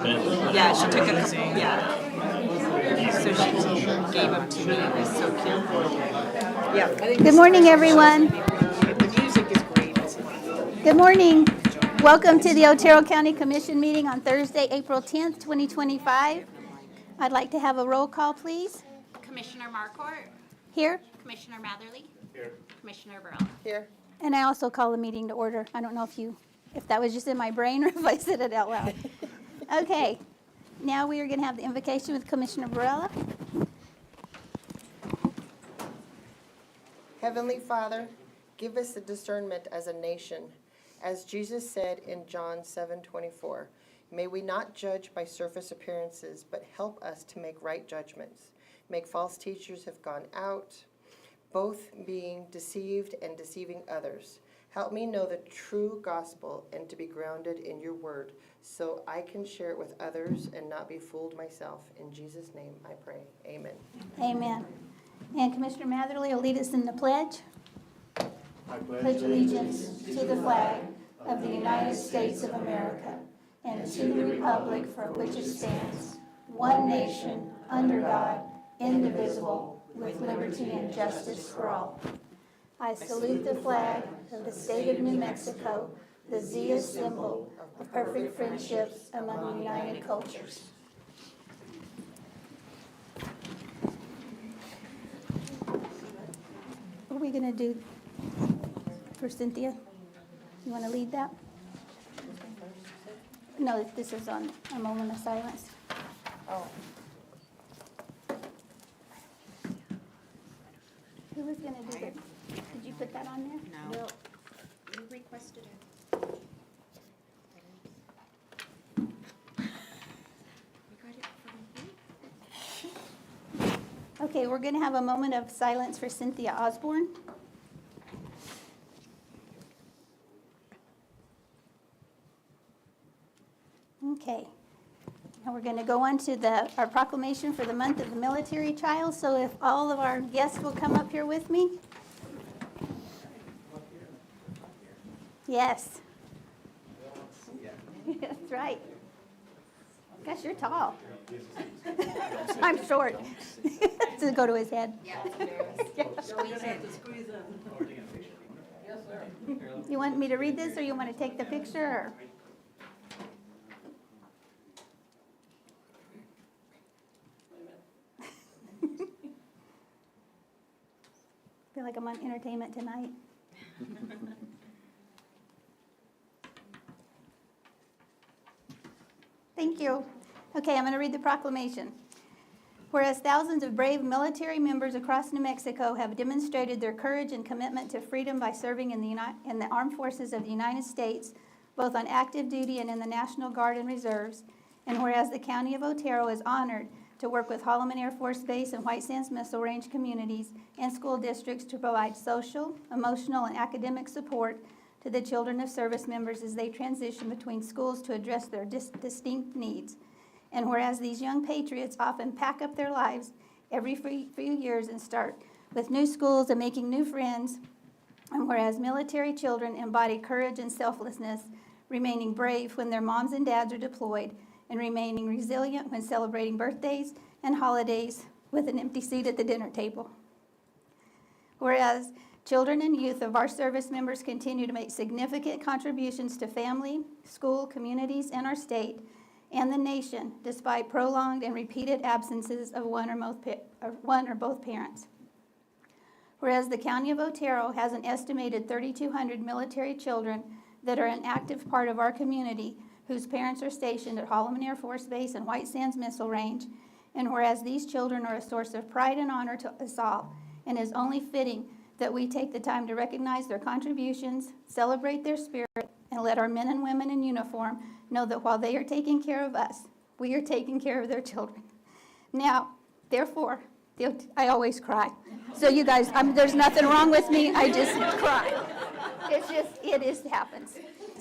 Yeah, she took a couple, yeah. So she gave them to me. It was so cute. Yeah. Good morning, everyone. The music is great, isn't it? Good morning. Welcome to the Otero County Commission meeting on Thursday, April 10th, 2025. I'd like to have a roll call, please. Commissioner Marquardt. Here. Commissioner Matherly. Here. Commissioner Burrell. Here. And I also call the meeting to order. I don't know if that was just in my brain or if I said it out loud. Okay. Now we are going to have the invocation with Commissioner Burrell. Heavenly Father, give us the discernment as a nation. As Jesus said in John 7:24, may we not judge by surface appearances, but help us to make right judgments. Make false teachers have gone out, both being deceived and deceiving others. Help me know the true gospel and to be grounded in your word, so I can share it with others and not be fooled myself. In Jesus' name I pray. Amen. Amen. And Commissioner Matherly will lead us in the pledge. I pledge allegiance to the flag of the United States of America and to the republic for which it stands, one nation, under God, indivisible, with liberty and justice for all. I salute the flag of the state of New Mexico, the Zia symbol of perfect friendships among united cultures. What are we going to do for Cynthia? You want to lead that? No, this is on a moment of silence. Oh. Who was going to do it? Did you put that on there? No. You requested it. You got it from me? Okay, we're going to have a moment of silence for Cynthia Osborne. Okay. Now we're going to go on to our proclamation for the month of the military child. So if all of our guests will come up here with me. Yes. That's right. Gosh, you're tall. I'm short. Does it go to his head? Yeah, it's You want me to read this or you want to take the picture? Or? Feel like I'm on Entertainment Tonight. Thank you. Okay, I'm going to read the proclamation. Whereas thousands of brave military members across New Mexico have demonstrated their courage and commitment to freedom by serving in the armed forces of the United States, both on active duty and in the National Guard and Reserves, and whereas the County of Otero is honored to work with Holloman Air Force Base and White Sands Missile Range communities and school districts to provide social, emotional, and academic support to the children of service members as they transition between schools to address their distinct needs. And whereas these young patriots often pack up their lives every few years and start with new schools and making new friends, and whereas military children embody courage and selflessness, remaining brave when their moms and dads are deployed, and remaining resilient when celebrating birthdays and holidays with an empty seat at the dinner table. Whereas children and youth of our service members continue to make significant contributions to family, school, communities, and our state and the nation, despite prolonged and repeated absences of one or both parents. Whereas the County of Otero has an estimated 3,200 military children that are an active part of our community whose parents are stationed at Holloman Air Force Base and White Sands Missile Range, and whereas these children are a source of pride and honor to us all, and is only fitting that we take the time to recognize their contributions, celebrate their spirit, and let our men and women in uniform know that while they are taking care of us, we are taking care of their children. Now, therefore, I always cry. So you guys, there's nothing wrong with me. I just cry. It just happens.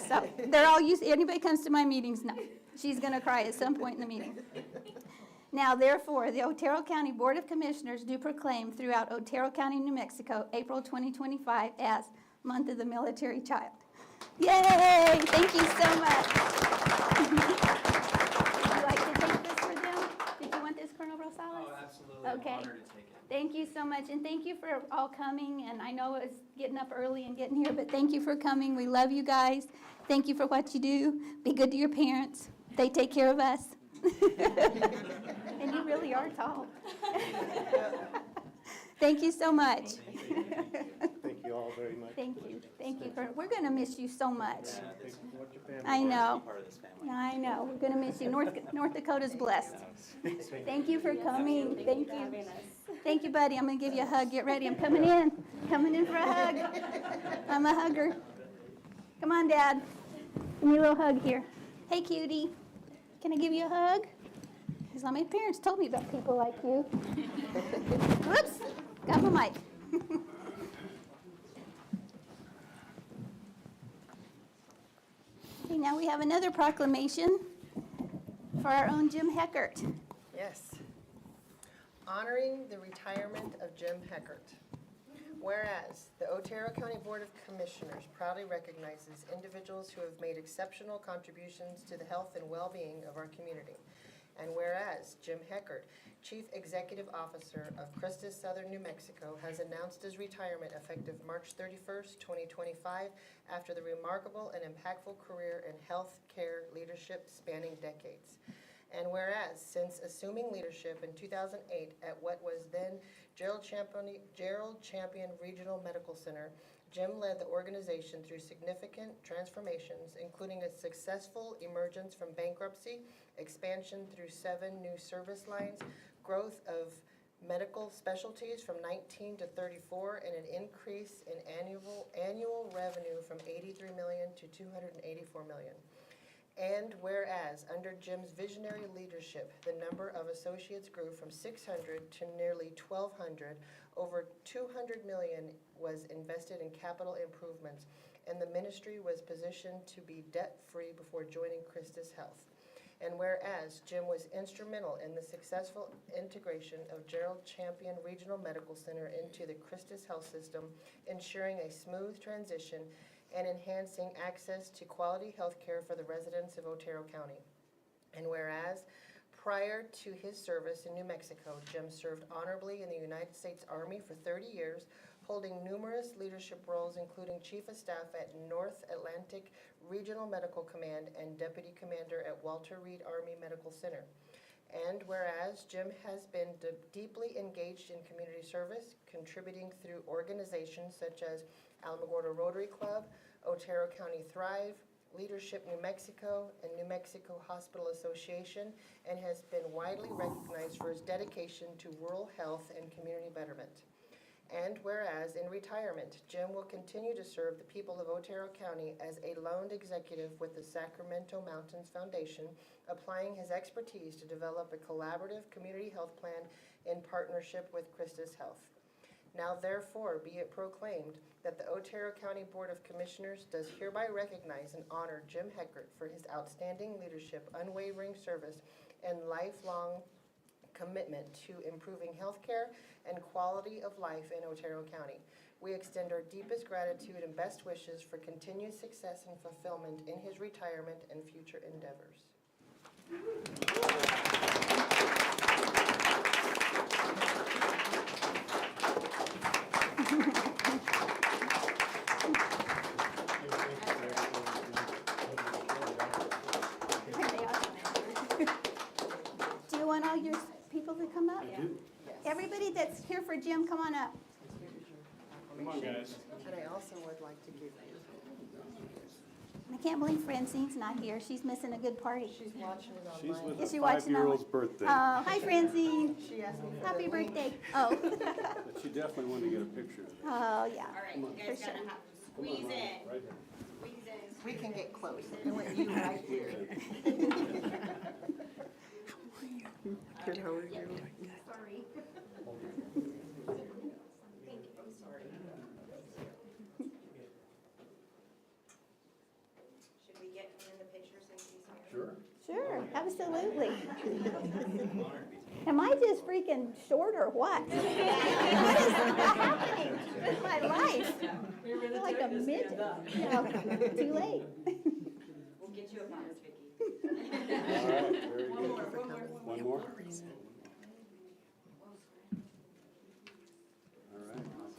So they're all used. Anybody comes to my meetings, no. She's going to cry at some point in the meeting. Now, therefore, the Otero County Board of Commissioners do proclaim throughout Otero County, New Mexico, April 2025 as Month of the Military Child. Yay! Thank you so much. Colonel Rosales? Oh, absolutely. Okay. An honor to take it. Thank you so much, and thank you for all coming, and I know it's getting up early and getting here, but thank you for coming. We love you guys. Thank you for what you do. Be good to your parents. They take care of us. And you really are tall. Thank you so much. Thank you all very much. Thank you. Thank you. We're going to miss you so much. Thank you for what your family. I know. Part of this family. I know. We're going to miss you. North Dakota's blessed. Thank you for coming. Thank you. Thank you, buddy. I'm going to give you a hug. Get ready. I'm coming in. Coming in for a hug. I'm a hugger. Come on, Dad. Give me a little hug here. Hey, cutie. Can I give you a hug? Because my parents told me about people like you. Whoops. Got my mic. Okay, now we have another proclamation for our own Jim Heckert. Yes. Honoring the retirement of Jim Heckert. Whereas the Otero County Board of Commissioners proudly recognizes individuals who have made exceptional contributions to the health and well-being of our community. And whereas Jim Heckert, Chief Executive Officer of Christus Southern New Mexico, has announced his retirement effective March 31st, 2025, after the remarkable and impactful career in health care leadership spanning decades. And whereas, since assuming leadership in 2008 at what was then Gerald Champion Regional Medical Center, Jim led the organization through significant transformations, including a successful emergence from bankruptcy, expansion through 7 new service lines, growth of medical specialties from 19 to 34, and an increase in annual revenue from $83 million to $284 million. And whereas, under Jim's visionary leadership, the number of associates grew from 600 to nearly 1,200, over $200 million was invested in capital improvements, and the ministry was positioned to be debt-free before joining Christus Health. And whereas Jim was instrumental in the successful integration of Gerald Champion Regional Medical Center into the Christus Health System, ensuring a smooth transition and enhancing access to quality health care for the residents of Otero County. And whereas, prior to his service in New Mexico, Jim served honorably in the United States Army for 30 years, holding numerous leadership roles, including Chief of Staff at North Atlantic Regional Medical Command and Deputy Commander at Walter Reed Army Medical Center. And whereas Jim has been deeply engaged in community service, contributing through organizations such as Alamogordo Rotary Club, Otero County Thrive, Leadership New Mexico, and New Mexico Hospital Association, and has been widely recognized for his dedication to rural health and community betterment. And whereas in retirement, Jim will continue to serve the people of Otero County as a loaned executive with the Sacramento Mountains Foundation, applying his expertise to develop a collaborative community health plan in partnership with Christus Health. Now therefore be it proclaimed that the Otero County Board of Commissioners does hereby recognize and honor Jim Heckert for his outstanding leadership, unwavering service, and lifelong commitment to improving healthcare and quality of life in Otero County. We extend our deepest gratitude and best wishes for continued success and fulfillment in his retirement and future endeavors. Do you want all your people to come up? Everybody that's here for Jim, come on up. Come on, guys. And I also would like to give you, I can't believe Francine's not here. She's missing a good party. she's watching it She's online. with Is a she watching 5-year-old's online? birthday. Oh, hi, Francine. She asked me for Happy the link. birthday. Oh, But she definitely wanted to get a picture of it. oh, yeah. All right, you guys For gotta sure. have, squeeze in, Right here. squeeze in. We can get close. I want you right here. Good, how are you? Sorry. Should we get in the picture since he's here? Sure. Sure, absolutely. Am I just freaking short or what? What is happening with my life? I feel like a midget. No, too late. We'll get you a box, Vicki. All right, very good. One more?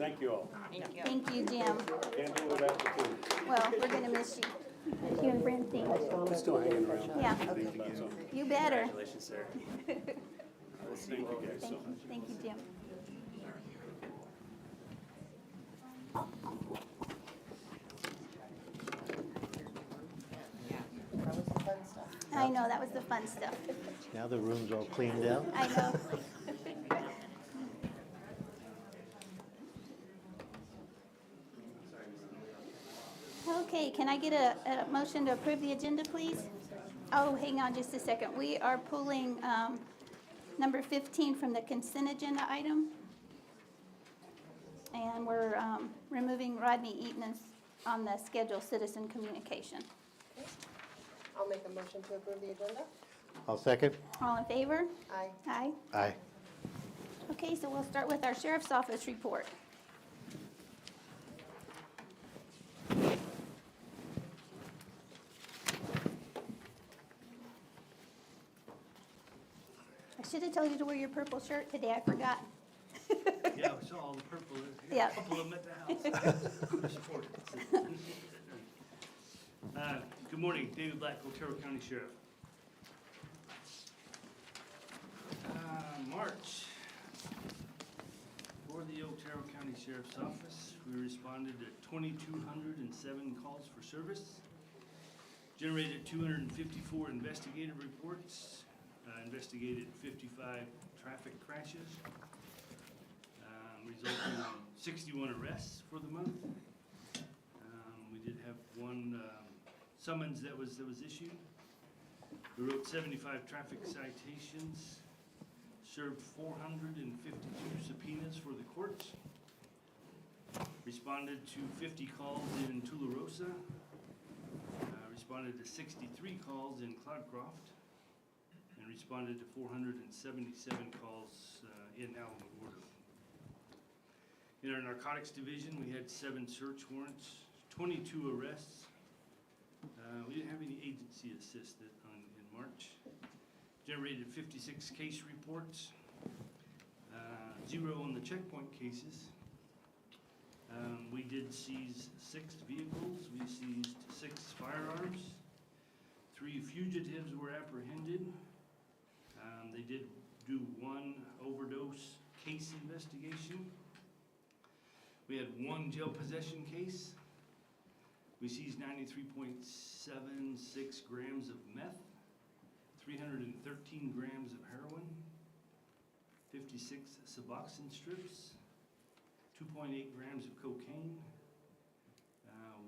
Thank you all. Thank you. Thank you, Jim. Can't do it without the team. Well, we're gonna miss you. You and Francine. I'm still hanging around. Yeah. Think about something. You better. Congratulations, sir. Thank you guys so Thank much. you, thank you, Jim. That was the fun stuff. I know, that was the fun stuff. Now the room's all cleaned out. I know. Okay, can I get a motion to approve the agenda, please? Oh, hang on just a second. We are pulling number 15 from the consent agenda item. And we're removing Rodney Eaton on the scheduled citizen communication. I'll make a motion to approve the agenda. I'll second. All in favor? Aye. Aye. Aye. Okay, so we'll start with our sheriff's office report. I should have told you to wear your purple shirt today, I forgot. Yeah, I saw all the purple, Yeah. a couple of them at the house. I support it. Good morning, David Black, Otero County Sheriff. March, for the Otero County Sheriff's Office, we responded to 2,207 calls for service, generated 254 investigative reports, investigated 55 traffic crashes, resulting in 61 arrests for the month. We did have one summons that was issued. We wrote 75 traffic citations, served 452 subpoenas for the courts, responded to 50 calls in Tularosa, responded to 63 calls in Cloudcroft, and responded to 477 calls in Alamogordo. In our narcotics division, we had 7 search warrants, 22 arrests. We didn't have any agency assist in March. Generated 56 case reports, 0 on the checkpoint cases. We did seize 6 vehicles. We seized 6 firearms. 3 fugitives were apprehended. They did do 1 overdose case investigation. We had 1 jail possession case. We seized 93.76 grams of meth, 313 grams of heroin, 56 Suboxone strips, 2.8 grams of cocaine,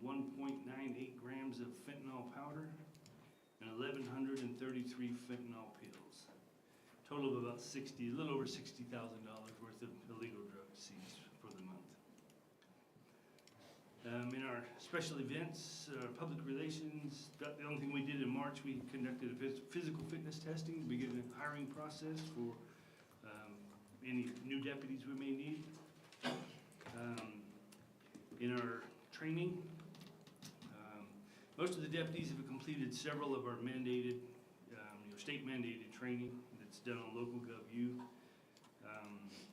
1.98 grams of fentanyl powder, and 1,133 fentanyl pills. Total of about a little over $60,000 worth of illegal drugs seized for the month. In our special events, public relations, the only thing we did in March, we conducted a physical fitness testing to begin the hiring process for any new deputies we may need. In our training, most of the deputies have completed several of our mandated, state mandated training that's done on local GovU.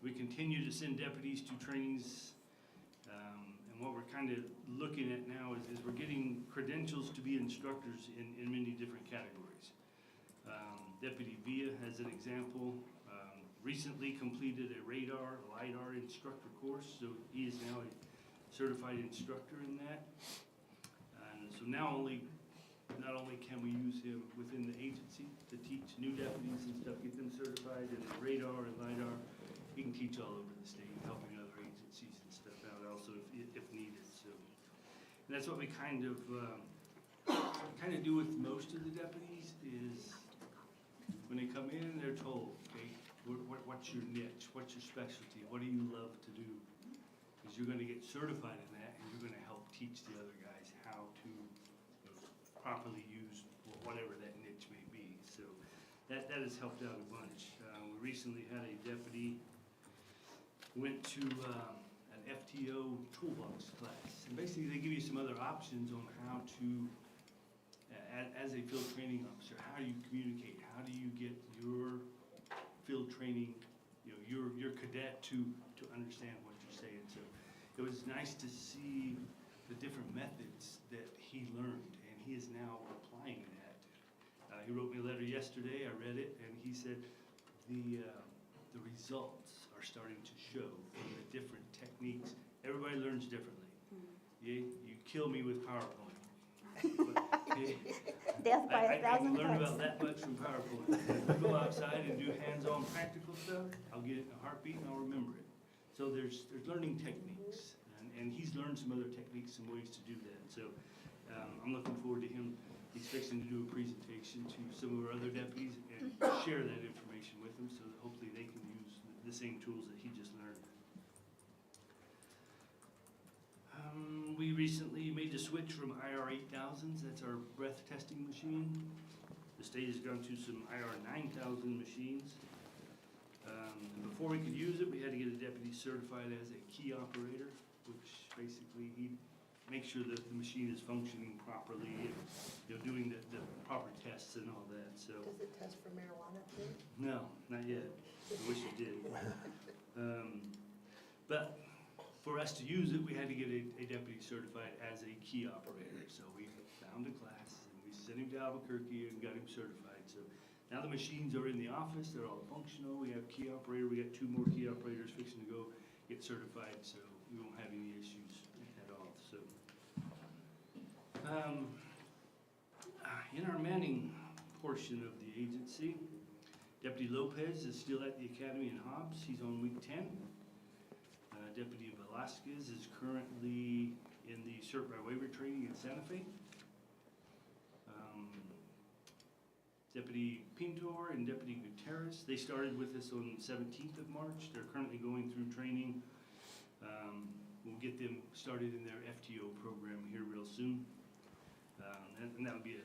We continue to send deputies to trainings. What we're kind of looking at now is we're getting credentials to be instructors in many different categories. Deputy Villa, as an example, recently completed a radar, LiDAR instructor course, so he is now a certified instructor in that. And so now not only can we use him within the agency to teach new deputies and stuff, get them certified in radar and LiDAR, he can teach all over the state, helping other agencies and stuff out also if needed. So, and that's what we kind of do with most of the deputies is when they come in, they're told, okay, what's your niche, what's your specialty, what do you love to do? Because you're going to get certified in that, and you're going to help teach the other guys how to properly use whatever that niche may be. So that has helped out a bunch. We recently had a deputy went to an FTO toolbox class, and basically they give you some other options on how to, as a field training officer, how do you communicate? How do you get your field training, your cadet to understand what you're saying? So it was nice to see the different methods that he learned, and he is now applying that. He wrote me a letter yesterday, I read it, and he said the results are starting to show from the different techniques. Everybody learns differently. You kill me with PowerPoint. But, Death by a thousand I can learn cuts. about that much from PowerPoint. If I go outside and do hands-on practical stuff, I'll get it in a heartbeat and I'll remember it. So there's learning techniques, and he's learned some other techniques, some ways to do that. So I'm looking forward to him. He's fixing to do a presentation to some of our other deputies and share that information with them so that hopefully they can use the same tools that he just learned. We recently made the switch from IR 8000s, that's our breath testing machine. The state has gone to some IR 9000 machines. And before we could use it, we had to get a deputy certified as a key operator, which basically he makes sure that the machine is functioning properly and, doing the proper tests and all that, so. Does it test for marijuana too? No, not yet. I wish it did. But for us to use it, we had to get a deputy certified as a key operator. So we found a class and we sent him to Albuquerque and got him certified. So now the machines are in the office, they're all functional. We have key operator, we got 2 more key operators fixing to go get certified, so we won't have any issues at all. So in our manning portion of the agency, Deputy Lopez is still at the academy in Hobbs. He's on week 10. Deputy Velasquez is currently in the cert by waiver training in Santa Fe. Deputy Pintor and Deputy Gutierrez, they started with us on the 17th of March. They're currently going through training. We'll get them started in their FTO program here real soon. And that'll be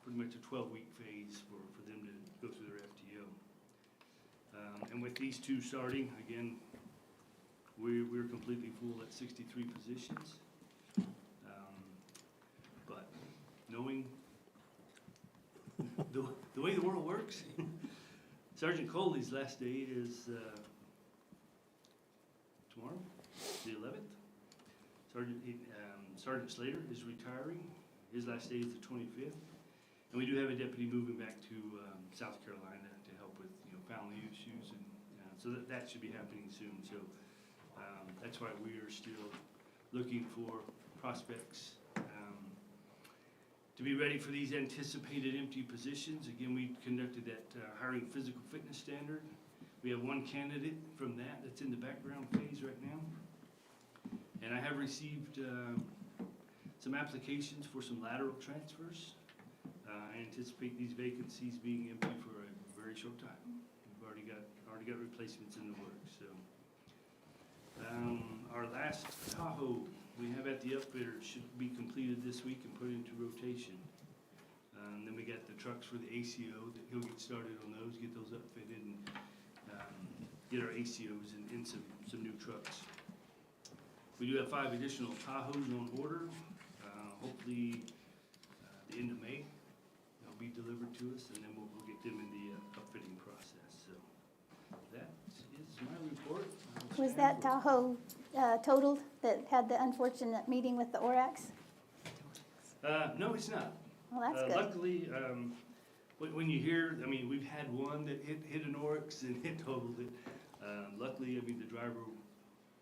pretty much a 12-week phase for them to go through their FTO. And with these 2 starting, again, we're completely full at 63 positions. But knowing the way the world works, Sergeant Coley's last day is tomorrow, the 11th. Sergeant Slater is retiring. His last day is the 25th. And we do have a deputy moving back to South Carolina to help with family issues, and so that should be happening soon. So that's why we are still looking for prospects to be ready for these anticipated empty positions. Again, we conducted that hiring physical fitness standard. We have 1 candidate from that's in the background phase right now. And I have received some applications for some lateral transfers. I anticipate these vacancies being empty for a very short time. We've already got replacements in the works. So our last Tahoe we have at the upfitter should be completed this week and put into rotation. Then we got the trucks for the ACO that he'll get started on those, get those upfitted, and get our ACOs in some new trucks. We do have 5 additional Tahoes on order. Hopefully the end of May they'll be delivered to us, and then we'll get them in the upfitting process. So that is my report. Was that Tahoe totaled that had the unfortunate meeting with the ORACs? No, it's not. Well, that's good. Luckily, when you hear, we've had one that hit an oryx and it totaled it. Luckily, the driver,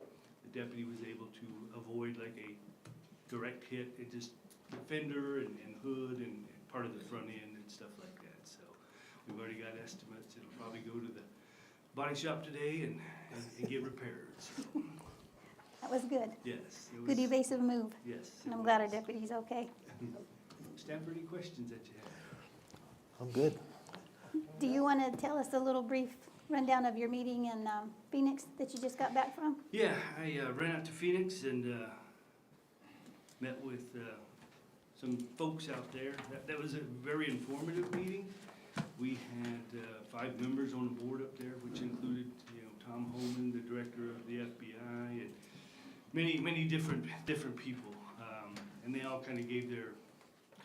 the deputy was able to avoid like a direct hit. It just the fender and hood and part of the front end and stuff like that. So we've already got estimates. It'll probably go to the body shop today and get repaired. So. That was good. Yes. It was, Good evasive move. Yes. And I'm glad our deputy's okay. Stand for any questions that you have. I'm good. Do you want to tell us a little brief rundown of your meeting in Phoenix that you just got back from? Yeah, I ran out to Phoenix and met with some folks out there. That was a very informative meeting. We had 5 members on the board up there, which included Tom Holman, the director of the FBI, and many different people. And they all kind of gave their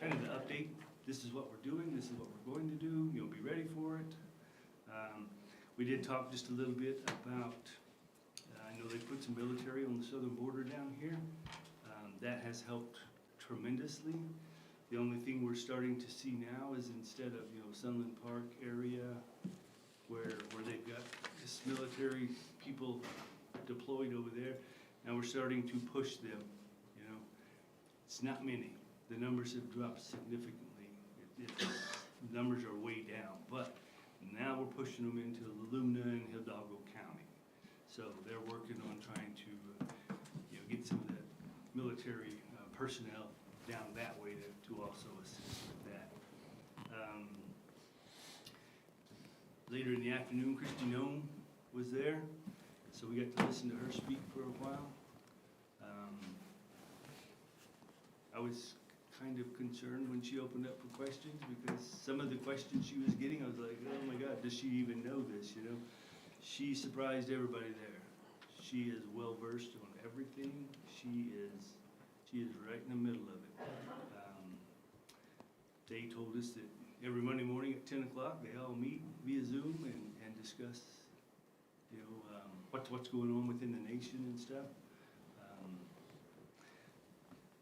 the update. This is what we're doing. This is what we're going to do. Be ready for it. We did talk just a little bit about. I know they put some some military on the southern border down here. That has helped tremendously. The only thing we're starting to see now is instead of, Sunland Park area where they've got this military people deployed over there, now we're starting to push them, It's not many. The numbers have dropped significantly. The numbers are way down, but now we're pushing them into Lumna and Hidalgo County. So they're working on trying to, get some of that military personnel down that way to also assist with that. Later in the afternoon, Christy Nome was there, so we got to listen to her speak for a while. I was kind of concerned when she opened up for questions, because some of the questions she was getting, I was like, oh my God, does she even know this, She surprised everybody there. She is well-versed on everything. She is right in the middle of it. They told us that every Monday morning at 10 o'clock, they all meet via Zoom and discuss, what's going on within the nation and stuff.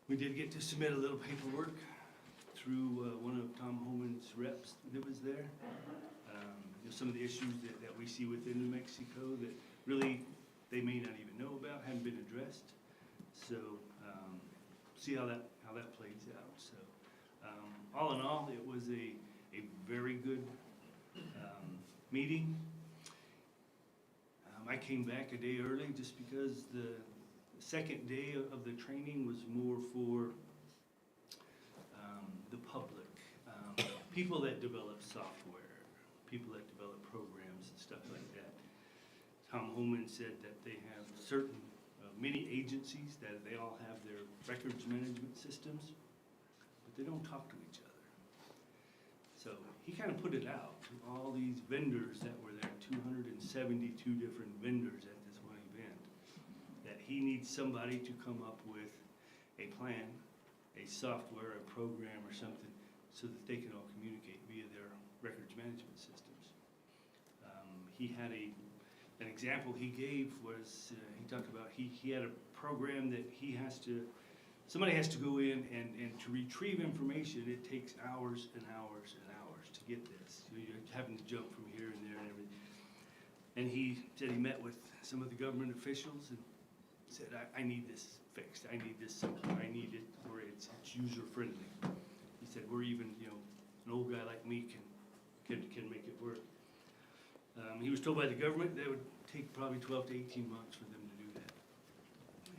We did get to submit a little paperwork through one of Tom Homan's reps that was there. Some of the issues that we see within New Mexico that really they may not even know about, haven't been addressed. So see how that plays out. So all in all, it was a very good meeting. I came back a day early just because the second day of the training was more for the public, people that develop software, people that develop programs and stuff like that. Tom Homan said that they have certain, many agencies that they all have their records management systems, but they don't talk to each other. So he kind of put it out to all these vendors that were there, 272 different vendors at this one event, that he needs somebody to come up with a plan, a software, a program or something, so that they can all communicate via their records management systems. He had an example he gave was, he talked about, he had a program that somebody has to go in and to retrieve information, it takes hours and hours and hours to get this. You're having to jump from here and there and everything. And he said he met with some of the government officials and said, I need this fixed, I need this simple, I need it where it's user-friendly. He said, we're even, an old guy like me can make it work. He was told by the government that it would take probably 12 to 18 months for them to do that.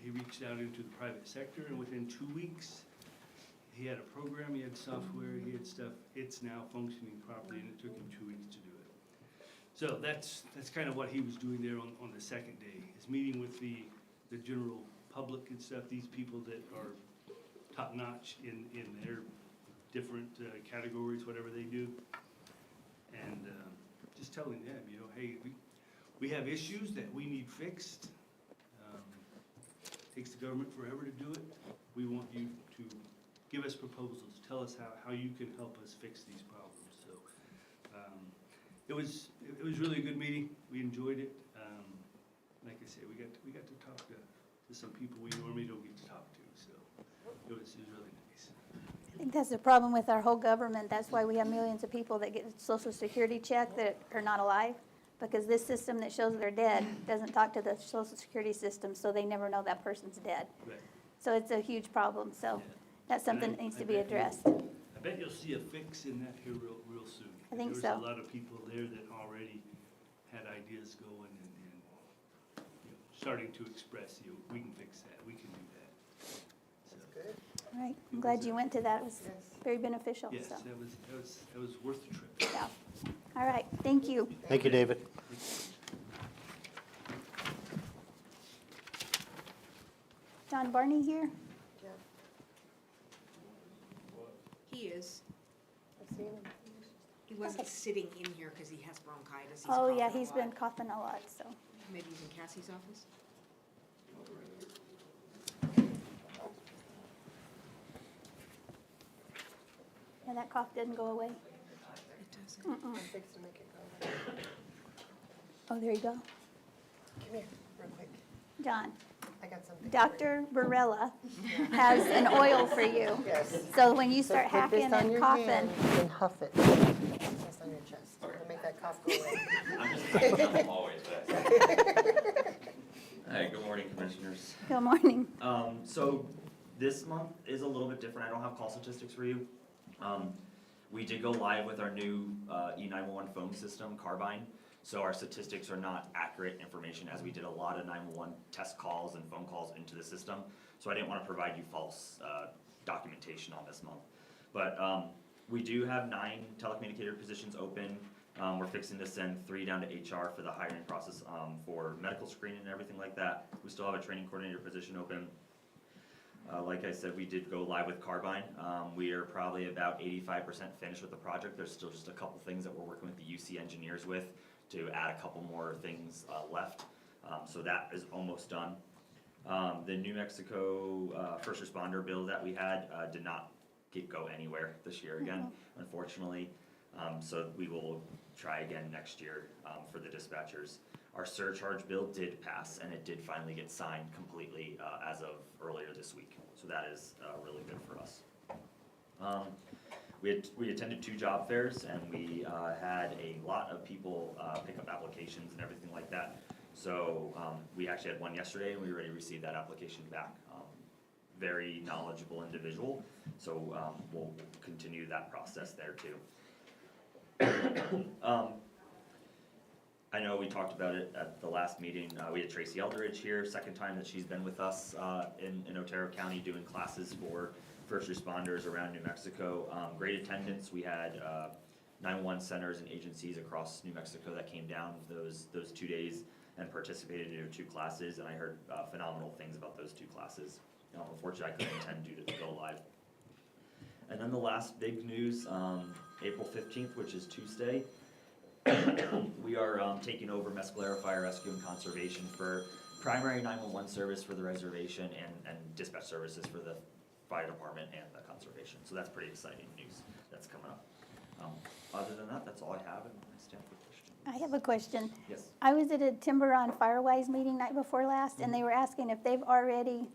He reached out into the private sector, and within 2 weeks, he had a program, he had software, he had stuff. It's now functioning properly, and it took him 2 weeks to do it. So that's kind of what he was doing there on the second day, is meeting with the general public and stuff, these people that are top-notch in their different categories, whatever they do. And just telling them, hey, we have issues that we need fixed. Takes the government forever to do it. We want you to give us proposals, tell us how you can help us fix these problems. So it was really a good meeting. We enjoyed it. Like I said, we got to talk to some people we normally don't get to talk to. So it was really nice. I think that's the problem with our whole government. That's why we have millions of people that get a Social Security check that are not alive, because this system that shows they're dead doesn't talk to the Social Security system, so they never know that person's dead. Right. So it's a huge problem. So that's something that needs to be addressed. I bet you'll see a fix in that here real soon. I think so. There was a lot of people there that already had ideas going and starting to express, we can fix that, we can do that. So, Good. All right. I'm glad you went to that. It was Yes. very beneficial. yes, So, that was worth the trip. yeah. All right. Thank you. Thank you, David. John Barney here. Yeah, He is. I've seen him. He wasn't sitting in here because he has bronchitis. He's Oh, yeah. coughing a He's been lot. coughing a lot. So, Maybe he's in Cassie's office? yeah, that cough didn't go away. It doesn't. I'm fixing to make it go. Oh, there you go. Come here, real quick. John, I got something. Dr. Barella has an oil for you. Yes. So when you So start put this hacking on and your coughing, hand and huff it. This on your chest. It'll make that cough go away. I'm just thinking I'm always best. Hi, good morning, commissioners. good morning. So this month is a little bit different. I don't have call statistics for you. We did go live with our new E911 phone system, Carbine. So our statistics are not accurate information, as we did a lot of 911 test calls and phone calls into the system. So I didn't want to provide you false documentation on this month. But we do have 9 telecommunicator positions open. We're fixing to send 3 down to HR for the hiring process for medical screening and everything like that. We still have a training coordinator position open. Like I said, we did go live with Carbine. We are probably about 85% finished with the project. There's still just a couple things that we're working with the UC engineers with to add a couple more things left. So that is almost done. The New Mexico first responder bill that we had did not go anywhere this year again, unfortunately. So we will try again next year for the dispatchers. Our surcharge bill did pass, and it did finally get signed completely as of earlier this week. So that is really good for us. We attended 2 job fairs, and we had a lot of people pick up applications and everything like that. So we actually had one yesterday, and we already received that application back. Very knowledgeable individual, so we'll continue that process there too. I know we talked about it at the last meeting. We had Tracy Eldridge here, second time that she's been with us in Otero County doing classes for first responders around New Mexico. Great attendance. We had 911 centers and agencies across New Mexico that came down those 2 days and participated in 2 classes, and I heard phenomenal things about those 2 classes. Unfortunately, I couldn't attend due to the go live. And then the last big news, April 15th, which is Tuesday, we are taking over Mescalero Fire Rescue and Conservation for primary 911 service for the reservation and dispatch services for the fire department and the conservation. So that's pretty exciting news that's coming up. Other than that, that's all I have, and I stand for questions. I have a question. Yes. I was at a Timber on Firewise meeting night before last, and they were asking if they've already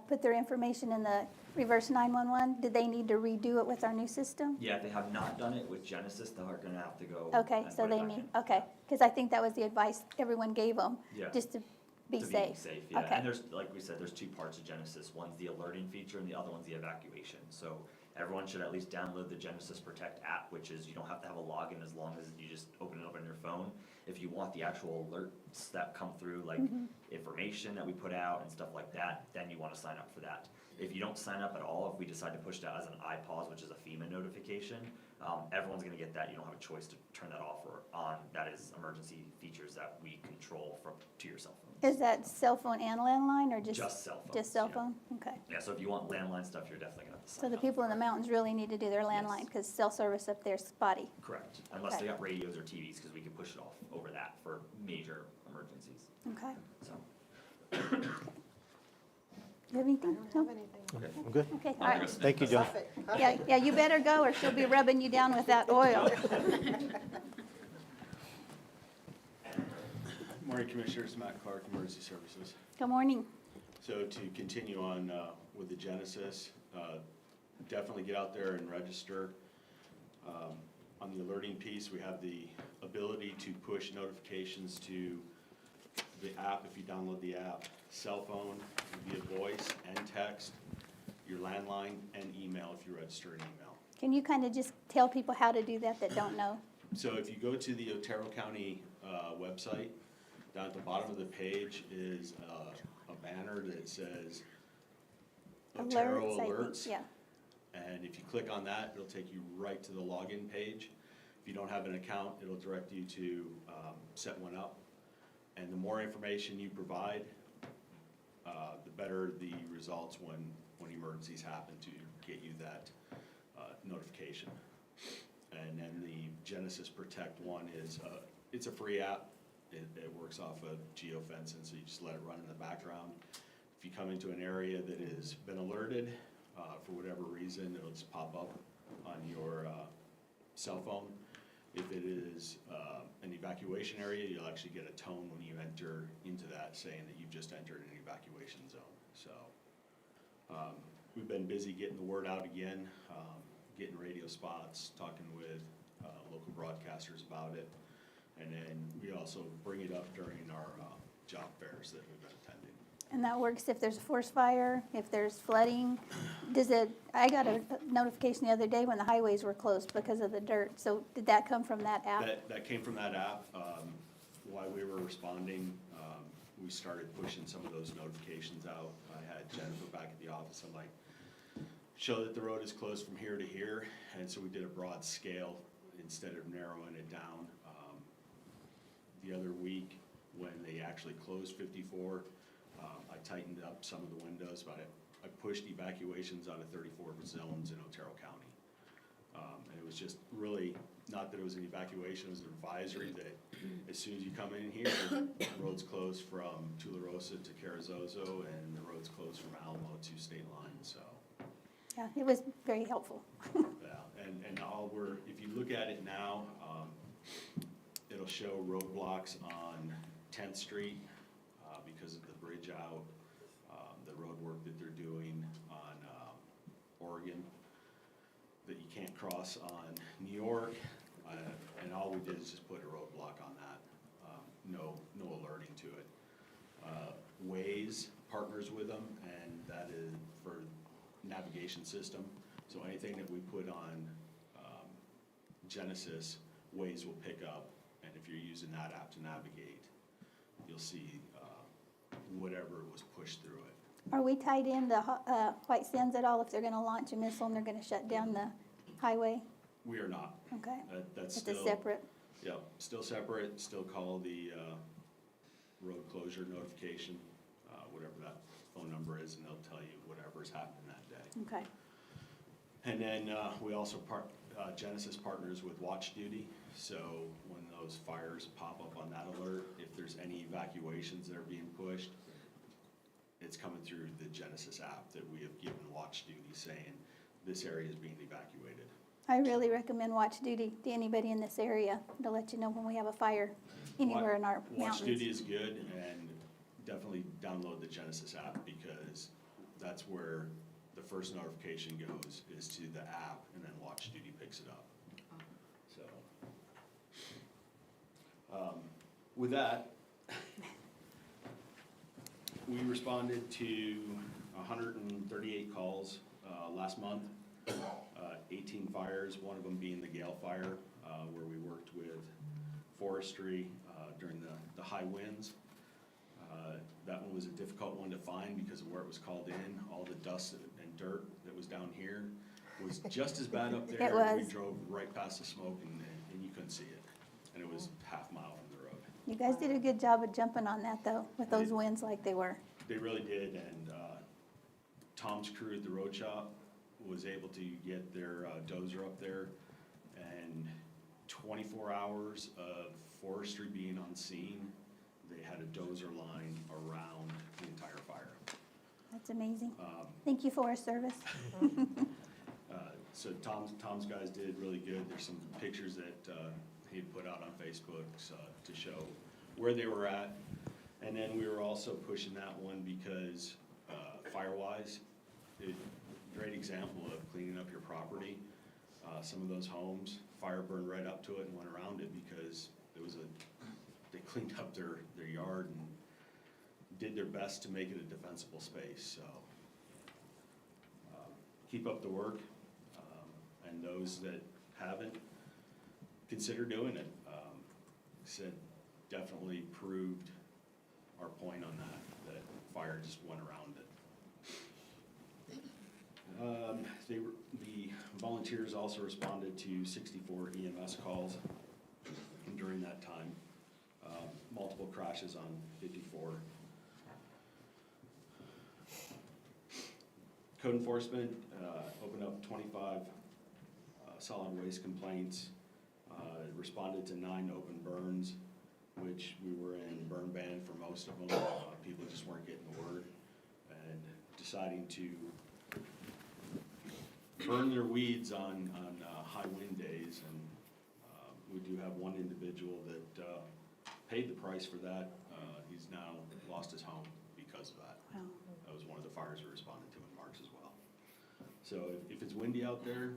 put their information in the reverse 911. Did they need to redo it with our new system? Yeah, if they have not done it with Genesis, they're gonna have to go. Okay, and so put it they back need, in. okay, because I think that was the advice everyone gave them, Yeah. just to be To safe. be safe, yeah. Okay. And there's, like we said, there's 2 parts of Genesis. One's the alerting feature and the other one's the evacuation. So everyone should at least download the Genesis Protect app, which is you don't have to have a login as long as you just open it up on your phone. If you want the actual alerts that come through, like information that we put out and stuff like that, then you wanna sign up for that. If you don't sign up at all, if we decide to push that as an iPause, which is a FEMA notification, everyone's gonna get that. You don't have a choice to turn that off or on. That is emergency features that we control to your cell phone. Is that cell phone and landline, or just? Just cell phones. Just cell yeah. phone? Okay. Yeah, so if you want landline stuff, you're definitely gonna have to sign So up. the people in the mountains really need to do their landline, because cell service up there's spotty. Correct, unless Okay. they got radios or TVs, because we can push it off over that for major emergencies, Okay. so. You have anything? No? I'm good. Okay, all right. Thank you, John. Huff it, huff Yeah, yeah, you better go, or she'll be rubbing you down with that oil. Morning, Commissioners. Matt Clark, Emergency Services. Good morning. So to continue on with the Genesis, definitely get out there and register. On the alerting piece, we have the ability to push notifications to the app if you download the app, cell phone, via voice and text, your landline, and email if you register an email. Can you kind of just tell people how to do that don't know? So if you go to the Otero County website, down at the bottom of the page is a banner that says Otero Alerts, I think, Alerts. yeah. And if you click on that, it'll take you right to the login page. If you don't have an account, it'll direct you to set one up. And the more information you provide, the better the results when emergencies happen to get you that notification. And then the Genesis Protect one is, it's a free app. It works off of geofencing, so you just let it run in the background. If you come into an area that has been alerted, for whatever reason, it'll just pop up on your cell phone. If it is an evacuation area, you'll actually get a tone when you enter into that saying that you've just entered an evacuation zone. So we've been busy getting the word out again, getting radio spots, talking with local broadcasters about it. And then we also bring it up during our job fairs that we've been attending. And that works if there's a forest fire, if there's flooding? I got a notification the other day when the highways were closed because of the dirt. So did that come from that app? That came from that app. While we were responding, we started pushing some of those notifications out. I had Jennifer back at the office. I'm like, show that the road is closed from here to here. And so we did a broad scale instead of narrowing it down. The other week, when they actually closed 54, I tightened up some of the windows, but I pushed evacuations out of 34 zones in Otero County. And it was just really, not that it was an evacuation, it was an advisory that as soon as you come in here, the road's closed from Tularosa to Carrizozo, and the road's closed from Alamo to State Line, so. Yeah, it was very helpful. Yeah, and if you look at it now, it'll show roadblocks on 10th Street because of the bridge out, the road work that they're doing on Oregon, that you can't cross on New York, and all we did is just put a roadblock on that, no alerting to it. Waze partners with them, and that is for navigation system, so anything that we put on Genesis, Waze will pick up, and if you're using that app to navigate, you'll see whatever was pushed through it. Are we tied in to White Sands at all if they're gonna launch a missile and they're gonna shut down the highway? We are not. Okay, That's it's still. a separate, Yep, still separate, still call the road closure notification, whatever that phone number is, and they'll tell you whatever's happening that day. okay. And then we also Genesis partners with Watch Duty, so when those fires pop up on that alert, if there's any evacuations that are being pushed, it's coming through the Genesis app that we have given Watch Duty saying this area is being evacuated. I really recommend Watch Duty to anybody in this area to let you know when we have a fire anywhere in our Watch mountains. Duty is good, and definitely download the Genesis app because that's where the first notification goes, is to the app, and then Watch Duty picks it up. So, with that, we responded to 138 calls last month, 18 fires, one of them being the Gale Fire, where we worked with forestry during the high winds. That one was a difficult one to find because of where it was called in. All the dust and dirt that was down here was just as bad up there. It was. We drove right past the smoke and you couldn't see it. And it was half mile from the road. You guys did a good job of jumping on that though, with those winds like they were. They really did, and Tom's crew at the road shop was able to get their dozer up there, and 24 hours of forestry being on scene, they had a dozer line around the entire fire. That's amazing. Thank you, Forest Service. So Tom's guys did really good. There's some pictures that he put out on Facebook to show where they were at. And then we were also pushing that one because fire-wise, great example of cleaning up your property. Some of those homes, fire burned right up to it and went around it because they cleaned up their yard and did their best to make it a defensible space. So keep up the work, and those that haven't, consider doing it. Said definitely proved our point on that fire just went around it. The volunteers also responded to 64 EMS calls during that time. Multiple crashes on 54. Code enforcement opened up 25 solid waste complaints, responded to 9 open burns, which we were in burn ban for most of them. People just weren't getting the word and deciding to burn their weeds on high wind days, and We do have one individual that paid the price for that. He's now lost his home because of that. Wow. That was one of the fires we responded to in March as well. So if it's windy out there,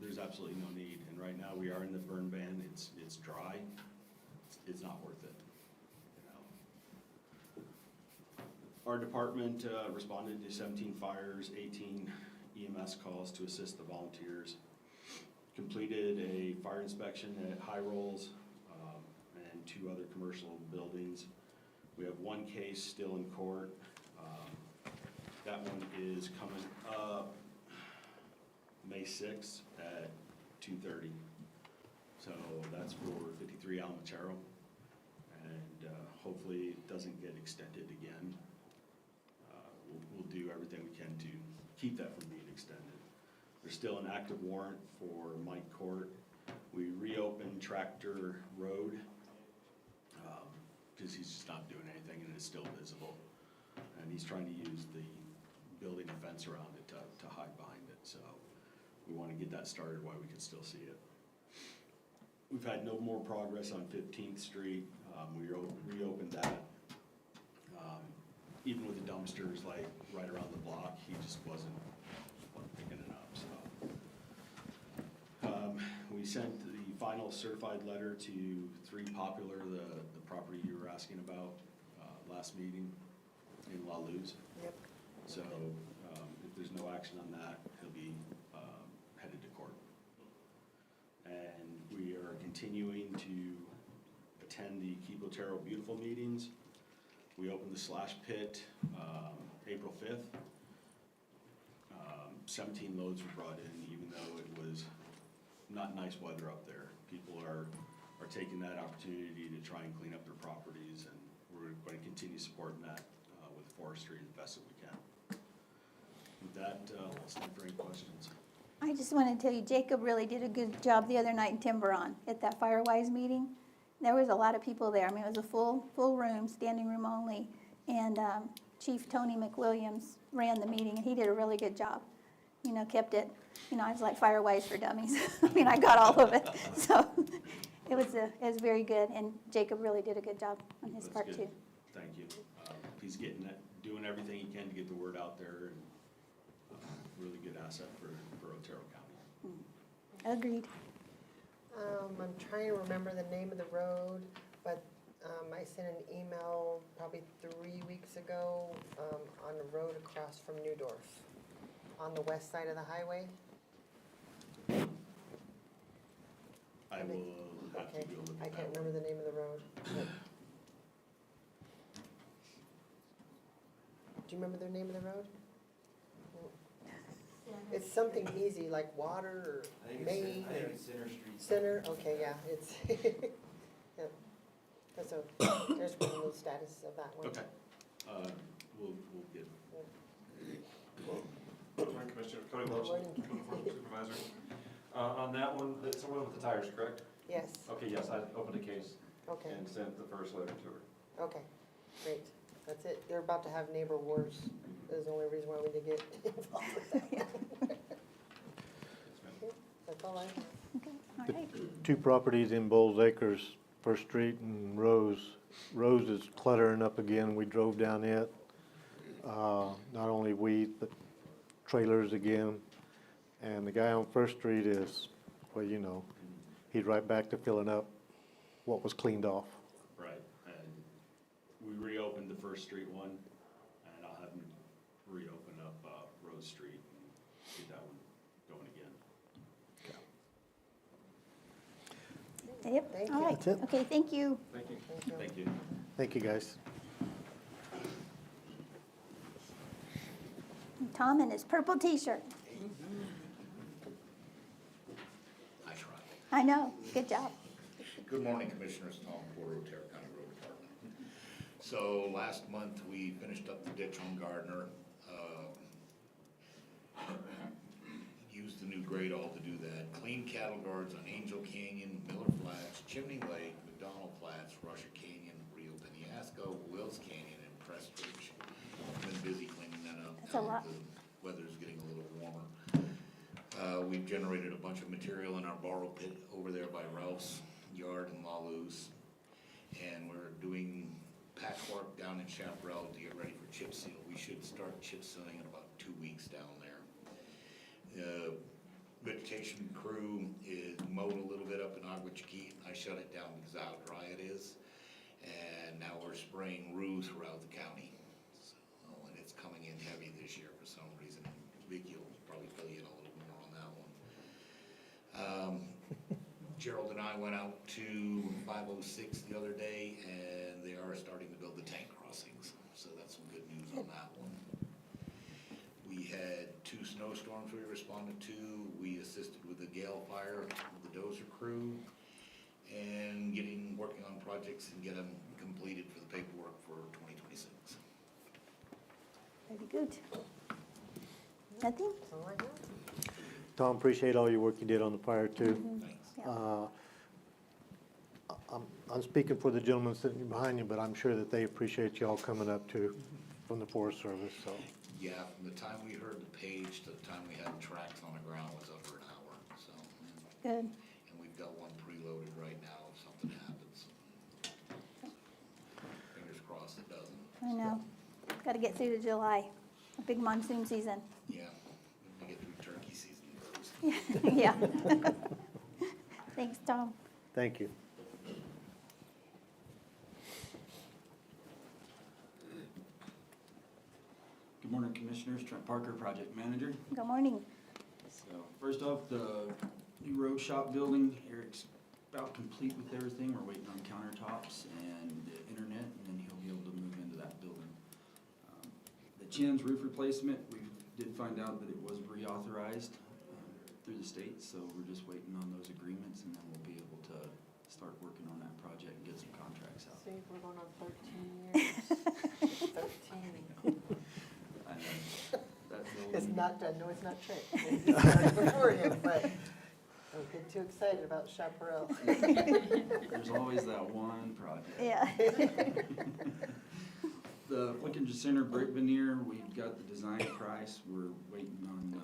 there's absolutely no need. And right now, we are in the burn ban. It's dry. It's not worth it. You know. Our department responded to 17 fires, 18 EMS calls to assist the volunteers. Completed a fire inspection at High Rolls and 2 other commercial buildings. We have 1 case still in court. That one is coming up May 6th at 2:30. So that's for 53 Otero. And hopefully it doesn't get extended again. We'll do everything we can to keep that from being extended. There's still an active warrant for Mike Court. We reopened Tractor Road because he's just not doing anything and it's still visible. And he's trying to use the building a fence around it to hide behind it. So we want to get that started while we can still see it. We've had no more progress on 15th Street. We reopened that. Even with the dumpsters like right around the block, he just wasn't picking it up. So we sent the final certified letter to 3 Popular, the property you were asking about last meeting in La Luz. Yep. So if there's no action on that, he'll be headed to court. And we are continuing to attend the Keep Otero Beautiful meetings. We opened the slash pit April 5th. 17 loads were brought in, even though it was not nice weather up there. People are taking that opportunity to try and clean up their properties, and we're going to continue supporting that with forestry as best as we can. With that, let's time for any questions. I just want to tell you, Jacob really did a good job the other night in Tiburon at that Firewise meeting. There was a lot of people there. I mean, it was a full room, standing room only. And Chief Tony McWilliams ran the meeting, and he did a really good job. You know, kept it, you know, I was like Firewise for dummies. I mean, I got all of it. So it was very good, and Jacob really did a good job on his That's part good. too. Thank you. He's doing everything he can to get the word out there, and really good asset for Otero County. Agreed. I'm trying to remember the name of the road, but I sent an email probably 3 weeks ago on the road across from Newdorf, on the west side of the highway. I will have Okay, to go look I at can't that one. remember the name of the road. Do you remember the name of the road? It's something easy, like water or Main. I think it's Center Street. Center, okay, yeah, it's, yeah. So, there's one little status of that one. Okay. We'll get, Morning, Commissioner. Cody Good Wilson, morning. Uniform Supervisor. On that one, that's someone with the tires, correct? Yes, Okay, yes, I opened a case okay, and sent the first letter to her. okay, great, that's it. They're about to have neighbor wars, that's the only reason why we did get involved with that. Okay, that's all I have. Okay, all right. 2 properties in Bowles Acres, First Street and Rose. Rose is cluttering up again. We drove down it. Not only weeds, but trailers again. And the guy on First Street is, well, you know, he's right back to filling up what was cleaned off. right, and we reopened the First Street one, and I'll have him reopen up Rose Street and get that one going again. Yep, Thank all you. right. That's it. Okay, thank you. Thank you. Thank you. Thank you. Thank you, guys. Tom in his purple t-shirt. I tried. I know, good job. Good morning, Commissioners. Tom Porter, Otero County Road Department. So last month, we finished up the ditch on Gardner. Used the new grade all to do that. Cleaned cattle guards on Angel Canyon, Miller Flats, Chimney Lake, McDonald Flats, Russia Canyon, Rio Penasco, Wills Canyon, and Crest Ridge. Been busy cleaning that up. That's a lot. The weather's getting a little warmer. We've generated a bunch of material in our borrow pit over there by Ralph's. yard in La Luz. And we're doing patchwork down in Chaparral to get ready for chip seal. We should start chip sealing in about 2 weeks down there. The vegetation crew is mowed a little bit up in Agua Chiquita. I shut it down because of how dry it is. And now we're spraying rue throughout the county. So, and it's coming in heavy this year for some reason. Vicky will probably fill you in a little more on that one. Gerald and I went out to 506 the other day, and they are starting to build the tank crossings. So that's some good news on that one. We had 2 snowstorms we responded to. We assisted with the Gale fire with the dozer crew, and working on projects and get them completed for the paperwork for 2026. Very good. Nothing? That's all I have. Tom, appreciate all your work you did on the fire too. Thanks. Yeah. I'm speaking for the gentleman sitting behind you, but I'm sure that they appreciate y'all coming up too from the Forest Service, so. Yeah, from the time we heard the page to the time we had tracks on the ground was over an hour, so. Good. And we've got one preloaded right now if something happens. Fingers crossed it doesn't. I know. Got to get through to July, a big monsoon season. Yeah, when we get through turkey season first. Yeah. Thanks, Tom. Thank you. Good morning, Commissioners. Trent Parker, Project Manager. Good morning. So first off, the new road shop building, Eric's about complete with everything. We're waiting on countertops and the internet, and then he'll be able to move into that building. The Chin's roof replacement, we did find out that it was reauthorized through the state, so we're just waiting on those agreements, and then we'll be able to start working on that project and get some contracts out. See, we're going on 13 years. 13. I know, that building- It's not done, no, it's not Trent. It's started before him, but don't get too excited about Chaparral. There's always that one project. Yeah. The Flickinger Center brick veneer, we've got the design price. We're waiting on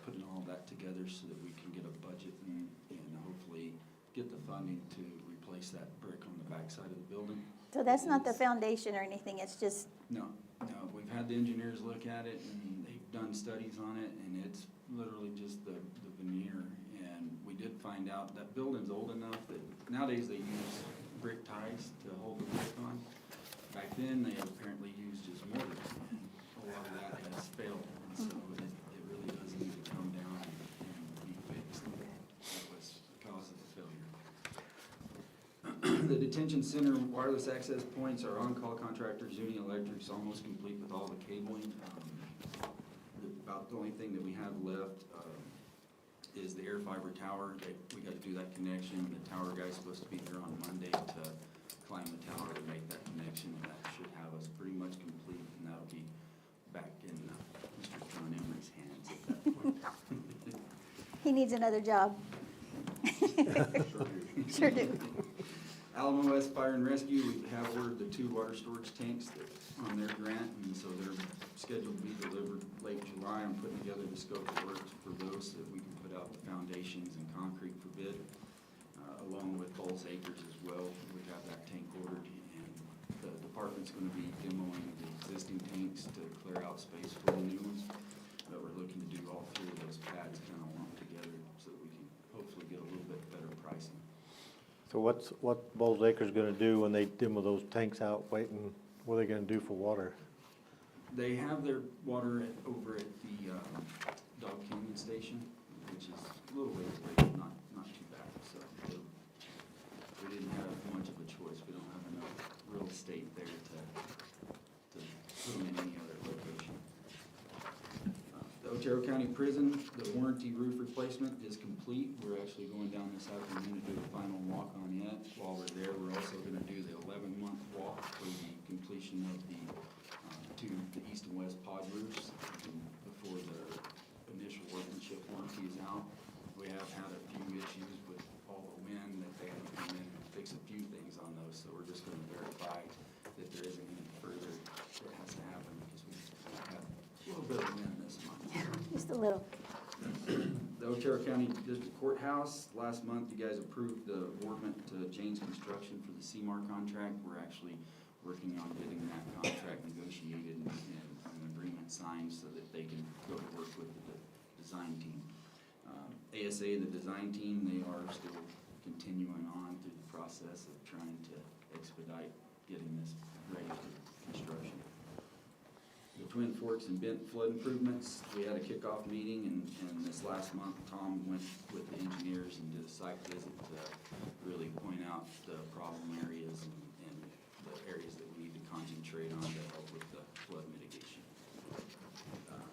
putting all that together so that we can get a budget and hopefully get the funding to replace that brick on the backside of the building. So that's not the foundation or anything, it's just, No, we've had the engineers look at it and they've done studies on it, and it's literally just the veneer. And we did find out that building's old enough that nowadays they use brick ties to hold the brick on. Back then, they apparently used just mortar, and a lot of that has failed, and so it really does need to come down and be fixed. That was the cause of the failure. The detention center wireless access points, our on-call contractor, Zuni Electric's almost complete with all the cabling. About the only thing that we have left is the air fiber tower. We got to do that connection. The tower guy's supposed to be here on Monday to climb the tower to make that connection, and that should have us pretty much complete, and that'll be back in Mr. John Emery's hands at that point. he needs another job. Sure do. Alamo West Fire and Rescue, we have ordered the 2 water storage tanks that on their grant, and so they're scheduled to be delivered late July. I'm putting together the scope of work for those so that we can put out the foundations and concrete for bid, along with Bulls Acres as well. We have that tank ordered, and the department's gonna be demoing the existing tanks to clear out space for the new ones. But we're looking to do all 3 of those pads kind of lumped together so that we can hopefully get a little bit better pricing. So what Bulls Acres gonna do when they demo those tanks out, waiting, what are they gonna do for water? They have their water over at the Dog Canyon Station, which is a little ways away, but not too bad. So we didn't have much of a choice. We don't have enough real estate there to put them in any other location. The Otero County Prison, the warranty roof replacement is complete. We're actually going down this afternoon to do the final walk on it. While we're there, we're also gonna do the 11-month walk for the completion of the 2 the east and west pod roofs before the initial workmanship warranty is out. We have had a few issues with all the wind that they had to come in and fix a few things on those, so we're just gonna verify that there isn't any further that has to happen because we had a little bit of wind this month. Just a little. The Otero County District Courthouse, last month you guys approved the awardment to Jane's Construction for the CMAR contract. We're actually working on getting that contract negotiated and an agreement signed so that they can go to work with the design team. ASA, the design team, they are still continuing on through the process of trying to expedite getting this ready for construction. The Twin Forks and Bent flood improvements, we had a kickoff meeting, and this last month, Tom went with the engineers and did a site visit to really point out the problem areas and the areas that we need to concentrate on to help with the flood mitigation.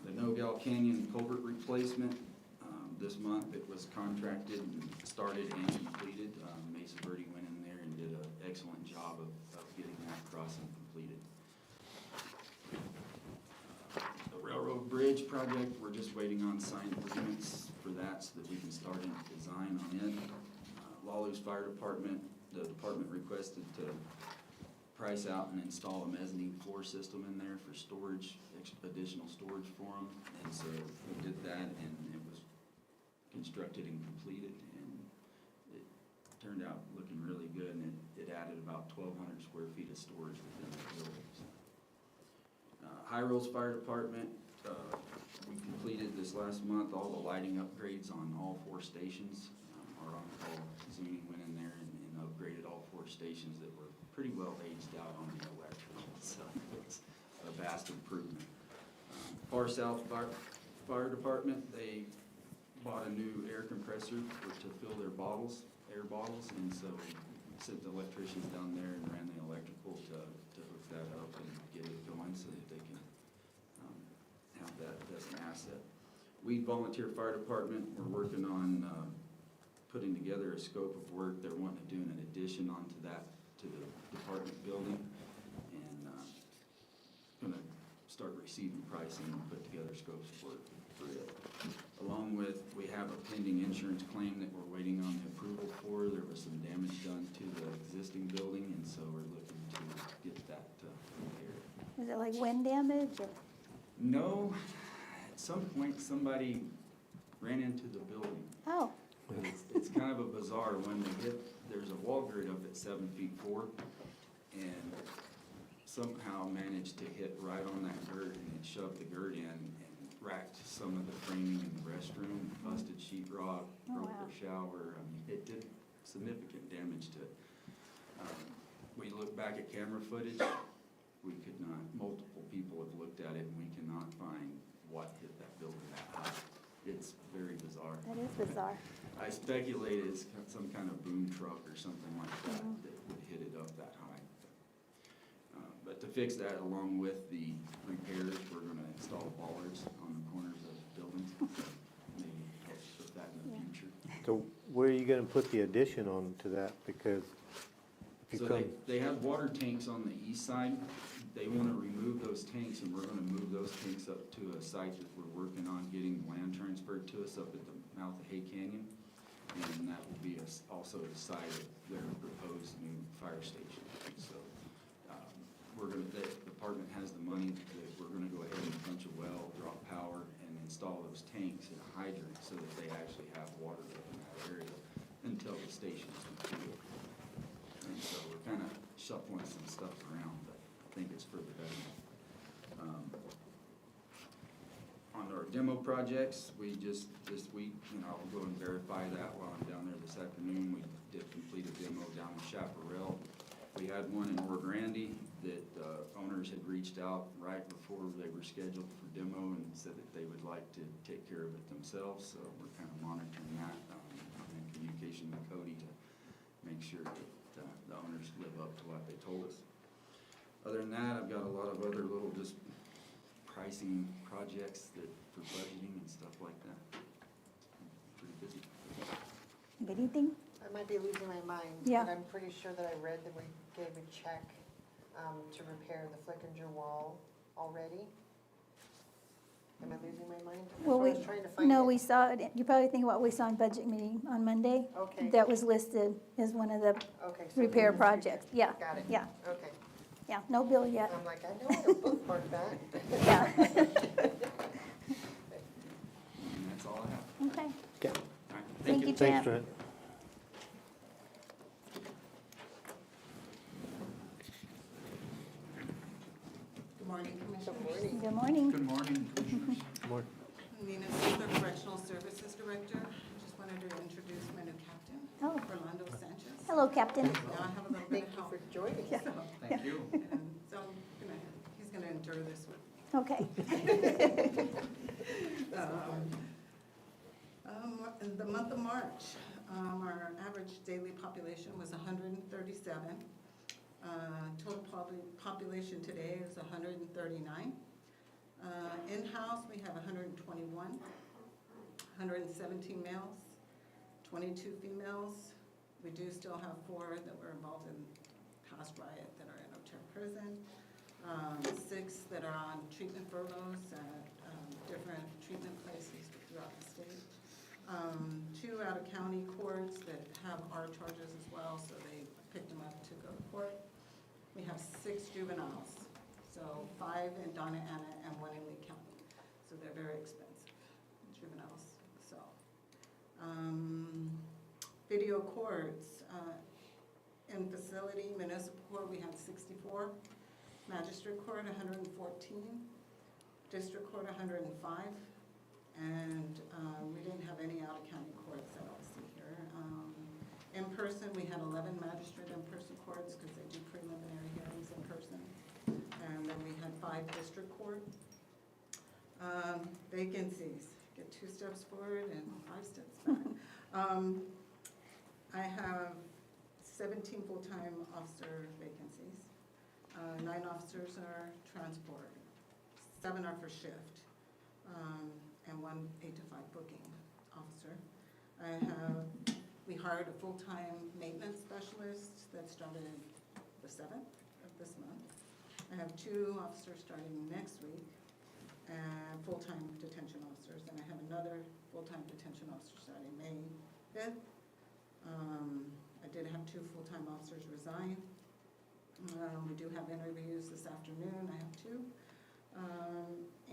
The No-Gal Canyon culvert replacement, this month it was contracted and started and completed. Mesa Verde went in there and did an excellent job of getting that crossing completed. The railroad bridge project, we're just waiting on signed agreements for that so that we can start in design on it. Lawless Fire Department, the department requested to price out and install a mezzanine floor system in there for storage, additional storage for them. And so we did that, and it was constructed and completed, and it turned out looking really good, and it added about 1,200 square feet of storage within the building. High Rolls Fire Department, we completed this last month all the lighting upgrades on all 4 stations. Our on-call Zuni went in there and upgraded all 4 stations that were pretty well aged out on the electrical, so it's a vast improvement. Far South Fire Department, they bought a new air compressor to fill their bottles, air bottles, and so we sent the electricians down there and ran the electrical to hook that up and get it going so that they can have that as an asset. Weed Volunteer Fire Department, we're working on putting together a scope of work. They're wanting to do an addition onto that, to the department building, and gonna start receiving pricing and put together scopes of work for it. Along with, we have a pending insurance claim that we're waiting on the approval for. There was some damage done to the existing building, and so we're looking to get that repaired. Is it like wind damage or? No, at some point, somebody ran into the building. Oh, It's kind of a bizarre, when they hit, there's a wall grid up at 7'4", and somehow managed to hit right on that gird, and it shoved the gird in and racked some of the framing in the restroom, busted sheetrock, broke wow. the shower. I mean, it did significant damage to it. We look back at camera footage, we could not, multiple people have looked at it, and we cannot find what hit that building that high. It's very bizarre. that is bizarre. I speculated it's some kind of boom truck or something like that that would hit it up that high. But to fix that, along with the repairs, we're gonna install bollards on the corners of buildings. Maybe help with that in the future. So where are you gonna put the addition on to that? Because if you So come, they have water tanks on the east side. They wanna remove those tanks, and we're gonna move those tanks up to a site that we're working on getting land transferred to us up at the mouth of Hay Canyon. And that will be also the site of their proposed new fire station. So the department has the money, that we're gonna go ahead and punch a well, drop power, and install those tanks and a hydrant so that they actually have water in that area until the station's completed. And so we're kind of shuffling some stuff around, but I think it's for the betterment. On our demo projects, we just, this week, and I'll go and verify that while I'm down there this afternoon, we did complete a demo down in Chaparral. We had one in Oro Grande that owners had reached out right before they were scheduled for demo and said that they would like to take care of it themselves, so we're kind of monitoring that, and in communication with Cody to make sure that the owners live up to what they told us. Other than that, I've got a lot of other little just pricing projects that for budgeting and stuff like that. Pretty busy. Anything? I might be losing my mind. Yeah. But I'm pretty sure that I read that we gave a check to repair the Flickinger wall already. Am I losing my mind? That's Well, what I we, was trying to find no, it. we saw it, you probably think what we saw in budget meeting on Monday. Okay. That was listed as one of the Okay. so repair we- projects, yeah. Got it. Yeah, Okay. yeah, no bill yet, I'm like, I know I got bookmarked that. yeah. And that's all I have. Okay, you, Thanks, Jan. Trent. Good morning, Commissioners. Good morning. Good morning, Commissioners. More- Nina Silver, Correctional Services Director. Just wanted to introduce my new captain, Oh, Orlando Sanchez. hello, Captain. Now I have a little bit Thank of you help. for joining. Yeah. So, Thank you. and so he's gonna endure this one. Okay. In the month of March, our average daily population was 137. Total population today is 139. In-house, we have 121, 117 males, 22 females. We do still have 4 that were involved in past riot that are in Otero prison. 6 that are on treatment furloughs at different treatment places throughout the state. 2 out-of-county courts that have our charges as well, so they picked them up to go to court. We have 6 juveniles, so 5 in Donna Ana and 1 in Lee County. So they're very expensive juveniles, so. Video courts, in facility, municipal court, we had 64. Magistrate court, 114. District court, 105. And we didn't have any out-of-county courts that I'll see here. In person, we had 11 magistrate in-person courts because they do preliminary hearings in person. And then we had 5 district court. Vacancies, get 2 steps forward and 5 steps back. I have 17 full-time officer vacancies. 9 officers are transport, 7 are for shift, and 1 8 to 5 booking officer. We hired a full-time maintenance specialist that started the 7th of this month. I have 2 officers starting next week, and full-time detention officers, and I have another full-time detention officer starting May 5th. I did have 2 full-time officers resign. We do have interviews this afternoon, I have 2.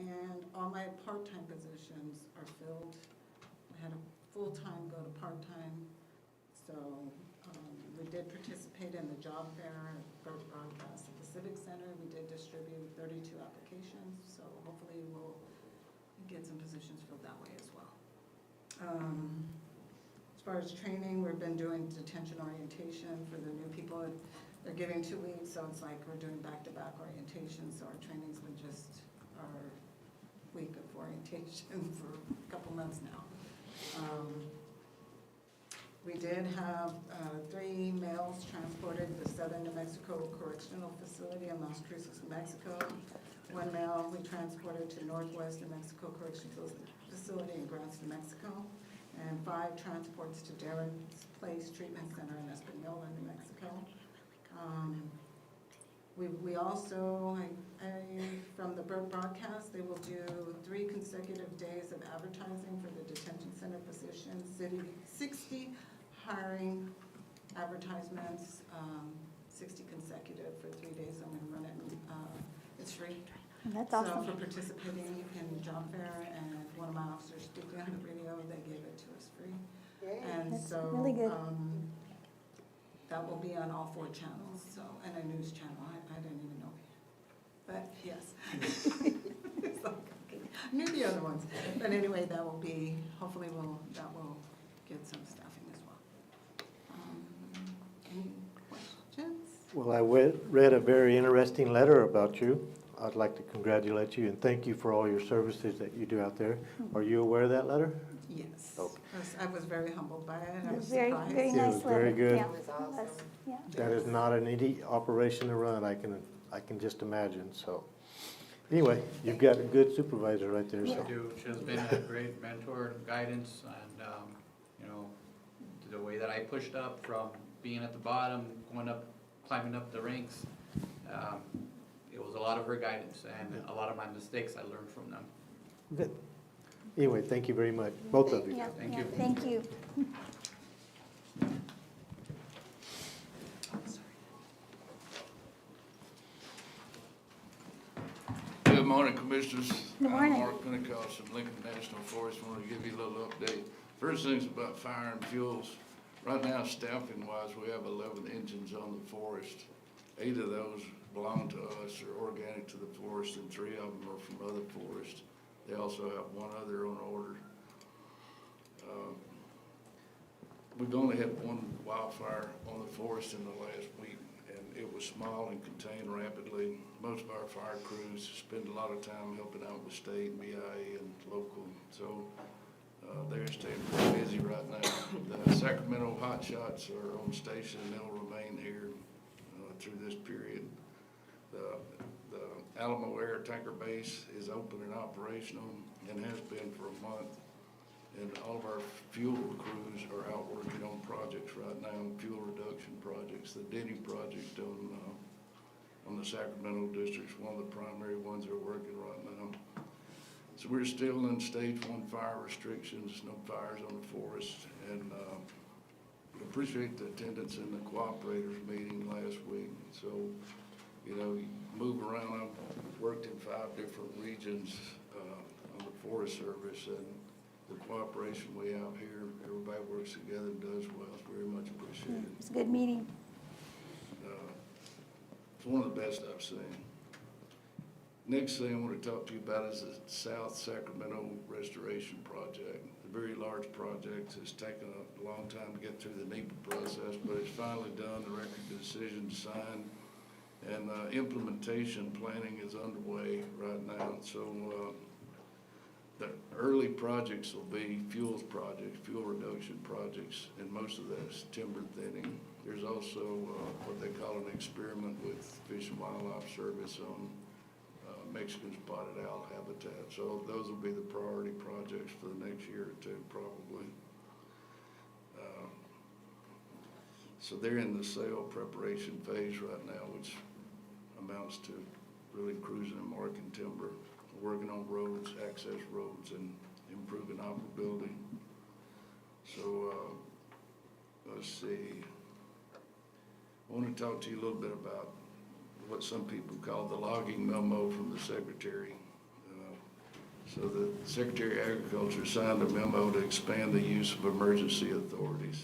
And all my part-time positions are filled. I had a full-time go to part-time, so we did participate in the job fair at Burt Broadcast at the Civic Center. We did distribute 32 applications, so hopefully we'll get some positions filled that way as well. As far as training, we've been doing detention orientation for the new people. They're giving 2 weeks, so it's like we're doing back-to-back orientation, so our training's been just our week of orientation for a couple months now. We did have 3 males transported to Southern New Mexico Correctional Facility in Las Cruces, Mexico. 1 male we transported to Northwest New Mexico Correctional Facility in Grants, New Mexico. And 5 transports to Darren's Place Treatment Center in Espanola, New Mexico. We also, from the Burt Broadcast, they will do 3 consecutive days of advertising for the detention center positions, 60 hiring advertisements, 60 consecutive for 3 days. I'm gonna run it, it's free. That's So awesome. for participating in the job fair, and one of my officers speaking on the radio, they gave it to us free. And That's so, really good. that will be on all 4 channels, so, and a news channel, I didn't even know. But yes. It's like, okay, I knew the other ones. But anyway, that will be, hopefully that will get some staffing as well. Any questions? Well, I read a very interesting letter about you. I'd like to congratulate you and thank you for all your services that you do out there. Are you aware of that letter? Yes. Okay. I was very humbled by it. I was Very, surprised. very It nice was letter. very good. Yeah, It was awesome. was, yeah. That is not an easy operation to run, I can just imagine, so. Anyway, you've got a good supervisor right there, so. She has been a great mentor and guidance, and, you know, the way that I pushed up from being at the bottom, going up, climbing up the ranks, it was a lot of her guidance, and a lot of my mistakes I learned from them. Good. Anyway, thank you very much, both of you. Yeah, Thank yeah, you. Thank you. Good morning, Commissioners. Good morning. I'm Mark Pentecost from Lincoln National Forest. Wanted to give you a little update. First thing's about fire and fuels. Right now, staffing wise, we have 11 engines on the forest. 8 of those belong to us, are organic to the forest, and 3 of them are from other forests. They also have 1 other on order. We've only had 1 wildfire on the forest in the last week, and it was small and contained rapidly. Most of our fire crews spend a lot of time helping out with state, BIA, and local, so they're staying pretty busy right now. The Sacramento hot shots are on station, and they'll remain here through this period. The Alamo Air Tanker Base is open and operational and has been for a month. And all of our fuel crews are out working on projects right now, fuel reduction projects. The Denny project on the Sacramento district is one of the primary ones they're working right now. So we're still in stage 1 fire restrictions, no fires on the forest, and appreciate the attendance in the cooperators meeting last week. So, you know, you move around. I've worked in 5 different regions on the Forest Service, and the cooperation we have here, everybody works together and does well. It's very much appreciated. It's a good meeting. It's one of the best I've seen. Next thing I want to talk to you about is the South Sacramento Restoration Project. A very large project. It's taken a long time to get through the NEPA process, but it's finally done. The record decision signed, and implementation planning is underway right now. So the early projects will be fuels projects, fuel reduction projects, and most of that is timber thinning. There's also what they call an experiment with Fish and Wildlife Service on Mexican spotted owl habitat. So those will be the priority projects for the next year or 2 probably. So they're in the sale preparation phase right now, which amounts to really cruising and marking timber. We're working on roads, access roads, and improving operability. So let's see. I want to talk to you a little bit about what some people call the logging memo from the Secretary. So the Secretary of Agriculture signed a memo to expand the use of emergency authorities.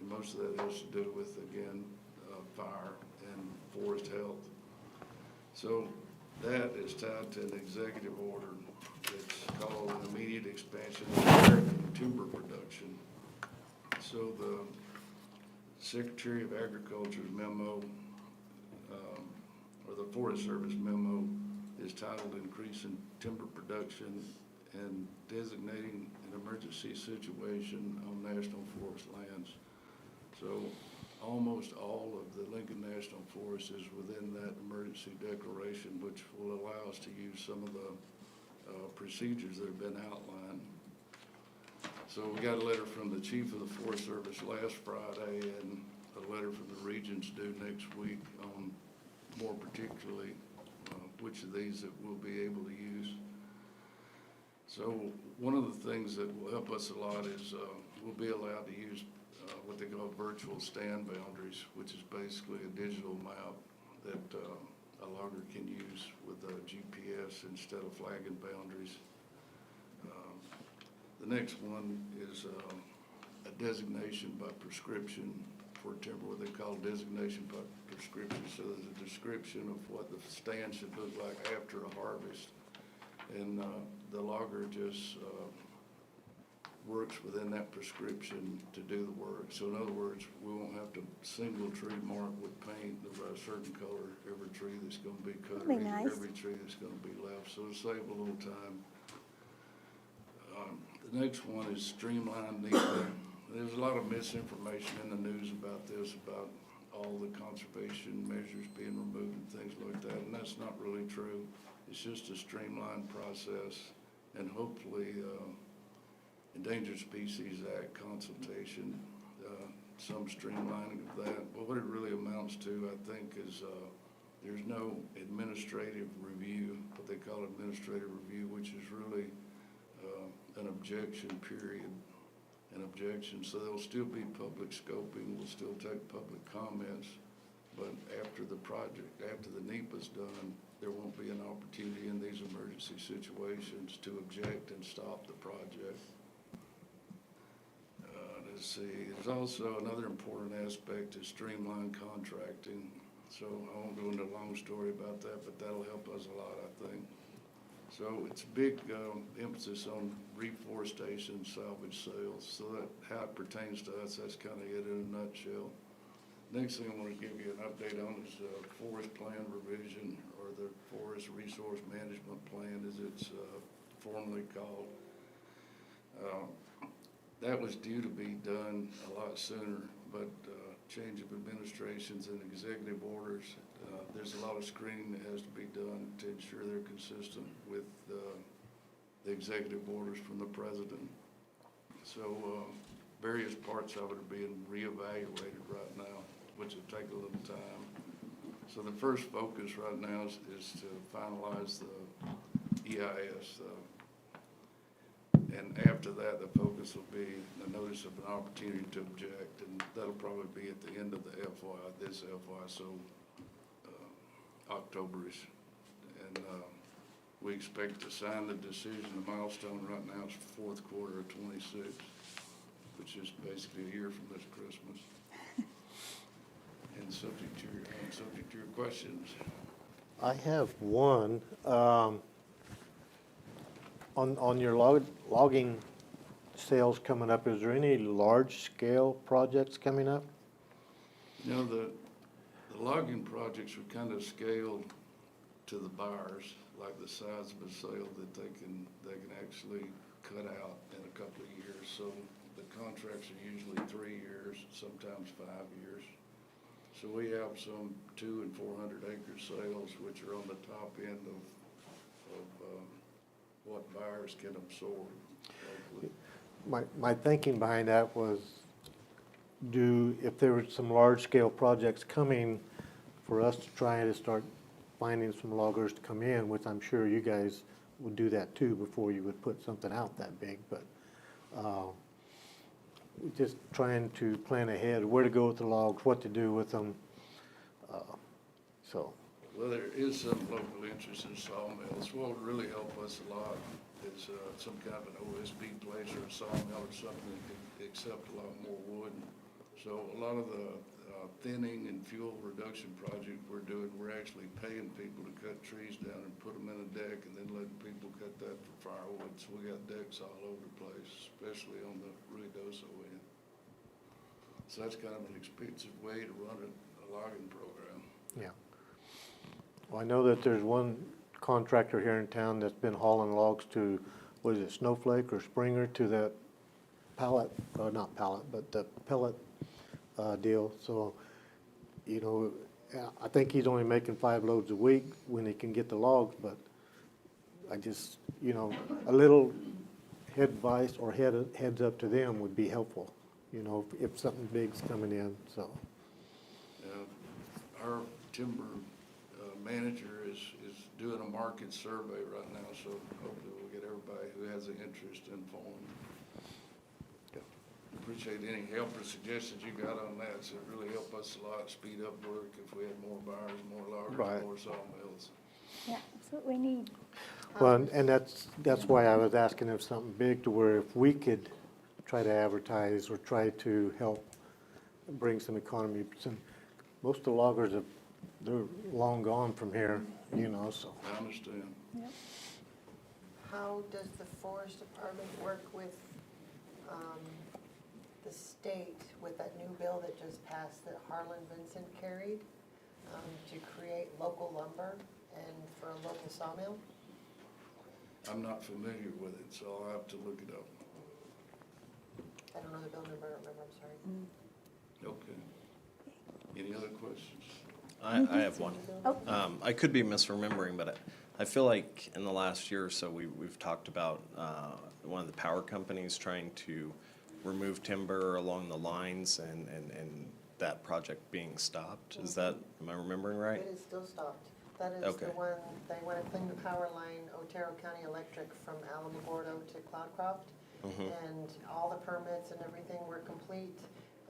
And most of that has to do with, again, fire and forest health. So that is tied to an executive order that's called an immediate expansion of American timber production. So the Secretary of Agriculture's memo, or the Forest Service memo, is titled Increasing Timber Production and Designating an Emergency Situation on National Forest Lands. So almost all of the Lincoln National Forest is within that emergency declaration, which will allow us to use some of the procedures that have been outlined. So we got a letter from the Chief of the Forest Service last Friday, and a letter from the regions due next week on more particularly which of these that we'll be able to use. So one of the things that will help us a lot is we'll be allowed to use what they call virtual stand boundaries, which is basically a digital map that a logger can use with a GPS instead of flagging boundaries. The next one is a designation by prescription for timber, what they call designation by prescription. So there's a description of what the stand should look like after a harvest. And the logger just works within that prescription to do the work. So in other words, we won't have to single tree mark with paint of a certain color every tree that's going to be cut, That'd be nice. every tree that's going to be left. So it'll save a little time. The next one is streamlined NEPA. There's a lot of misinformation in the news about this, about all the conservation measures being removed and things like that, and that's not really true. It's just a streamlined process, and hopefully Endangered Species Act consultation, some streamlining of that. But what it really amounts to, I think, is there's no administrative review, what they call administrative review, which is really an objection period, an objection. So there'll still be public scoping, we'll still take public comments, but after the project, after the NEPA's done, there won't be an opportunity in these emergency situations to object and stop the project. let's see, there's also another important aspect is streamlined contracting. So I won't go into a long story about that, but that'll help us a lot, I think. So it's a big emphasis on reforestation, salvage sales. So that, how it pertains to us, that's kind of it in a nutshell. Next thing I want to give you an update on is forest plan revision, or the Forest Resource Management Plan, as it's formally called. That was due to be done a lot sooner, but change of administrations and executive orders, there's a lot of screening that has to be done to ensure they're consistent with the executive orders from the president. So various parts of it are being reevaluated right now, which will take a little time. So the first focus right now is to finalize the EIS. And after that, the focus will be the notice of an opportunity to object, and that'll probably be at the end of the this FY, so October-ish. And we expect to sign the decision. The milestone right now is fourth quarter of '26, which is basically a year from this Christmas. And subject to your questions. I have one. On your logging sales coming up, is there any large-scale projects coming up? You know, the logging projects are kind of scaled to the buyers, like the size of a sale that they can actually cut out in a couple of years. So the contracts are usually 3 years, sometimes 5 years. So we have some 200 and 400 acre sales, which are on the top end of what buyers can absorb locally. My thinking behind that was, if there were some large-scale projects coming, for us to try to start finding some loggers to come in, which I'm sure you guys would do that too before you would put something out that big, but just trying to plan ahead, where to go with the logs, what to do with them, so. Well, there is some local interest in sawmills. What would really help us a lot is some kind of an OSB place or a sawmill or something that can accept a lot more wood. So a lot of the thinning and fuel reduction project we're doing, we're actually paying people to cut trees down and put them in a deck and then letting people cut that for firewood. So we got decks all over the place, especially on the Ruidoso end. So that's kind of an expensive way to run a logging program. Yeah. Well, I know that there's one contractor here in town that's been hauling logs to, what is it, Snowflake or Springer, to that pallet, or not pallet, but the pellet deal. So, you know, I think he's only making 5 loads a week when he can get the logs, but I just, you know, a little advice or heads up to them would be helpful, you know, if something big's coming in, so. Our timber manager is doing a market survey right now, so hopefully we'll get everybody who has an interest informed. Appreciate any help or suggestions you got on that. So it really help us a lot, speed up work if we had more buyers, more loggers, Right. more sawmills. Yeah, that's what we need. Well, and that's why I was asking if something big, to where if we could try to advertise or try to help bring some economy. Most of the loggers they're long gone from here, you know, so. I understand. Yep. How does the Forest Department work with the state with that new bill that just passed that Harlan Vincent carried to create local lumber and for a local sawmill? I'm not familiar with it, so I'll have to look it up. I don't know the bill number, I don't remember, I'm sorry. Okay. Any other questions? I have one. I could be misremembering, but I feel like in the last year or so, we've talked about one of the power companies trying to remove timber along the lines and that project being stopped. Is that, am I remembering right? It is still stopped. That is Okay. the one, they want to clean the power line, Otero County Electric, from Alamogordo to Cloudcroft. And all the permits and everything were complete.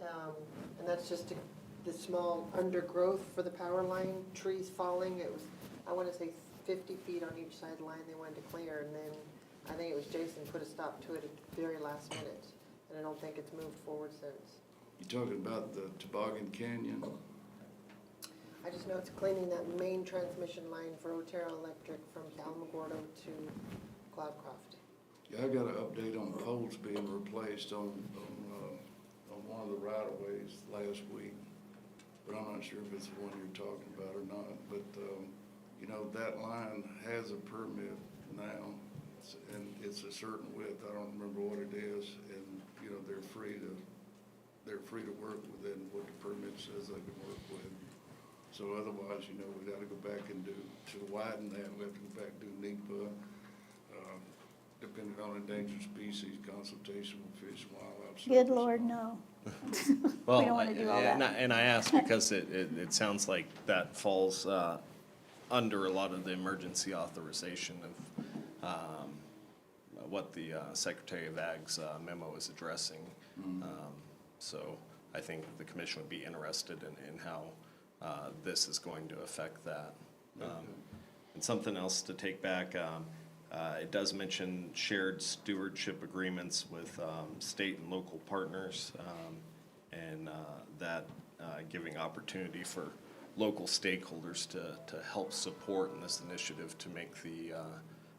And that's just the small undergrowth for the power line, trees falling. It was, I want to say 50 feet on each side line they wanted to clear. And then I think it was Jason put a stop to it at the very last minute. and I don't think it's moved forward since. You talking about the Toboggan Canyon? I just know it's cleaning that main transmission line for Otero Electric from Alamogordo to Cloudcroft. Yeah, I got an update on poles being replaced on one of the right-of-ways last week, but I'm not sure if it's the one you're talking about or not. But, you know, that line has a permit now, and it's a certain width. I don't remember what it is, and, you know, they're free to work within what the permit says they can work with. So otherwise, you know, we gotta go back and to widen that, we have to go back and do NEPA, depending on endangered species, consultation with Fish and Wildlife Service. Good Lord, no. Well, We don't wanna do all that. And I ask because it sounds like that falls under a lot of the emergency authorization of what the Secretary of Ag's memo is addressing. So I think the commission would be interested in how this is going to affect that. And something else to take back, it does mention shared stewardship agreements with state and local partners, and that giving opportunity for local stakeholders to help support in this initiative to make the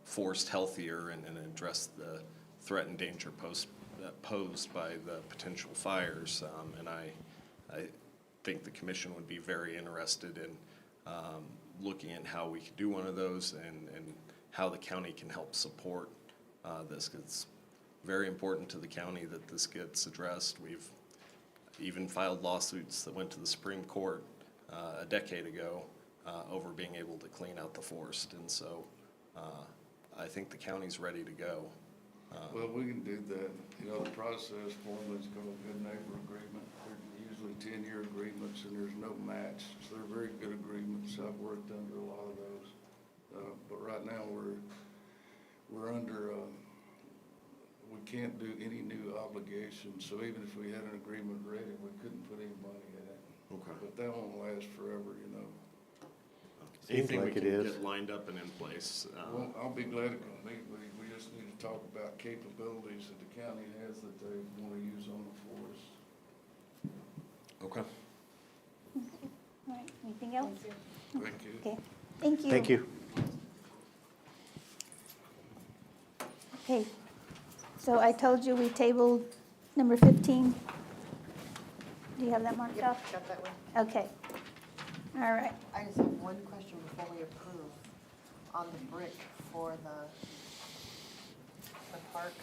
forest healthier and address the threat and danger posed by the potential fires. And I think the commission would be very interested in looking at how we could do one of those and how the county can help support this. 'Cause it's very important to the county that this gets addressed. We've even filed lawsuits that went to the Supreme Court a decade ago over being able to clean out the forest. And so I think the county's ready to go. Well, we can do that. You know, the process formally is called Good Neighbor Agreement. They're usually 10-year agreements, and there's no match. So they're very good agreements. I've worked under a lot of those. But right now, we're under, we can't do any new obligations. So even if we had an agreement ready, we couldn't put any money in it. Okay. But that won't last forever, you know. Anything we like it can is. get lined up and in place. Well, I'll be glad to come meet with you. We just need to talk about capabilities that the county has that they want to use on the forest. Okay. All right, anything else? Thank you. Okay, thank you. Thank you. Okay, so I told you we tabled number 15. Do you have that marked Yep, off? got that one. Okay, all right. I just have one question before we approve on the brick for the park.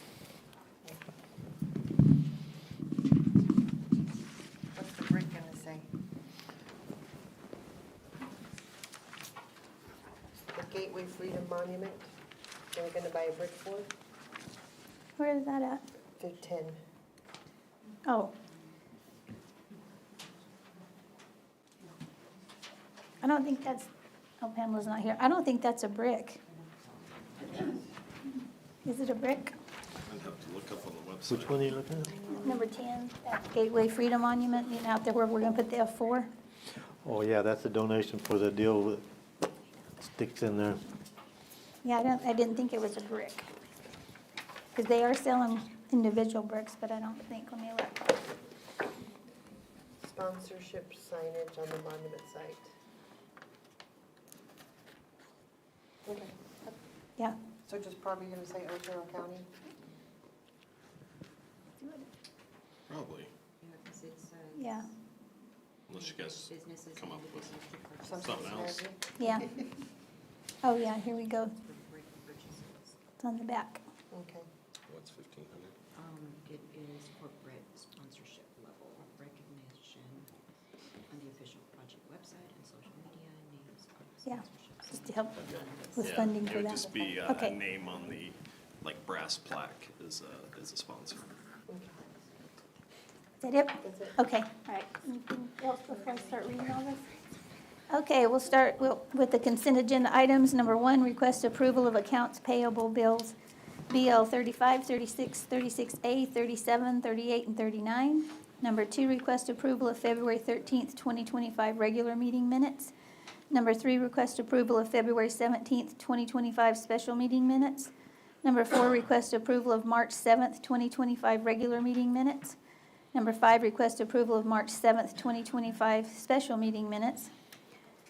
What's the brick gonna say? The Gateway Freedom Monument, they're gonna buy a brick for it? Where is that at? 10. Oh. I don't think that's, oh, Pamela's not here. I don't think that's a brick. Is it a brick? I'd have to look up on the website. Which one are you looking at? Number 10, that Gateway Freedom Monument, you know, out there where we're gonna put the F4. Oh, yeah, that's a donation for the deal with sticks in there. Yeah, I didn't think it was a brick. Because they are selling individual bricks, but I don't think, let me look. Sponsorship signage on the monument site. Okay, Yeah. so just probably gonna say Otero County? Probably, Yeah, unless you guys come up with Something something else. snazzy? yeah. Oh, yeah, here we go. It's on the back. Okay. What's 1,500? It is corporate sponsorship level recognition on the official project website and social media, names of Yeah, sponsorships. just to help with Yeah, funding for It would that. just be a Okay. name on the, like, brass plaque is a sponsor. Is that it? That's it. Okay, all right. Anything else before I start reading all this? Okay, we'll start with the consent agenda items. Number 1, request approval of accounts payable bills, BL 35, 36, 36A, 37, 38, and 39. Number 2, request approval of February 13th, 2025 regular meeting minutes. Number 3, request approval of February 17th, 2025 special meeting minutes. Number 4, request approval of March 7th, 2025 regular meeting minutes. Number 5, request approval of March 7th, 2025 special meeting minutes.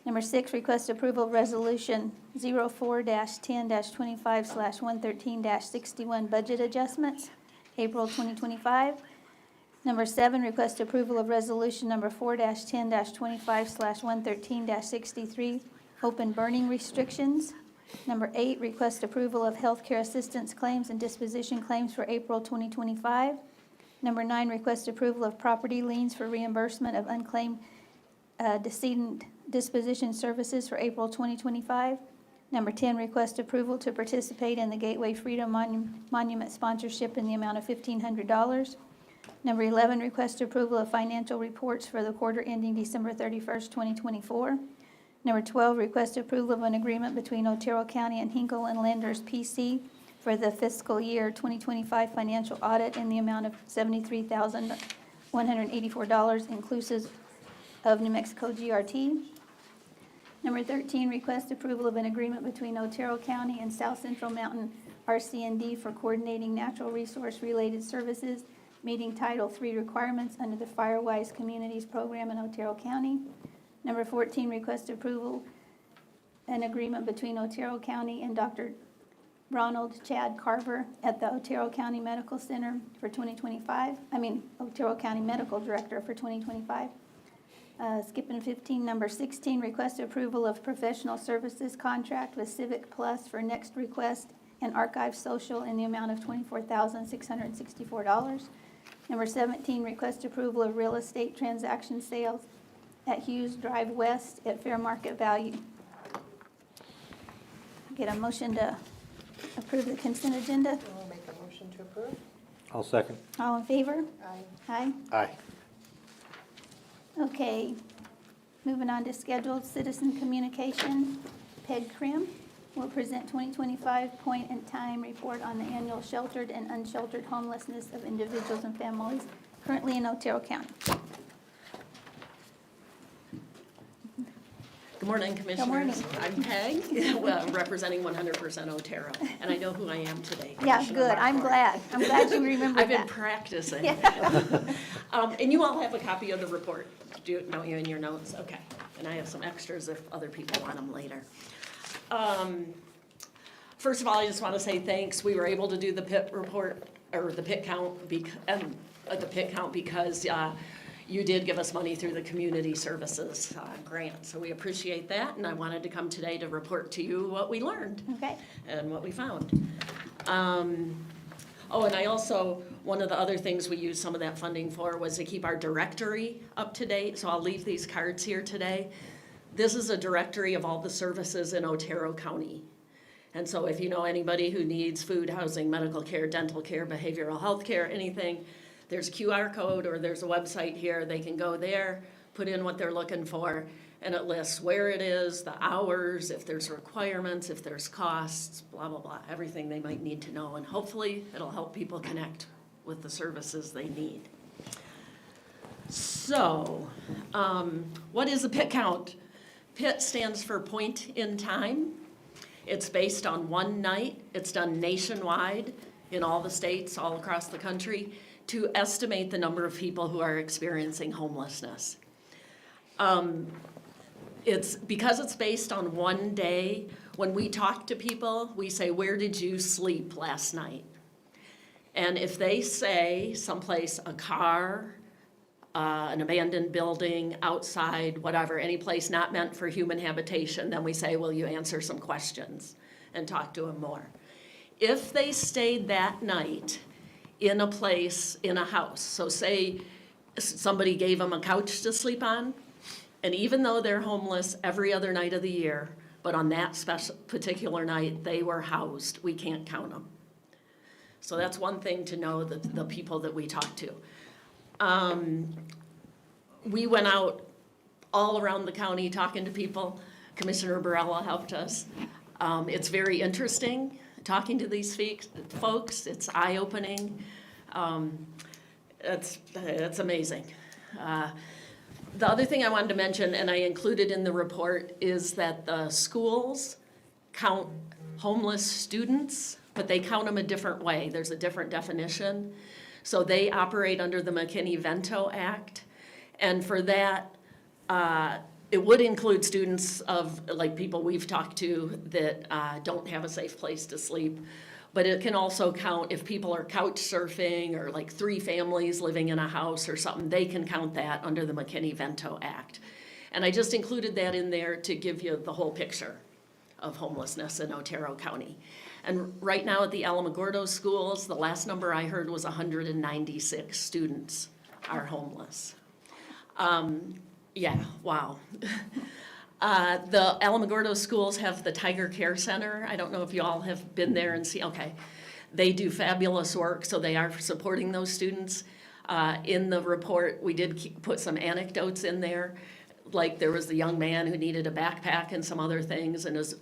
Number 6, request approval of resolution 04-10-25/113-61 budget adjustments, April 2025. Number 7, request approval of resolution number 4-10-25/113-63, open burning restrictions. Number 8, request approval of healthcare assistance claims and disposition claims for April 2025. Number 9, request approval of property liens for reimbursement of unclaimed decedent disposition services for April 2025. Number 10, request approval to participate in the Gateway Freedom Monument sponsorship in the amount of $1,500. Number 11, request approval of financial reports for the quarter ending December 31st, 2024. Number 12, request approval of an agreement between Otero County and Hinkle and Lenders PC for the fiscal year 2025 financial audit in the amount of $73,184, inclusive of New Mexico GRT. Number 13, request approval of an agreement between Otero County and South Central Mountain RC&D for coordinating natural resource-related services, meeting Title III requirements under the Firewise Communities Program in Otero County. Number 14, request approval an agreement between Otero County and Dr. Ronald Chad Carver at the Otero County Medical Center for 2025. Otero County Medical Director for 2025. Skipping 15, number 16, request approval of professional services contract with Civic Plus for Next Request and Archive Social in the amount of $24,664. Number 17, request approval of real estate transaction sales at Hughes Drive West at fair market value. Get a motion to approve the consent agenda. I'll make a motion to approve. I'll second. All in favor? Aye. Aye. Aye. Okay, moving on to scheduled citizen communication. Peg Krim will present 2025 point in time report on the annual sheltered and unsheltered homelessness of individuals and families currently in Otero County. Good morning, Commissioners. Good morning. I'm Peg, representing 100% Otero, and I know who I am today. Yeah, Commissioner good. I'm Marquardt. glad. I'm glad you remembered I've been that. practicing. And you all have a copy of the report, don't you, in your notes? Okay. And I have some extras if other people want them later. First of all, I just want to say thanks. We were able to do the pit report, or the pit count, because you did give us money through the community services grant. So we appreciate that, and I wanted to come today to report to you what we learned. Okay. And what we found. And I also, one of the other things we used some of that funding for was to keep our directory up to date. So I'll leave these cards here today. This is a directory of all the services in Otero County. And so if you know anybody who needs food, housing, medical care, dental care, behavioral health care, anything, there's a QR code or there's a website here. They can go there, put in what they're looking for, and it lists where it is, the hours, if there's requirements, if there's costs, blah, blah, blah, everything they might need to know. And hopefully it'll help people connect with the services they need. So, what is a PIT count? PIT stands for point in time. It's based on one night. It's done nationwide in all the states, all across the country, to estimate the number of people who are experiencing homelessness. Because it's based on one day, when we talk to people, we say, where did you sleep last night? And if they say someplace, a car, an abandoned building, outside, whatever, any place not meant for human habitation, then we say, will you answer some questions and talk to them more? If they stayed that night in a place, in a house, so say somebody gave them a couch to sleep on, and even though they're homeless every other night of the year, but on that particular night they were housed, we can't count them. So that's one thing to know, the people that we talk to. We went out all around the county talking to people. Commissioner Barella helped us. It's very interesting talking to these folks. It's eye-opening. It's amazing. The other thing I wanted to mention, and I included in the report, is that the schools count homeless students but they count them a different way. There's a different definition. So they operate under the McKinney-Vento Act. And for that, it would include students of, like, people we've talked to that don't have a safe place to sleep. But it can also count if people are couch surfing or like 3 families living in a house or something, they can count that under the McKinney-Vento Act. And I just included that in there to give you the whole picture of homelessness in Otero County. And right now at the Alamogordo schools, the last number I heard was 196 students are homeless. Yeah, wow. The Alamogordo schools have the Tiger Care Center. I don't know if you all have been there and see, okay. They do fabulous work, so they are supporting those students. In the report, we did put some anecdotes in there. Like there was the young man who needed a backpack and some other things, and his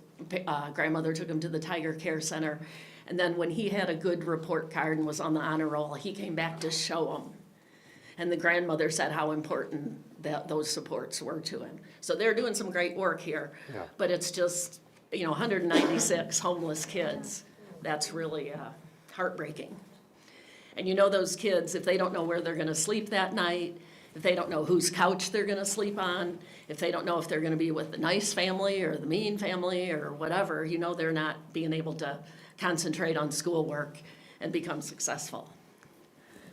grandmother took him to the Tiger Care Center. And then when he had a good report card and was on the honor roll, he came back to show him. And the grandmother said how important those supports were to him. So they're doing some great work here. Yeah. But it's just, 196 homeless kids. That's really heartbreaking. And those kids, if they don't know where they're gonna sleep that night, if they don't know whose couch they're gonna sleep on, if they don't know if they're gonna be with the nice family or the mean family or whatever, they're not being able to concentrate on schoolwork and become successful.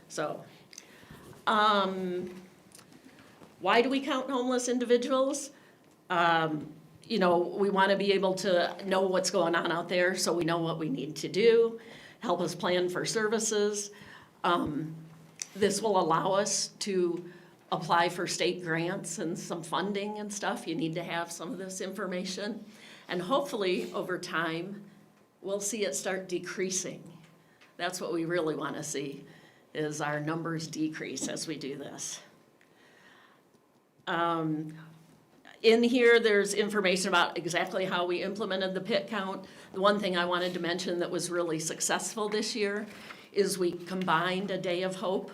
So, why do we count homeless individuals? We want to be able to know what's going on out there so we know what we need to do, help us plan for services. This will allow us to apply for state grants and some funding and stuff. You need to have some of this information. And hopefully, over time, we'll see it start decreasing. That's what we really want to see, is our numbers decrease as we do this. In here, there's information about exactly how we implemented the pit count. The one thing I wanted to mention that was really successful this year is we combined a day of hope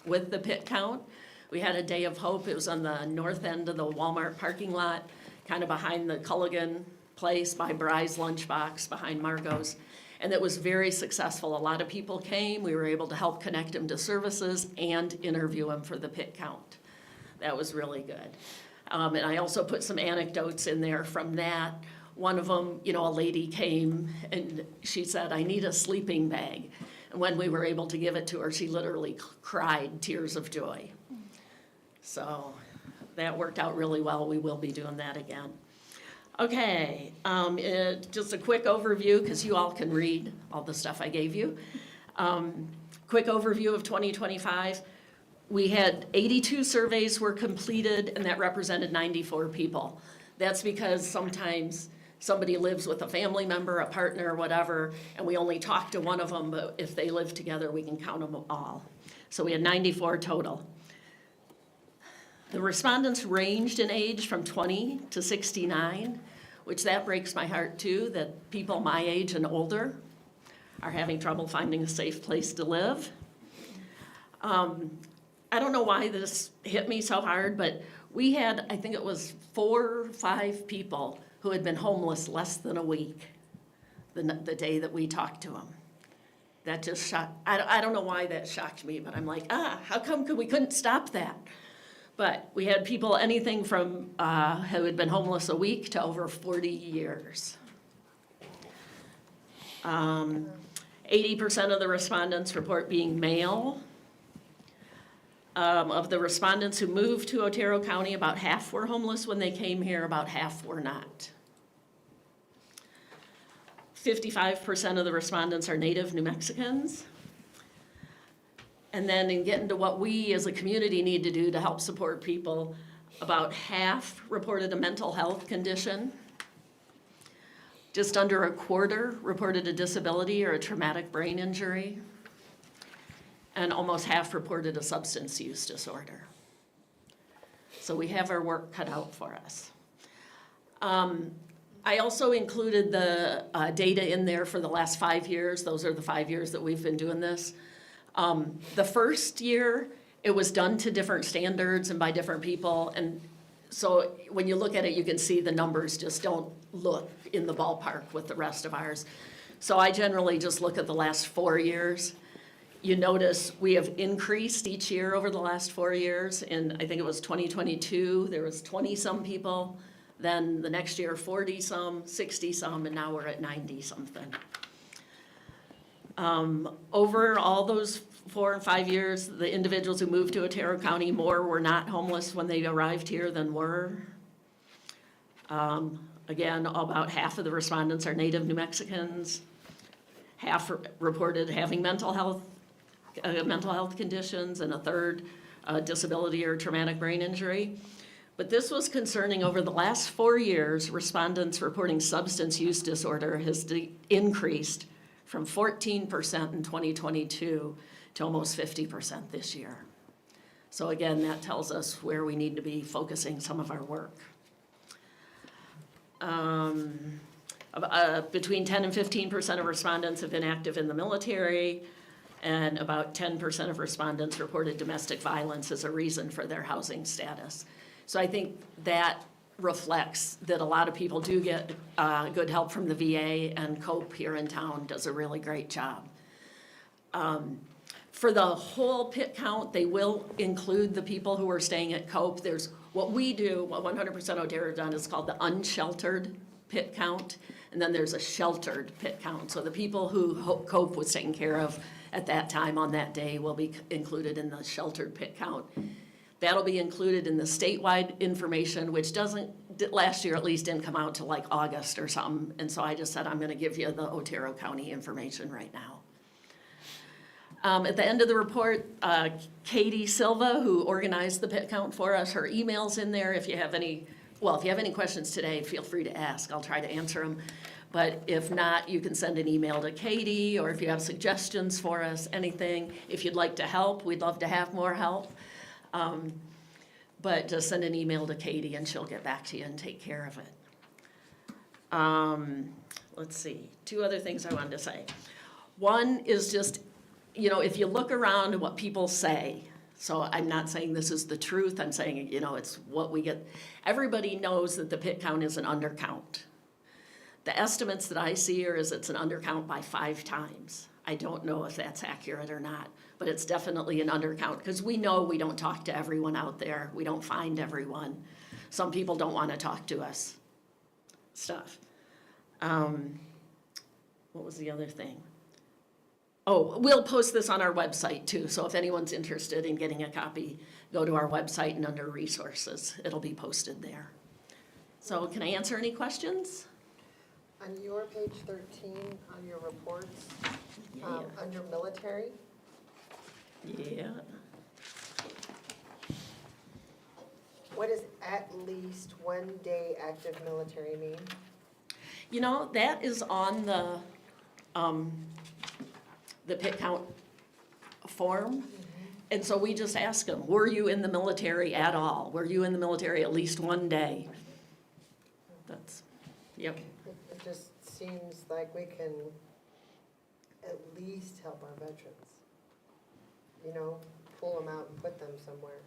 with the pit count. We had a day of hope. It was on the north end of the Walmart parking lot, kind of behind the Culligan place, by Bry's Lunchbox, behind Margot's. And it was very successful. A lot of people came. We were able to help connect them to services and interview them for the pit count. That was really good. And I also put some anecdotes in there from that. One of them, a lady came and she said, "I need a sleeping bag." And when we were able to give it to her, she literally cried tears of joy. So that worked out really well. We will be doing that again. Okay, just a quick overview, because you all can read all the stuff I gave you. Quick overview of 2025. We had 82 surveys were completed, and that represented 94 people. That's because sometimes somebody lives with a family member, a partner, or whatever, and we only talk to one of them, but if they live together, we can count them all. So we had 94 total. The respondents ranged in age from 20 to 69, which that breaks my heart too, that people my age and older are having trouble finding a safe place to live. I don't know why this hit me so hard, but we had, I think it was 4 or 5 people who had been homeless less than a week the day that we talked to them. That just shocked, I don't know why that shocked me, but I'm like, how come we couldn't stop that? But we had people, anything from who had been homeless a week to over 40 years. 80% of the respondents report being male. Of the respondents who moved to Otero County, about half were homeless when they came here, about half were not. 55% of the respondents are native New Mexicans. And then in getting to what we as a community need to do to help support people, about half reported a mental health condition. Just under a quarter reported a disability or a traumatic brain injury. And almost half reported a substance use disorder. So we have our work cut out for us. I also included the data in there for the last 5 years. Those are the 5 years that we've been doing this. The first year, it was done to different standards and by different people. And so when you look at it, you can see the numbers just don't look in the ballpark with the rest of ours. So I generally just look at the last 4 years. You notice we have increased each year over the last 4 years. In, I think it was 2022, there was 20-some people. Then the next year, 40-some, 60-some, and now we're at 90-something. Over all those 4 and 5 years, the individuals who moved to Otero County, more were not homeless when they arrived here than were. Again, about half of the respondents are native New Mexicans. Half reported having mental health conditions, and a third disability or traumatic brain injury. But this was concerning. Over the last 4 years, respondents reporting substance use disorder has increased from 14% in 2022 to almost 50% this year. So again, that tells us where we need to be focusing some of our work. Between 10 and 15% of respondents have been active in the military, and about 10% of respondents reported domestic violence as a reason for their housing status. So I think that reflects that a lot of people do get good help from the VA, and COPE here in town does a really great job. For the whole PIT count, they will include the people who are staying at COPE. There's what we do, what 100% Otero done is called the unsheltered PIT count, and then there's a sheltered PIT count. So the people who COPE was taking care of at that time on that day will be included in the sheltered PIT count. That'll be included in the statewide information, which last year at least didn't come out till like August or something. And so I just said, I'm gonna give you the Otero County information right now. At the end of the report, Katie Silva, who organized the PIT count for us, her email's in there. If you have any questions today, feel free to ask. I'll try to answer them. But if not, you can send an email to Katie, or if you have suggestions for us, anything. If you'd like to help, we'd love to have more help. But just send an email to Katie and she'll get back to you and take care of it. Let's see, 2 other things I wanted to say. One is just, if you look around at what people say, so I'm not saying this is the truth, I'm saying, it's what we get. Everybody knows that the PIT count is an undercount. The estimates that I see it's an undercount by 5 times. I don't know if that's accurate or not, but it's definitely an undercount, because we know we don't talk to everyone out there. We don't find everyone. Some people don't want to talk to us. Stuff. What was the other thing? Oh, we'll post this on our website too, so if anyone's interested in getting a copy, go to our website and under resources, it'll be posted there. So can I answer any questions? On your page 13, on your reports, Yeah. under military, Yeah. what does at least 1 day active military mean? That is on the PIT count form. And so we just ask them, were you in the military at all? Were you in the military at least 1 day? That's, yep. It just seems like we can at least help our veterans. Pull them out and put them somewhere.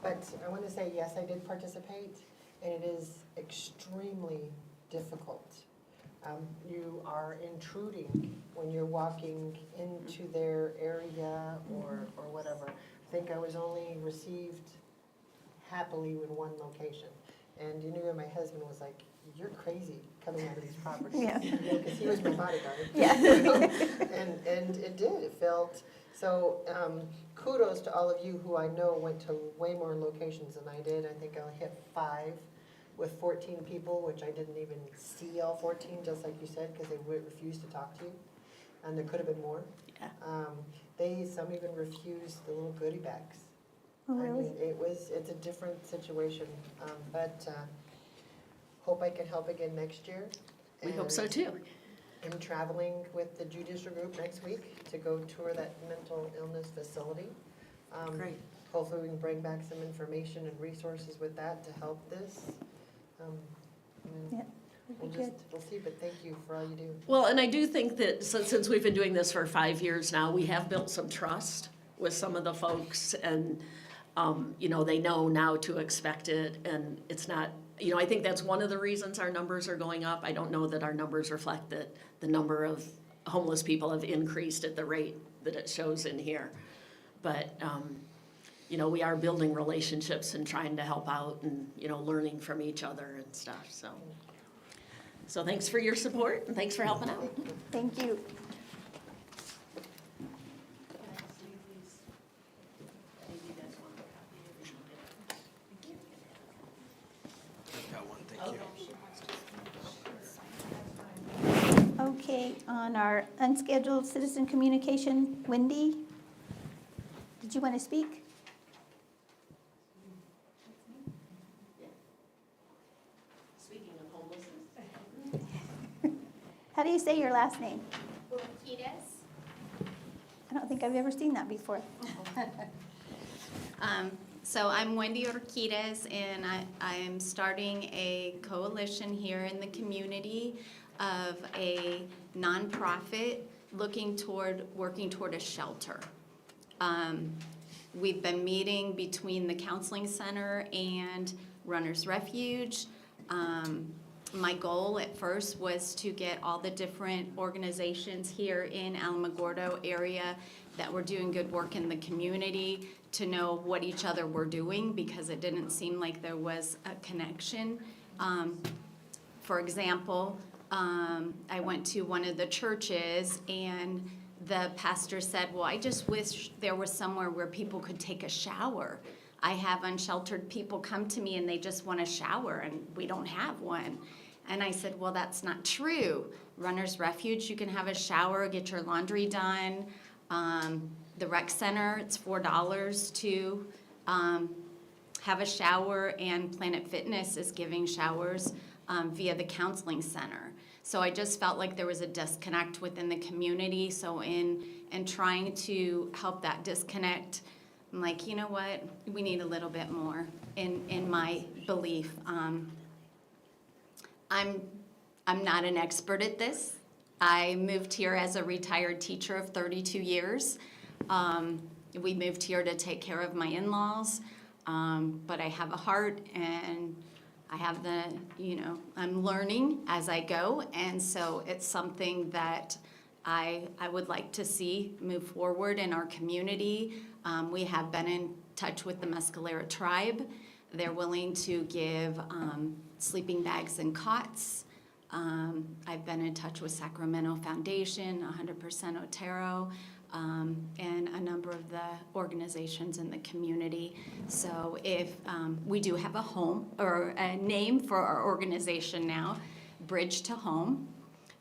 But I want to say, yes, I did participate, and it is extremely difficult. You are intruding when you're walking into their area or whatever. I think I was only received happily in 1 location. And my husband was like, you're crazy coming out of these properties. Yeah. Because he was my bodyguard. Yeah. And it did, it felt, so kudos to all of you who I know went to way more locations than I did. I think I hit 5 with 14 people, which I didn't even see all 14, just like you said, because they refused to talk to you. And there could have been more. Yeah. Some even refused the little goodie bags. Oh, really? I mean, it's a different situation, but hope I can help again next year. We hope so too. I'm traveling with the judicial group next week to go tour that mental illness facility. Great. Hopefully we can bring back some information and resources with that to help this. Yeah, would be good. We'll see, but thank you for all you do. Well, and I do think that since we've been doing this for 5 years now, we have built some trust with some of the folks, and they know now to expect it, and it's not You know, I think that's one of the reasons our numbers are going up. I don't know that our numbers reflect that the number of homeless people have increased at the rate that it shows in here. But, you know, we are building relationships and trying to help out and, you know, learning from each other and stuff, so. So thanks for your support and thanks for helping out. Thank you. I've got one, thank you. Okay, on our unscheduled citizen communication, Wendy, did you want to speak? Speaking of homelessness. How do you say your last name? Urquidez. I don't think I've ever seen that before. So I'm Wendy Urquidez, and I am starting a coalition here in the community of a nonprofit working toward a shelter. We've been meeting between the counseling center and Runner's Refuge. My goal at first was to get all the different organizations here in Alamogordo area that were doing good work in the community to know what each other were doing, because it didn't seem like there was a connection. For example, I went to one of the churches and the pastor said, well, I just wish there was somewhere where people could take a shower. I have unsheltered people come to me and they just want a shower and we don't have one. And I said, well, that's not true. Runner's Refuge, you can have a shower, get your laundry done. The rec center, it's $4 to have a shower, and Planet Fitness is giving showers via the counseling center. So I just felt like there was a disconnect within the community. So in trying to help that disconnect, I'm like, you know what, we need a little bit more in my belief. I'm not an expert at this. I moved here as a retired teacher of 32 years. We moved here to take care of my in-laws, but I have a heart and I have the, you know, I'm learning as I go, and so it's something that I would like to see move forward in our community. We have been in touch with the Mescalera tribe. They're willing to give sleeping bags and cots. I've been in touch with Sacramento Foundation, 100% Otero, and a number of the organizations in the community. So if we do have a home or a name for our organization now, Bridge to Home.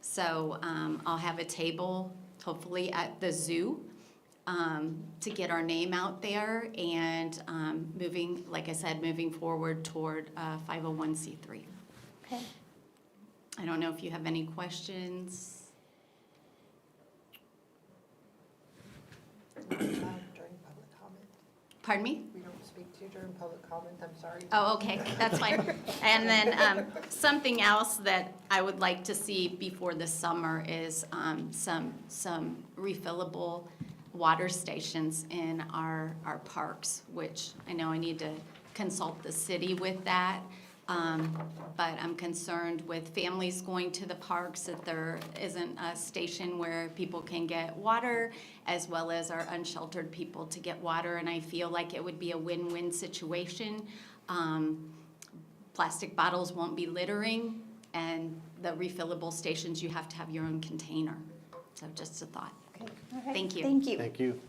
So I'll have a table hopefully at the zoo to get our name out there and moving, like I said, moving forward toward 501c3. Okay. I don't know if you have any questions. During public comment. Pardon me? We don't speak to you during public comment, I'm sorry. Oh, okay, that's fine. And then something else that I would like to see before the summer is some refillable water stations in our parks, which I know I need to consult the city with that. But I'm concerned with families going to the parks that there isn't a station where people can get water, as well as our unsheltered people to get water, and I feel like it would be a win-win situation. Plastic bottles won't be littering, and the refillable stations, you have to have your own container. So just a thought. Okay. All right. Thank you. Thank you. Thank you.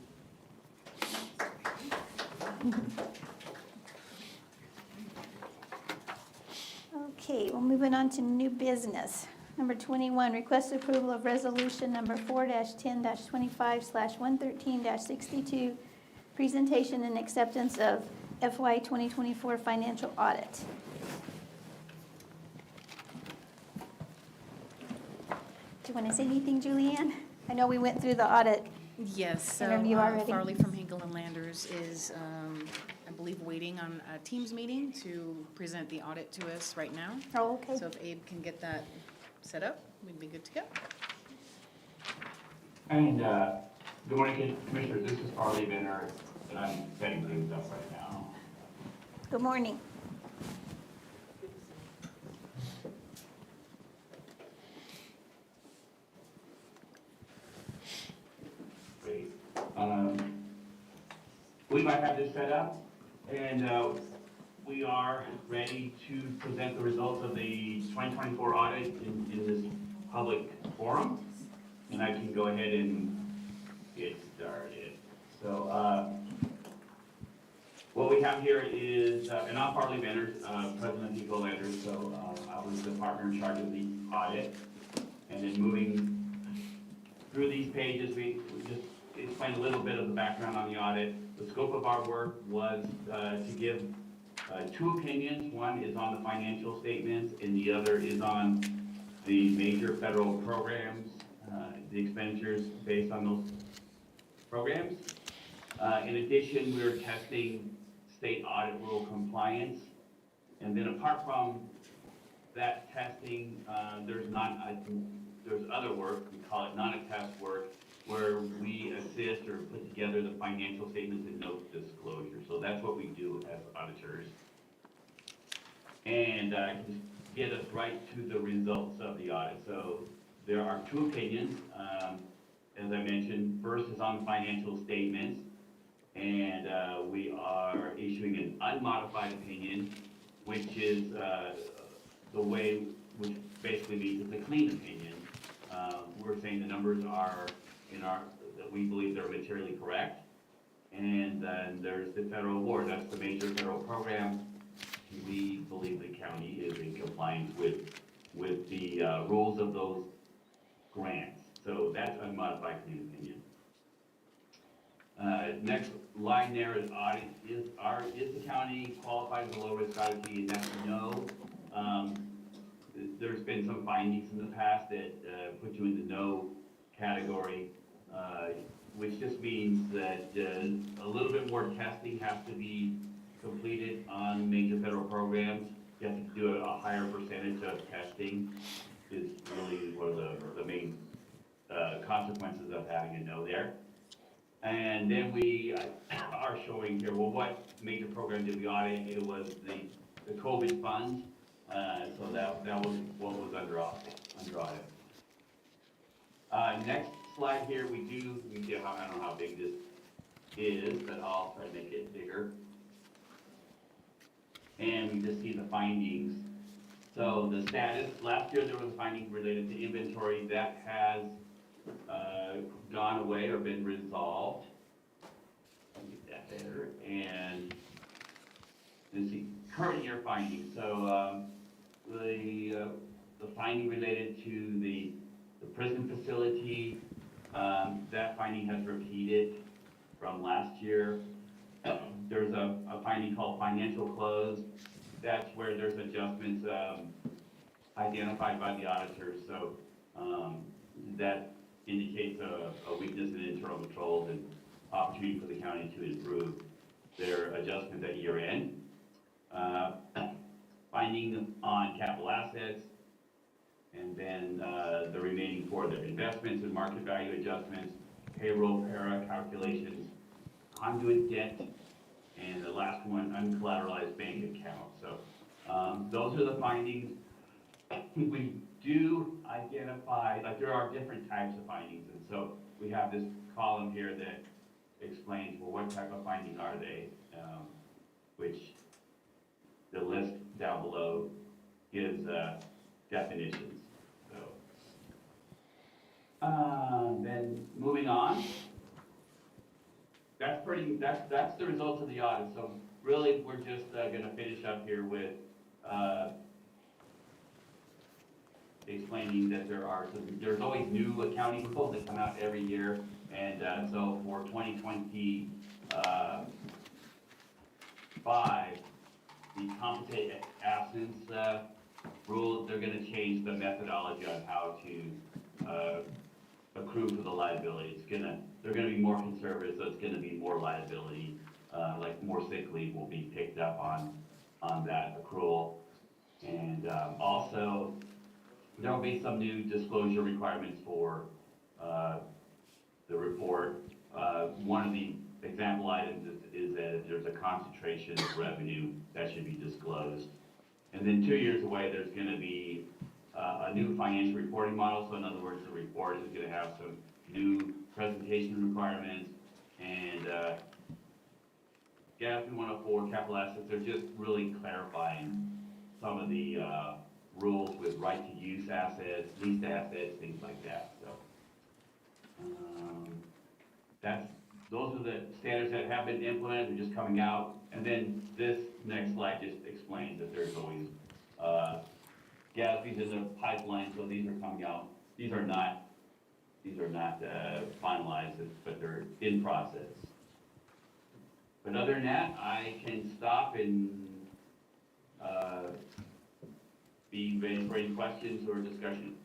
Okay, well, moving on to new business. Number 21, request approval of resolution number 4-10-25/113-62, presentation and acceptance of FY 2024 financial audit. Do you want to say anything, Julianne? I know we went through the audit. Yes, so Interview already. Farley from Hinkle and Landers is, I believe, waiting on a Teams meeting to present the audit to us right now. Oh, okay. So if Abe can get that set up, we'd be good to go. And good morning, Commissioners. This is Farley Benner, and I'm setting things up right now. Good morning. believe I have this set up, and we are ready to present the results of the 2024 audit in this public forum, and I can go ahead and get started. So what we have here is, and I'm Farley Benner, President of Eco Lenders, so I was the partner in charge of the audit. And then moving through these pages, we just explain a little bit of the background on the audit. The scope of our work was to give two opinions. One is on the financial statements, and the other is on the major federal programs, the expenditures based on those programs. In addition, we're testing state audit rule compliance. And then apart from that testing, there's other work, we call it non-attest work, where we assist or put together the financial statements and note disclosure. So that's what we do as auditors. And just get us right to the results of the audit. So there are two opinions. As I mentioned, first is on the financial statements. And we are issuing an unmodified opinion, which is the way, which basically means it's a clean opinion. We're saying the numbers are that we believe they're materially correct. And then there's the federal award, that's the major federal program. We believe the county is in compliance with the rules of those grants. So that's unmodified clean opinion. Next line there is audit. Is the county qualified as a low-risk auditee? And that's no. There's been some findings in the past that put you in the no category, which just means that a little bit more testing has to be completed on major federal programs. You have to do a higher percentage of testing is really one of the main consequences of having a no there. And then we are showing here, well, what major program did we audit? It was the COVID funds. So that was what was under audit. Next slide here, we do, I don't know how big this is, but I'll try to make it bigger. And we just see the findings. So the status, last year there was a finding related to inventory that has gone away or been resolved. Let me get that there. And let's see, current year findings. So the finding related to the prison facility, that finding has repeated from last year. There's a finding called financial close. That's where there's adjustments identified by the auditors. So that indicates a weakness in internal controls and opportunity for the county to improve their adjustments at year end. Finding on capital assets, and then the remaining four, the investments and market value adjustments, payroll, para calculations, conduit debt, and the last one, uncollateralized bank account. So those are the findings. We do identify, like there are different types of findings, and so we have this column here that explains, well, what type of finding are they, which the list down below gives definitions. So then moving on, that's the results of the audit. So really, we're just going to finish up here with explaining that there's always new accounting rules that come out every year, and so for 2025, the compensated absence rule, they're going to change the methodology on how to accrue for the liability. They're going to be more conservative, so it's going to be more liability, like more sick leave will be picked up on that accrual. And also, there will be some new disclosure requirements for the report. One of the example items is that if there's a concentration of revenue, that should be disclosed. And then 2 years away, there's going to be a new financial reporting model. So in other words, the report is going to have some new presentation requirements and GASB 104, capital assets, they're just really clarifying some of the rules with right to use assets, leased assets, things like that, so. Those are the standards that have been implemented, they're just coming out. And then this next slide just explains that there's always, GASB's in the pipeline, so these are coming out. These are not finalized, but they're in process. But other than that, I can stop and be ready for any questions or discussion.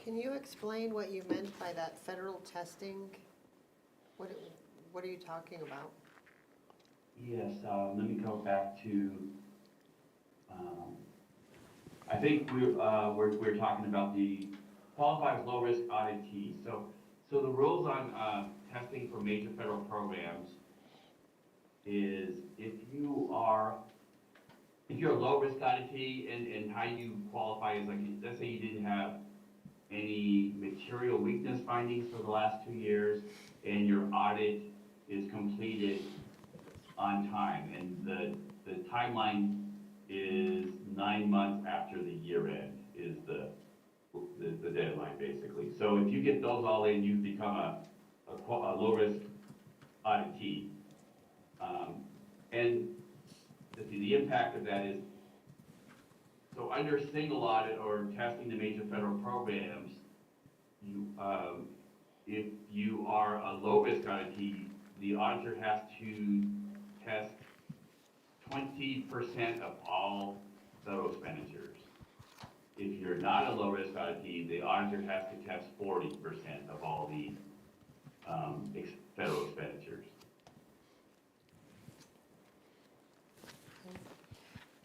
Can you explain what you meant by that federal testing? What are you talking about? Yes, let me go back to, I think we're talking about the qualified as low-risk auditee. So the rules on testing for major federal programs is if you're a low-risk auditee and how you qualify is like, let's say you didn't have any material weakness findings for the last 2 years and your audit is completed on time, and the timeline is 9 months after the year end is the deadline, basically. So if you get those all in, you become a low-risk auditee. And the impact of that is, so under single audit or testing the major federal programs, if you are a low-risk auditee, the auditor has to test 20% of all federal expenditures. If you're not a low-risk auditee, the auditor has to test 40% of all the federal expenditures.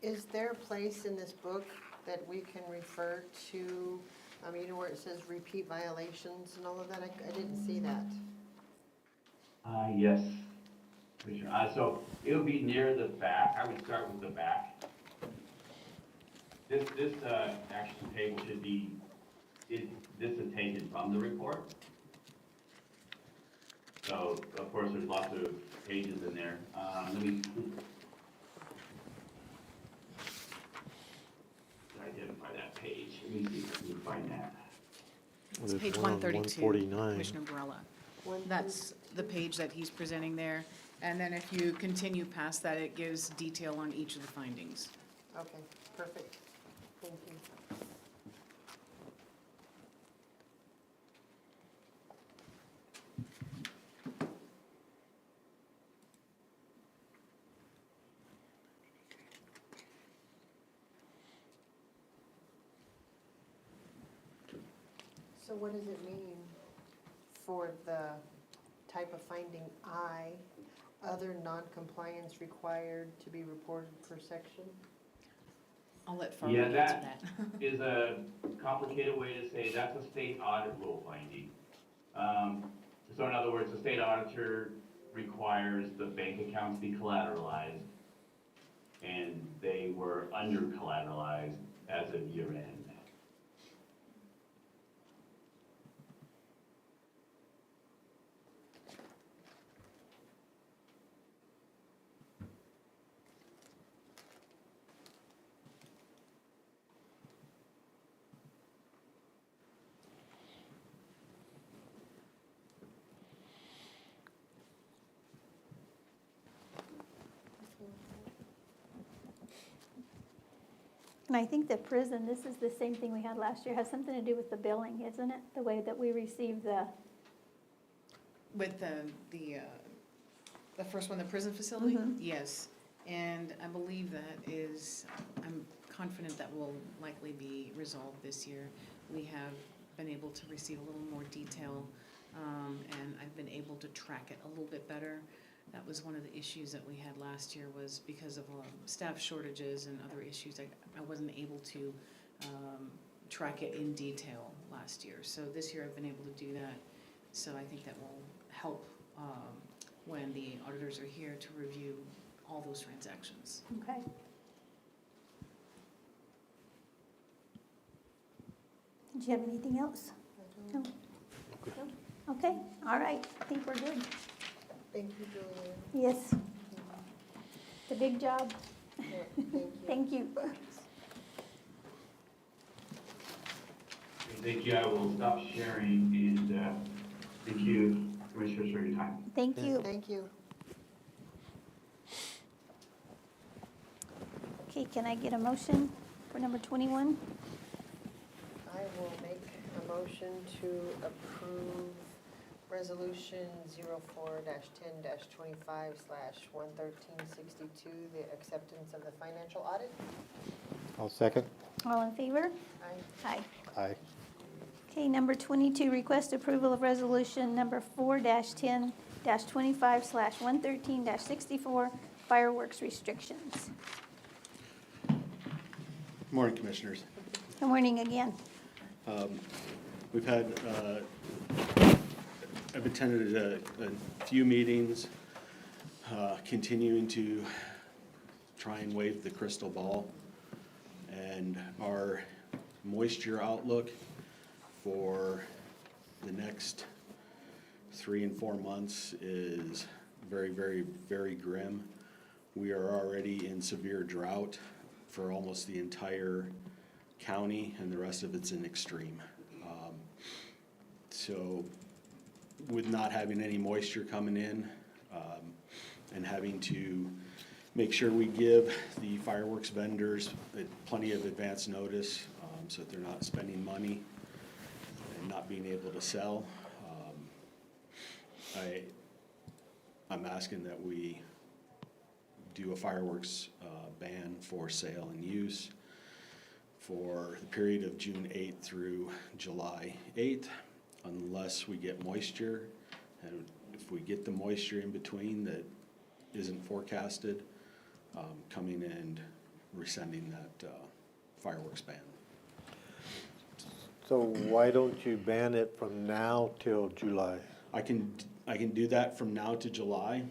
Is there a place in this book that we can refer to, you know where it says repeat violations and all of that? I didn't see that. Yes, Commissioner. So it'll be near the back. I would start with the back. This action table should be, this is taken from the report. So, of course, there's lots of pages in there. Let me identify that page. Let me see if I can find that. It's There's page one on 132, 149. Commissioner Barella. That's the page that he's presenting there. And then if you continue past that, it gives detail on each of the findings. Okay, perfect. Thank you. So what does it mean for the type of finding I, other non-compliance required to be reported per section? I'll let Farmer Yeah, answer that that. is a complicated way to say that's a state audit rule finding. So in other words, the state auditor requires the bank accounts be collateralized, and they were under collateralized as of year end. And I think the prison, this is the same thing we had last year, has something to do with the billing, isn't it? The way that we receive the, With the first one, the prison facility? Mhm. Yes. And I believe that is, I'm confident that will likely be resolved this year. We have been able to receive a little more detail, and I've been able to track it a little bit better. That was one of the issues that we had last year, was because of staff shortages and other issues, I wasn't able to track it in detail last year. So this year I've been able to do that. So I think that will help when the auditors are here to review all those transactions. okay. Did you have anything else? No? No? Okay, all right, I think we're good. Thank you, Julian. Yes. It's a big job. Yeah, thank you. Thank you. Thank you, I will stop sharing, and thank you, Commissioners, for your time. Thank you. Thank you. Okay, can I get a motion for number 21? I will make a motion to approve Resolution 04-10-25/11362, the acceptance of the financial audit. I'll second. All in favor? Aye. Aye. Aye. Okay, number 22, request approval of resolution number 4-10-25/113-64, fireworks restrictions. Morning, Commissioners. Good morning again. We've had, I've attended a few meetings, continuing to try and wave the crystal ball. And our moisture outlook for the next 3 and 4 months is very, very, very grim. We are already in severe drought for almost the entire county, and the rest of it's in extreme. So with not having any moisture coming in, and having to make sure we give the fireworks vendors plenty of advance notice, so that they're not spending money and not being able to sell, I'm asking that we do a fireworks ban for sale and use for the period of June 8th through July 8th, unless we get moisture. And if we get the moisture in between that isn't forecasted, coming and rescinding that fireworks ban. So why don't you ban it from now till July? I can do that from now to July.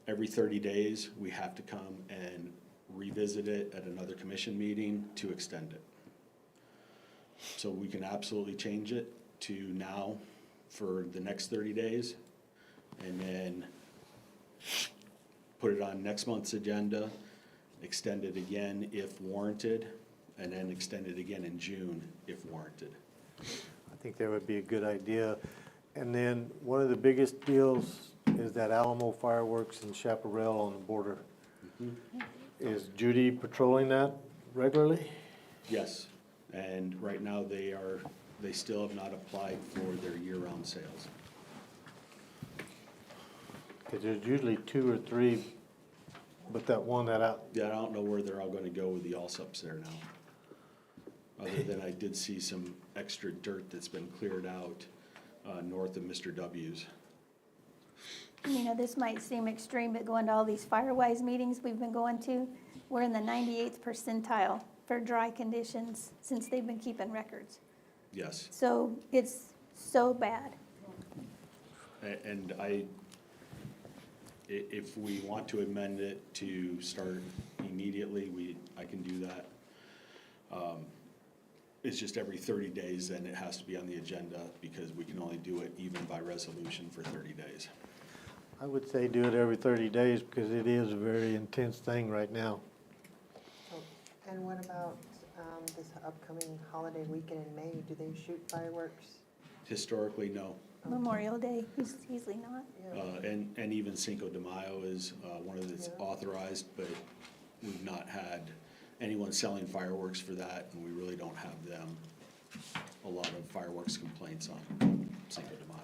Every 30 days, we have to come and revisit it at another commission meeting to extend it. So we can absolutely change it to now for the next 30 days, and then put it on next month's agenda, extend it again if warranted, and then extend it again in June if warranted. I think that would be a good idea. And then one of the biggest deals is that Alamo fireworks in Chaparral on the border. Is Judy patrolling that regularly? Yes, and right now they still have not applied for their year-round sales. Because there's usually 2 or 3, but that one that out. Yeah, I don't know where they're all gonna go with the Allsups there now. Other than I did see some extra dirt that's been cleared out north of Mr. W's. You know, this might seem extreme, but going to all these Firewise meetings we've been going to, we're in the 98th percentile for dry conditions since they've been keeping records. Yes, So it's so bad. and if we want to amend it to start immediately, I can do that. It's just every 30 days, then it has to be on the agenda, because we can only do it even by resolution for 30 days. I would say do it every 30 days because it is a very intense thing right now. And what about this upcoming holiday weekend in May? Do they shoot fireworks? Historically, no. Memorial Day, usually not. And even Cinco de Mayo is one of that's authorized, but we've not had anyone selling fireworks for that, and we really don't have a lot of fireworks complaints on Cinco de Mayo.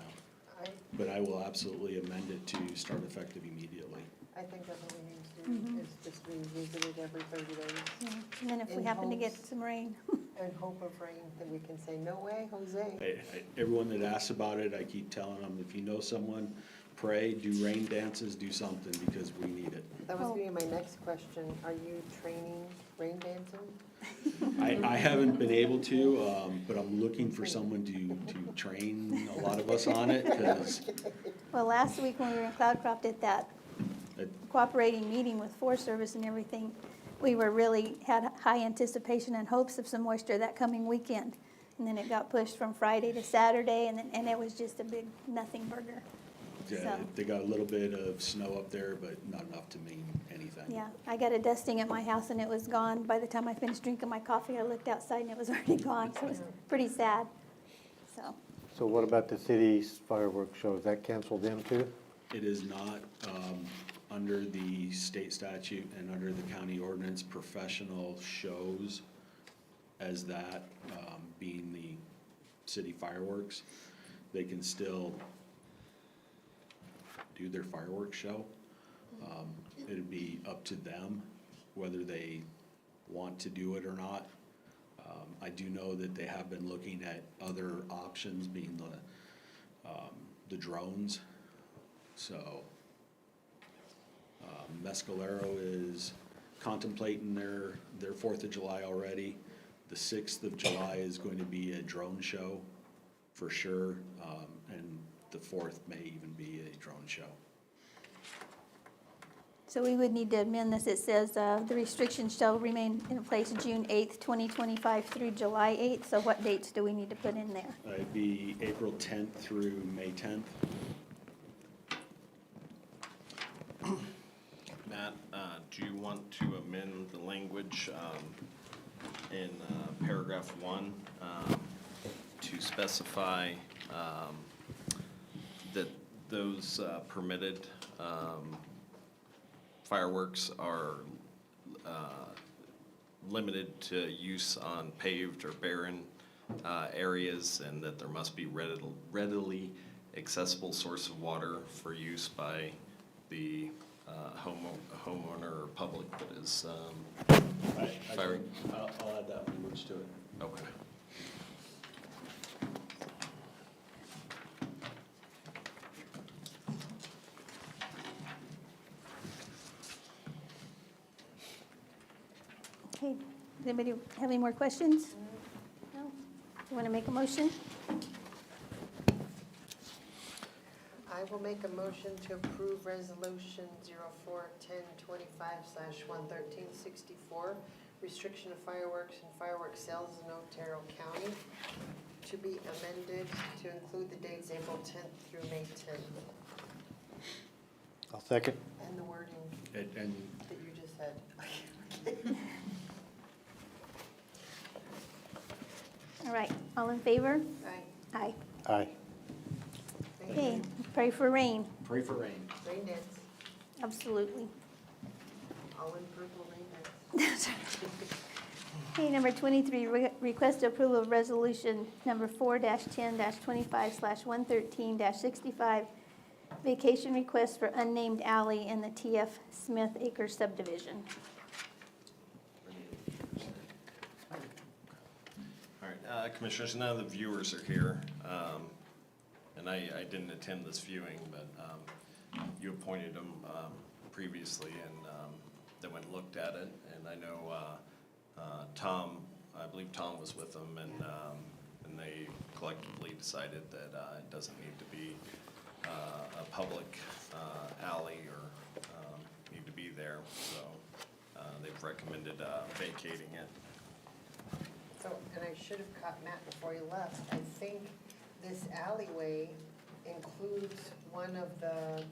But I will absolutely amend it to start effective immediately. I think that's what we need to do, is just revisit it every 30 days. Yeah. And then if we In happen to get hopes- some rain. In hope of rain, then we can say, no way, Jose. Everyone that asks about it, I keep telling them, if you know someone, pray, do rain dances, do something, because we need it. That was gonna be my next question. Are you training rain dancing? I haven't been able to, but I'm looking for someone to train a lot of us on it, because Well, last week when we were in Cloudcroft at that cooperating meeting with Forest Service and everything, we were really had high anticipation and hopes of some moisture that coming weekend. And then it got pushed from Friday to Saturday, and it was just a big nothing burger. Yeah, So- they got a little bit of snow up there, but not enough to mean anything. Yeah, I got a dusting at my house and it was gone. By the time I finished drinking my coffee, I looked outside and it was already gone, so it was pretty sad, so. So what about the city's fireworks show? Is that canceled then too? It is not, under the state statute and under the county ordinance, professional shows as that, being the city fireworks, they can still do their fireworks show. It'd be up to them whether they want to do it or not. I do know that they have been looking at other options, being the drones. So, Mescalero is contemplating their 4th of July already. The 6th of July is going to be a drone show for sure, and the 4th may even be a drone show. So we would need to amend this. It says, the restrictions shall remain in place June 8th, 2025 through July 8th. So what dates do we need to put in there? It'd be April 10th through May 10th. Matt, do you want to amend the language in paragraph 1 to specify that those permitted fireworks are limited to use on paved or barren areas, and that there must be readily accessible source of water for use by the homeowner or public that is firing? I'll add that language to it. Okay. Okay, does anybody have any more questions? No? You want to make a motion? I will make a motion to approve resolution 04-1025/11364, restriction of fireworks and fireworks sales in Otero County, to be amended to include the dates April 10th through May 10th, I'll second. and the wording And that you just said. All right, all in favor? Aye. Aye. Aye. Thank Okay, you. pray for rain, Pray for rain. Rain dance, absolutely. all in purple rain dance. Okay, number 23, request approval of resolution number 4-10-25/113-65, vacation request for unnamed alley in the TF Smith Acres subdivision. All right, Commissioners, none of the viewers are here, and I didn't attend this viewing, but you appointed them previously, and they went and looked at it, and I know Tom, I believe Tom was with them, and they collectively decided that it doesn't need to be a public alley or need to be there, so they've recommended vacating it. So, and I should have caught Matt before he left, I think this alleyway includes one of the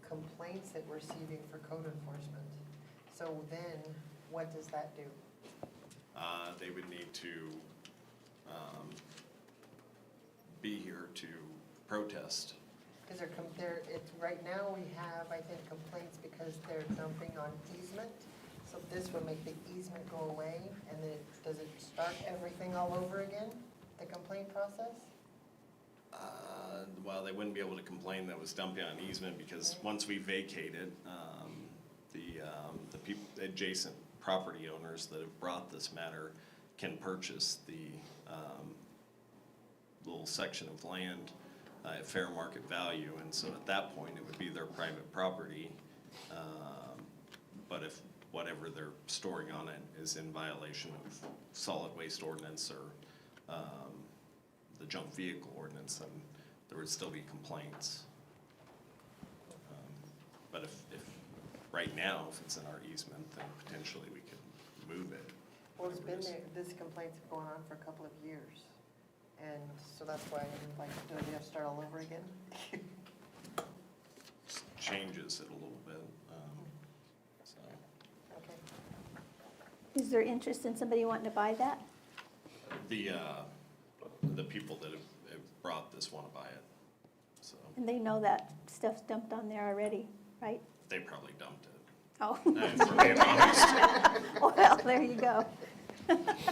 complaints that we're receiving for code enforcement. So then, what does that do? They would need to be here to protest. Because it's, right now we have, I think, complaints because they're dumping on easement. So this would make the easement go away, and then does it start everything all over again, the complaint process? Well, they wouldn't be able to complain that it was dumping on easement, because once we vacate it, the people, adjacent property owners that have brought this matter can purchase the little section of land at fair market value, and so at that point, it would be their private property. But if whatever they're storing on it is in violation of solid waste ordinance or the junk vehicle ordinance, then there would still be complaints. But if right now, if it's in our easement, then potentially we could move it. Well, it's been there, this complaint's been going on for a couple of years, and so that's why I'm like, do we have to start all over again? changes it a little bit, so. Okay. Is there interest in somebody wanting to buy that? The people that have brought this want to buy it, so And they know that stuff's dumped on there already, right? they probably dumped it. Oh. For being honest. Well, there you go.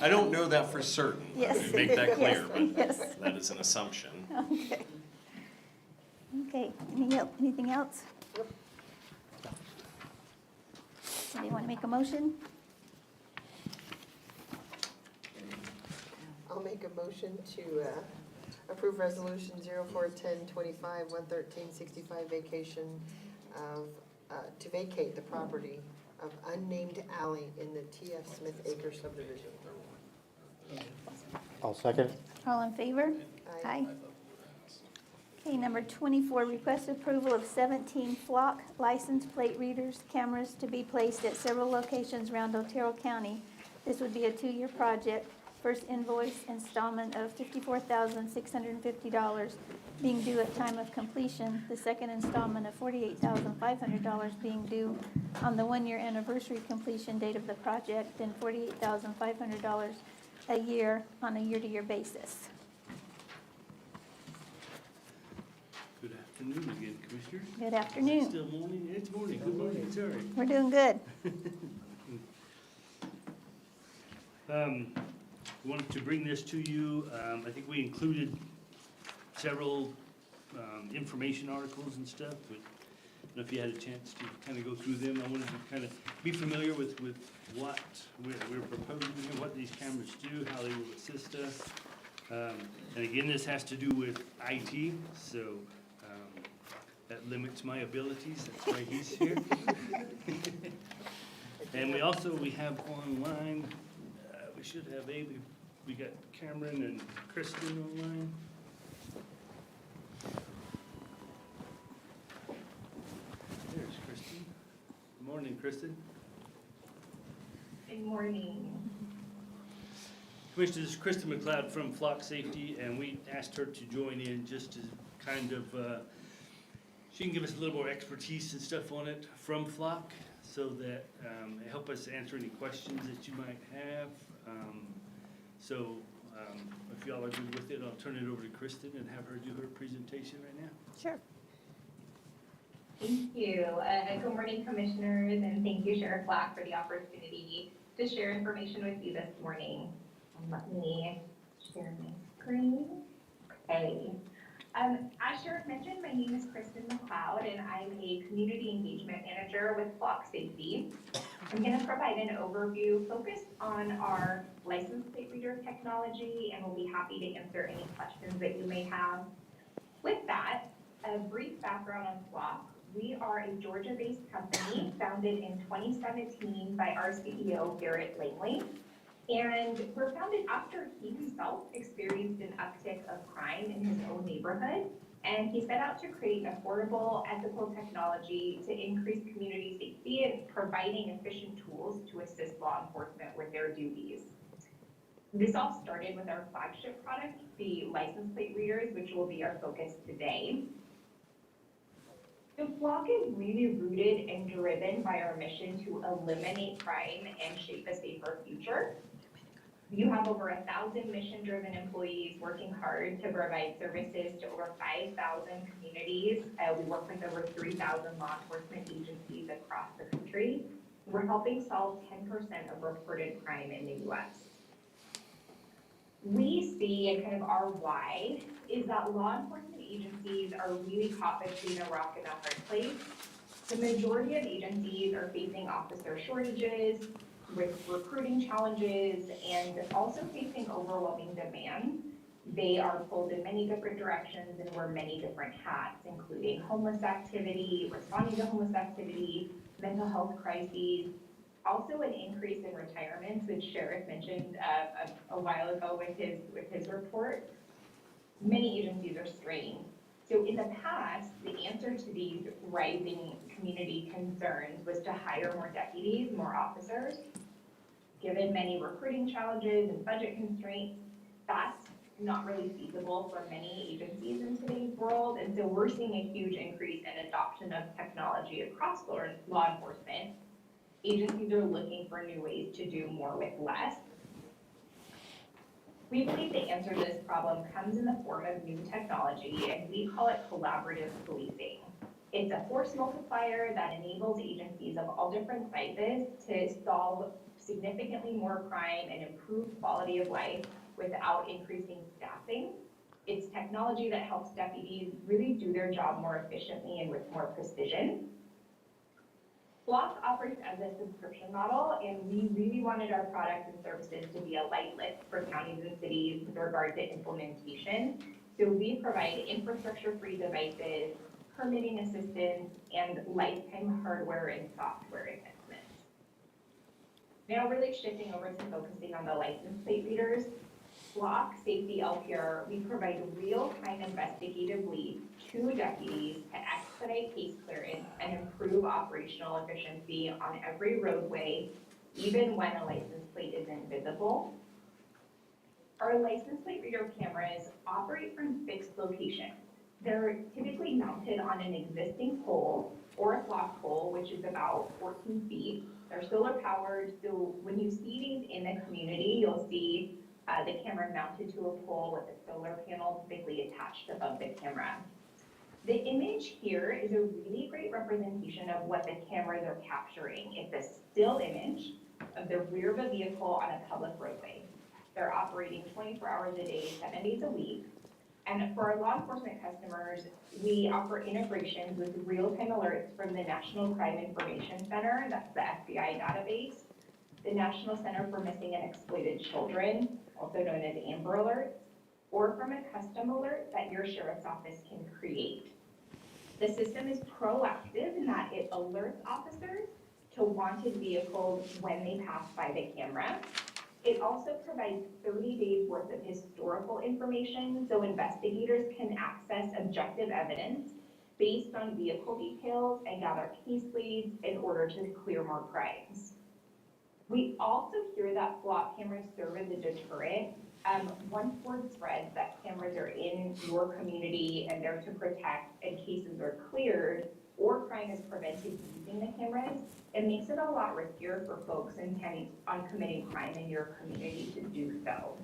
I don't know that for certain. Yes. Let me make that clear, Yes. but that is an assumption. Okay. Okay, anything else? Anybody want to make a motion? I'll make a motion to approve resolution 041025 11365 vacation of, to vacate the property of unnamed alley in the T.F. Smith Acre subdivision. I'll second. All in favor? Aye. Okay, number 24, request approval of 17 flock license plate readers, cameras to be placed at several locations around Otero County. This would be a 2-year project. First invoice installment of $54,650 being due at time of completion. The second installment of $48,500 being due on the 1-year anniversary completion date of the project, and $48,500 a year on a year-to-year basis. Good afternoon again, Commissioners. Good afternoon. Still morning? It's morning. Good morning, sorry. We're doing good. Wanted to bring this to you. I think we included several information articles and stuff, but I don't know if you had a chance to kind of go through them. I wanted to kind of be familiar with what we're proposing and what these cameras do, how they will assist us. And again, this has to do with IT, so that limits my abilities. That's why he's here. And we have online, we should have we got Cameron and Kristen online. There's Kristen. Good morning, Kristen. Good morning. Commissioner, this is Kristen McLeod from Flock Safety, and we asked her to join in just to kind of, she can give us a little more expertise and stuff on it from Flock, so that help us answer any questions that you might have. So if y'all are good with it, I'll turn it over to Kristen and have her do her presentation right now. Sure. Thank you. Good morning, Commissioners, and thank you, Sheriff Black, for the opportunity to share information with you this morning. Let me share my screen. Okay. As Sheriff mentioned, my name is Kristen McLeod, and I'm a Community Engagement Manager with Flock Safety. I'm going to provide an overview focused on our license plate reader technology, and we'll be happy to answer any questions that you may have. With that, a brief background on Flock. We are a Georgia-based company founded in 2017 by our CEO, Garrett Langley. And we're founded after he himself experienced an uptick of crime in his own neighborhood. And he set out to create affordable, ethical technology to increase community safety and providing efficient tools to assist law enforcement with their duties. This all started with our flagship product, the license plate readers, which will be our focus today. The Flock is really rooted and driven by our mission to eliminate crime and shape a safer future. You have over 1,000 mission-driven employees working hard to provide services to over 5,000 communities. We work with over 3,000 law enforcement agencies across the country. We're helping solve 10% of reported crime in the U.S. We see, and kind of our why, is that law enforcement agencies are really caught between a rock and a hard place. The majority of agencies are facing officer shortages, with recruiting challenges, and also facing overwhelming demand. They are pulled in many different directions and wear many different hats, including homeless activity, responding to homeless activity, mental health crises, also an increase in retirements, which Sheriff mentioned a while ago with his report. Many agencies are strained. So in the past, the answer to these rising community concerns was to hire more deputies, more officers. Given many recruiting challenges and budget constraints, that's not really feasible for many agencies in today's world. And so we're seeing a huge increase in adoption of technology across law enforcement. Agencies are looking for new ways to do more with less. We believe the answer to this problem comes in the form of new technology, and we call it collaborative policing. It's a force multiplier that enables agencies of all different sizes to solve significantly more crime and improve quality of life without increasing staffing. It's technology that helps deputies really do their job more efficiently and with more precision. Flock operates as a subscription model, and we really wanted our products and services to be a light lift for counties and cities with regard to implementation. So we provide infrastructure-free devices, permitting assistance, and lifetime hardware and software enhancements. Now really shifting over to focusing on the license plate readers. Flock Safety LPR, we provide real-time investigative leads to deputies to expedite case clearance and improve operational efficiency on every roadway, even when a license plate isn't visible. Our license plate reader cameras operate from fixed locations. They're typically mounted on an existing pole or a Flock pole, which is about 14 feet. They're solar powered, so when you see these in the community, you'll see the camera mounted to a pole with a solar panel typically attached above the camera. The image here is a really great representation of what the cameras are capturing. It's a still image of the rear of a vehicle on a public roadway. They're operating 24 hours a day, 7 days a week. And for our law enforcement customers, we offer integrations with real-time alerts from the National Crime Information Center, that's the FBI database, the National Center for Missing and Exploited Children, also known as Amber Alerts, or from a custom alert that your sheriff's office can create. The system is proactive in that it alerts officers to wanted vehicles when they pass by the camera. It also provides 30 days worth of historical information so investigators can access objective evidence based on vehicle details and gather case leads in order to clear more crimes. We also hear that Flock cameras serve as a deterrent. Once word spreads that cameras are in your community and there to protect and cases are cleared or crime is prevented using the cameras, it makes it a lot riskier for folks intending on committing crime in your community to do so.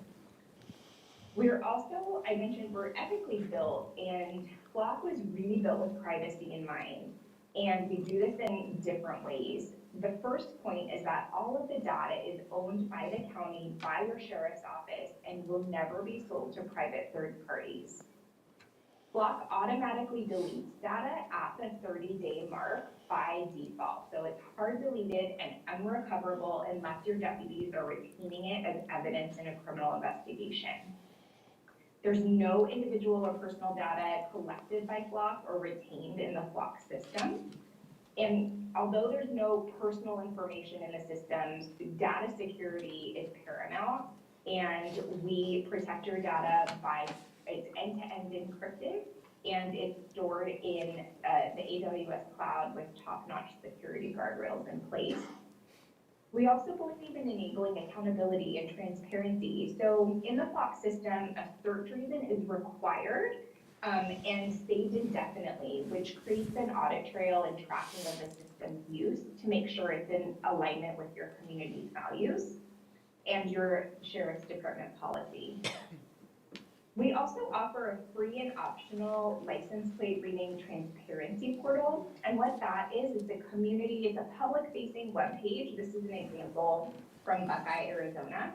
We're also, I mentioned, we're ethically built, and Flock was really built with privacy in mind. And we do this in different ways. The first point is that all of the data is owned by the county, by your sheriff's office, and will never be sold to private third parties. Flock automatically deletes data at the 30-day mark by default. So it's hard deleted and unrecoverable unless your deputies are retaining it as evidence in a criminal investigation. There's no individual or personal data collected by Flock or retained in the Flock system. And although there's no personal information in the systems, data security is paramount, and we protect your data by it's end-to-end encrypted, and it's stored in the AWS cloud with top-notch security guardrails in place. We also believe in enabling accountability and transparency. So in the Flock system, a search reason is required and saved indefinitely, which creates an audit trail and tracking of the system's use to make sure it's in alignment with your community's values and your sheriff's department policy. We also offer a free and optional license plate reading transparency portal. And what that is a community, it's a public-facing webpage. This is an example from Buckeye, Arizona.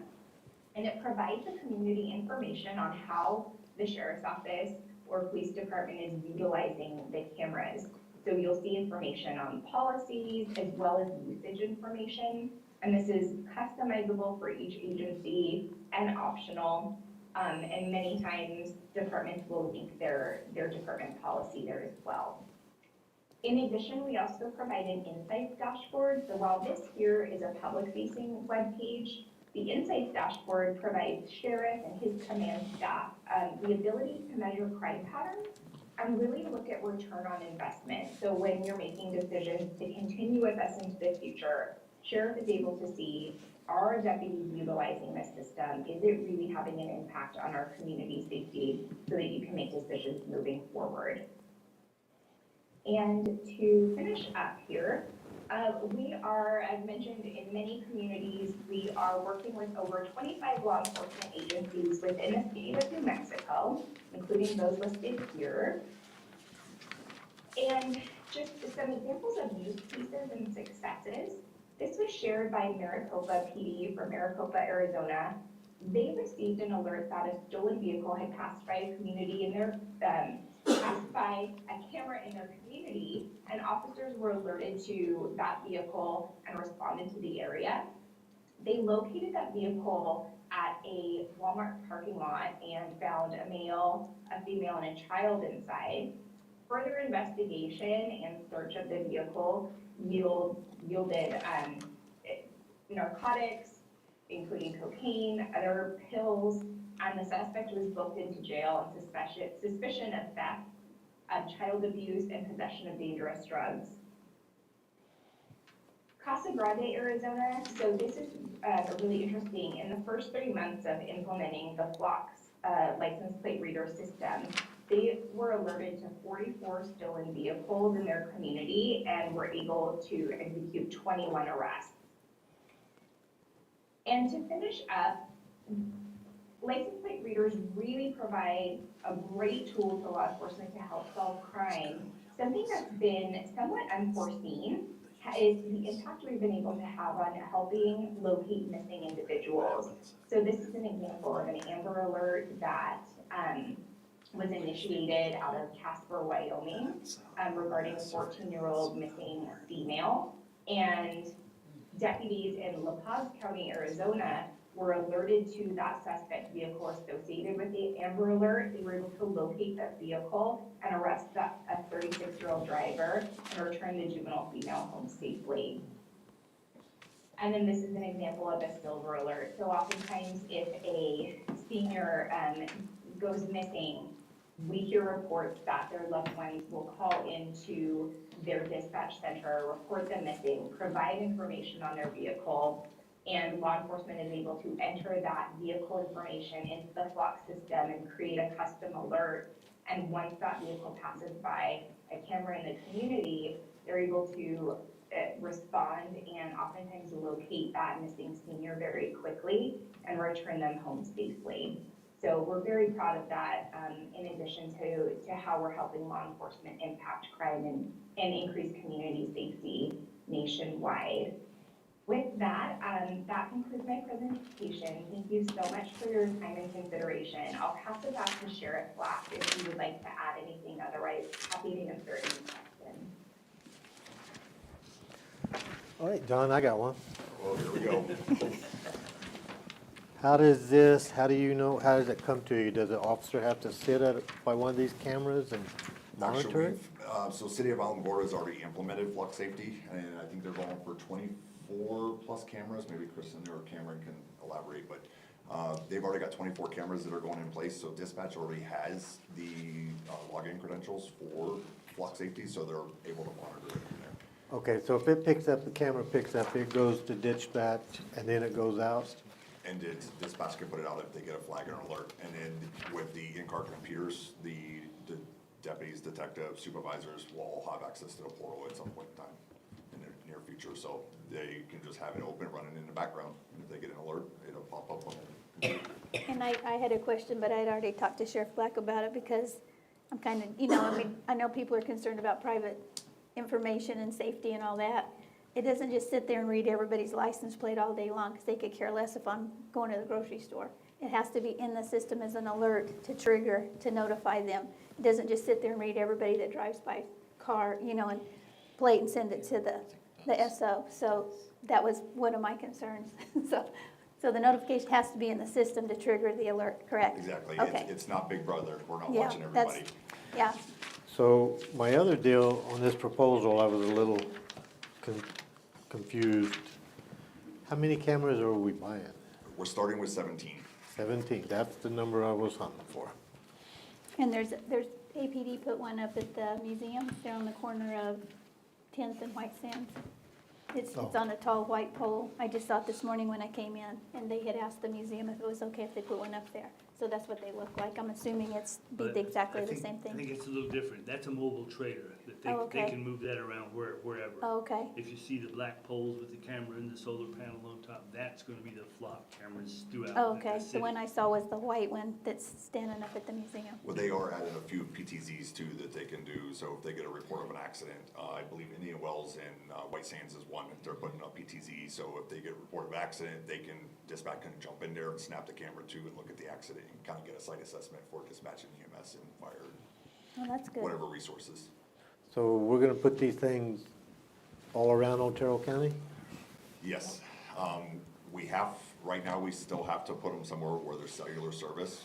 And it provides the community information on how the sheriff's office or police department is utilizing the cameras. So you'll see information on policies as well as usage information. And this is customizable for each agency and optional. And many times departments will link their department policy there as well. In addition, we also provide an insights dashboard. So while this here is a public-facing web page, the insights dashboard provides sheriff and his command staff the ability to measure crime patterns and really look at return on investment. So when you're making decisions to continue with us into the future, sheriff is able to see are deputies utilizing this system? Is it really having an impact on our community safety so that you can make decisions moving forward? And to finish up here, we are, as mentioned, in many communities, we are working with over 25 law enforcement agencies within the state of New Mexico, including those listed here. And just some examples of use cases and successes. This was shared by Maricopa PD from Maricopa, Arizona. They received an alert that a stolen vehicle had passed by a community in their, passed by a camera in their community, and officers were alerted to that vehicle and responded to the area. They located that vehicle at a Walmart parking lot and found a male, a female, and a child inside. Further investigation and search of the vehicle yielded narcotics, including cocaine, other pills, and the suspect was booked into jail on suspicion of theft, child abuse, and possession of dangerous drugs. Casa Grande, Arizona, so this is really interesting. In the first 3 months of implementing the Flocks license plate reader system, they were alerted to 44 stolen vehicles in their community and were able to execute 21 arrests. And to finish up, license plate readers really provide a great tool to law enforcement to help solve crime. Something that's been somewhat unforeseen is the impact we've been able to have on helping locate missing individuals. So this is an example of an Amber Alert that was initiated out of Casper, Wyoming, regarding a 14-year-old missing female. And deputies in La Paz County, Arizona, were alerted to that suspect vehicle associated with the Amber Alert. They were able to locate that vehicle and arrest a 36-year-old driver and return the juvenile female home safely. And then this is an example of a silver alert. So oftentimes if a senior goes missing, we hear reports that their loved ones will call into their dispatch center, report them missing, provide information on their vehicle, and law enforcement is able to enter that vehicle information into the Flock system and create a custom alert. And once that vehicle passes by a camera in the community, they're able to respond and oftentimes locate that missing senior very quickly and return them home safely. So we're very proud of that, in addition to how we're helping law enforcement impact crime and increase community safety nationwide. With that, that concludes my presentation. Thank you so much for your time and consideration. I'll pass it back to Sheriff Black if you would like to add anything. Otherwise, happy to answer any questions. All right, John, I got one. Well, here we go. How do you know, how does it come to you? Does the officer have to sit by one of these cameras and monitor it? So City of Alamogordo has already implemented Flock Safety, and I think they're going for 24 plus cameras. Maybe Kristen or Cameron can elaborate, but they've already got 24 cameras that are going in place. So dispatch already has the login credentials for Flock Safety, so they're able to monitor it from there. Okay, so if it picks up, the camera picks up, it goes to dispatch, and then it goes out? And dispatch can put it out if they get a flag or an alert. And then with the in-car computers, the deputies, detectives, supervisors will all have access to the portal at some point in time in the near future. So they can just have it open, running in the background. And if they get an alert, it'll pop up on the computer. And I had a question, but I'd already talked to Sheriff Black about it because I'm kind of, I know people are concerned about private information and safety and all that. It doesn't just sit there and read everybody's license plate all day long because they could care less if I'm going to the grocery store. It has to be in the system as an alert to trigger, to notify them. It doesn't just sit there and read everybody that drives by car, and plate and send it to the SO. So that was one of my concerns. So the notification has to be in the system to trigger the alert, correct? Exactly. Okay. It's not Big Brother. We're not Yeah, watching everybody. Yeah. So my other deal on this proposal, I was a little confused. How many cameras are we buying? We're starting with 17. 17, that's the number I was hunting for. And there's APD put one up at the museum there on the corner of 10th and White Sands. It's Oh. on a tall white pole. I just saw it this morning when I came in, and they had asked the museum if it was okay if they put one up there. So that's what they look like. I'm assuming it's be But exactly I the think- same I think thing. it's a little different. That's a mobile trailer, that Oh, okay. they can move that around wherever. Oh, okay. If you see the black poles with the camera and the solar panel on top, that's gonna be the flock cameras throughout Oh, the okay. city. The one I saw was the white one that's standing up at the museum. Well, they are adding a few PTZs too that they can do, so if they get a report of an accident, I believe Indian Wells and White Sands is one, that they're putting up PTZ, so if they get a report of accident, they can, dispatch can jump in there and snap the camera too and look at the accident and kind of get a site assessment for dispatching EMS and fire, Oh, that's good. whatever resources. So we're gonna put these things all around Otero County? Yes, we have, right now, we still have to put them somewhere where there's cellular service,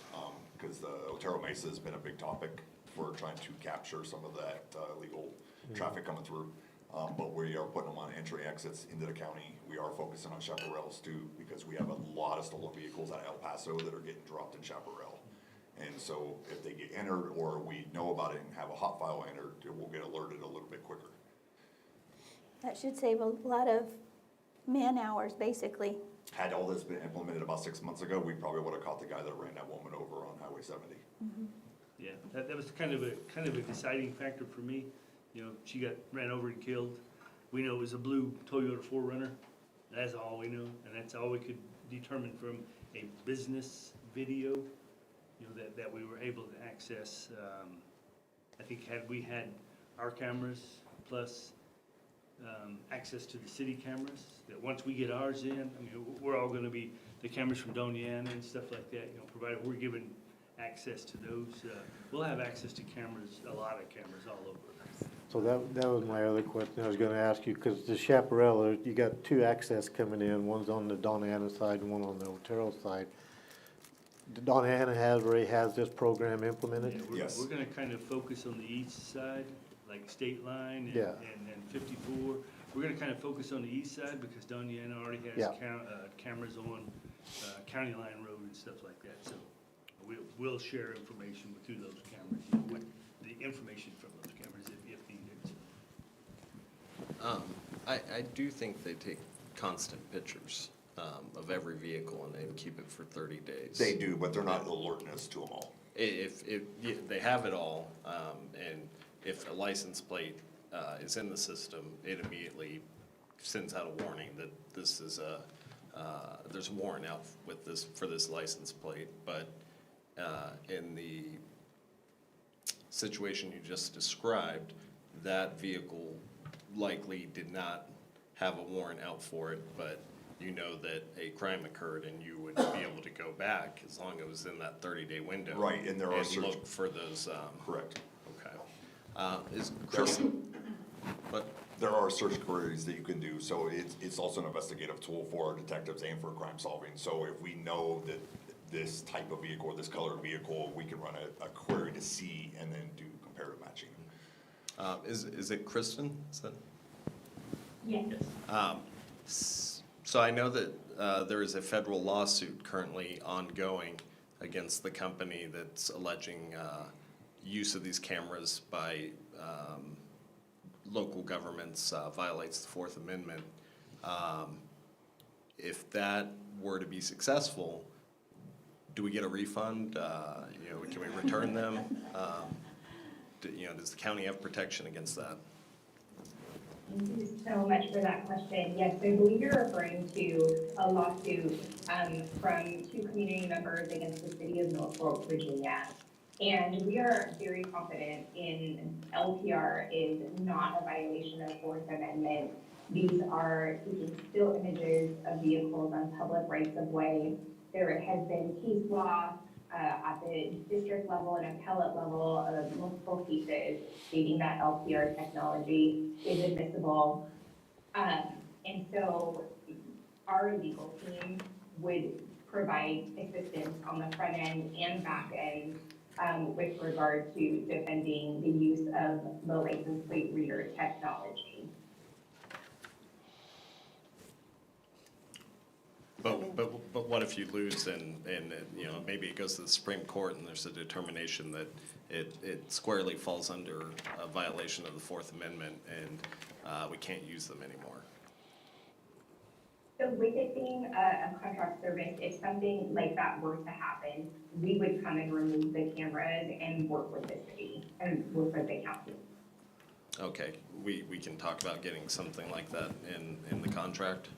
because the Otero Mesa has been a big topic for trying to capture some of that illegal traffic coming through. But we are putting them on entry exits into the county. We are focusing on chaparrals too, because we have a lot of stolen vehicles out of El Paso that are getting dropped in Chaparral. And so if they get entered, or we know about it and have a hot file entered, it will get alerted a little bit quicker. That should save a lot of man-hours, basically. Had all this been implemented about 6 months ago, we probably would have caught the guy that ran that woman over on Highway 70. Yeah, that was kind of a deciding factor for me. You know, she got ran over and killed. We know it was a blue Toyota 4Runner. That's all we know, and that's all we could determine from a business video, you know, that we were able to access. I think had we had our cameras plus access to the city cameras, that once we get ours in, I mean, we're all gonna be, the cameras from Doniana and stuff like that, you know, provided we're given access to those, we'll have access to cameras, a lot of cameras all over. So that was my other question I was gonna ask you, because the Chaparral, you got two access coming in, one's on the Doniana side and one on the Otero side. Doniana already has this program implemented? Yeah, we're gonna kind of focus on the east side, like State Line and, Yeah. and 54. We're gonna kind of focus on the east side because Doniana already has Yeah. cameras on County Line Road and stuff like that. So we'll share information through those cameras, you know, what the information from those cameras if needed. I do think they take constant pictures of every vehicle and they keep it for 30 days. They do, but they're not alerting us to them all. If they have it all, and if a license plate is in the system, it immediately sends out a warning that this is there's a warrant out with this, for this license plate. But in the situation you just described, that vehicle likely did not have a warrant out for it, but you know that a crime occurred and you would be able to go back as long as it was in that 30-day window. Right, and there are And look for those, Correct. okay. Is Chris, but, There are search queries that you can do, so it's also an investigative tool for our detectives and for crime solving. So if we know that this type of vehicle, or this colored vehicle, we can run a query to see and then do comparative matching. is it Kristen? Is that? Yes. So I know that there is a federal lawsuit currently ongoing against the company that's alleging use of these cameras by local governments violates the Fourth Amendment. If that were to be successful, do we get a refund? You know, can we return them? Does the county have protection against that? Thank you so much for that question. Yes, I believe you're referring to a lawsuit from two community members against the city of Norfolk, Virginia. And we are very confident in LPR is not a violation of Fourth Amendment. These are taking still images of vehicles on public rights of way. There has been case law at the district level and appellate level of multiple cases stating that LPR technology is admissible. And so our legal team would provide assistance on the front end and back end with regard to defending the use of the license plate reader technology. But what if you lose and you know, maybe it goes to the Supreme Court and there's a determination that it squarely falls under a violation of the Fourth Amendment and we can't use them anymore? So with it being a contract service, if something like that were to happen, we would come and remove the cameras and work with the city and work with the county. Okay, we can talk about getting something like that in the contract.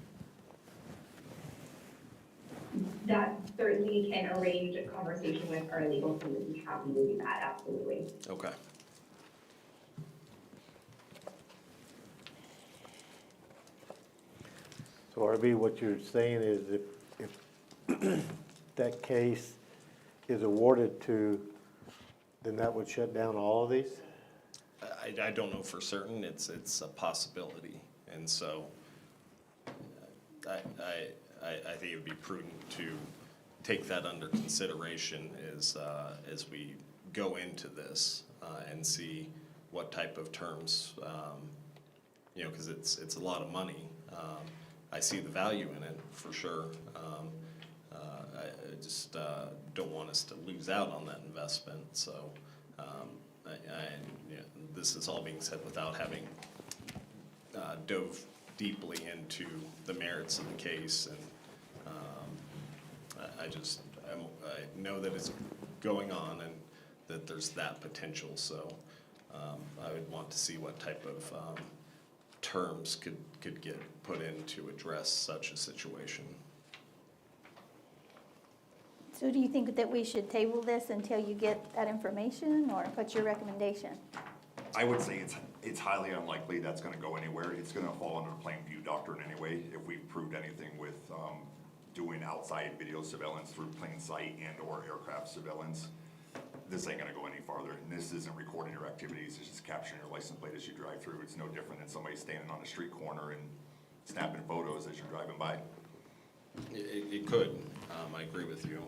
That certainly can arrange a conversation with our legal team, we'd be happy to do that, absolutely. Okay. So RB, what you're saying is if that case is awarded to, then that would shut down all of these? I don't know for certain, it's a possibility, and so I think it would be prudent to take that under consideration as we go into this, and see what type of terms, you know, because it's a lot of money. I see the value in it, for sure. I just don't want us to lose out on that investment, so you know, this is all being said without having dove deeply into the merits of the case, and I know that it's going on and that there's that potential, so I would want to see what type of terms could get put in to address such a situation. So do you think that we should table this until you get that information, or what's your recommendation? I would say it's highly unlikely that's gonna go anywhere. It's gonna fall under the plain view doctrine anyway. If we've proved anything with doing outside video surveillance through plain sight and or aircraft surveillance, this ain't gonna go any farther. And this isn't recording your activities, it's just capturing your license plate as you drive through. It's no different than somebody standing on a street corner and snapping photos as you're driving by. It could, I agree with you.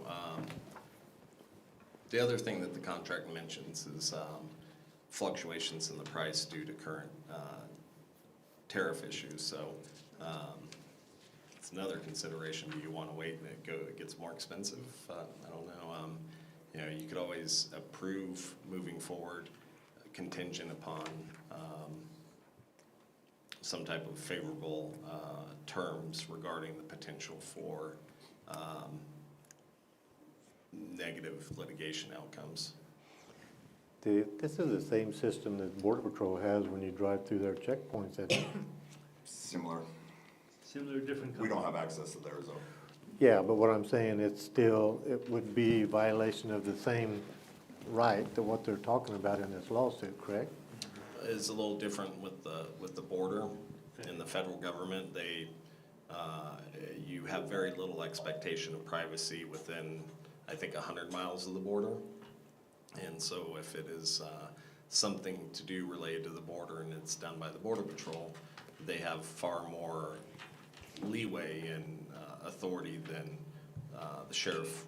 The other thing that the contract mentions is fluctuations in the price due to current tariff issues, so it's another consideration. Do you want to wait and it gets more expensive? I don't know. You know, you could always approve moving forward contingent upon some type of favorable terms regarding the potential for negative litigation outcomes. This is the same system that Border Patrol has when you drive through their checkpoints, isn't it? Similar. Similar, different We company. don't have access to theirs though. Yeah, but what I'm saying, it would be violation of the same right to what they're talking about in this lawsuit, correct? It's a little different with the border. In the federal government, they you have very little expectation of privacy within, I think, 100 miles of the border. And so if it is something to do related to the border and it's done by the Border Patrol, they have far more leeway and authority than the sheriff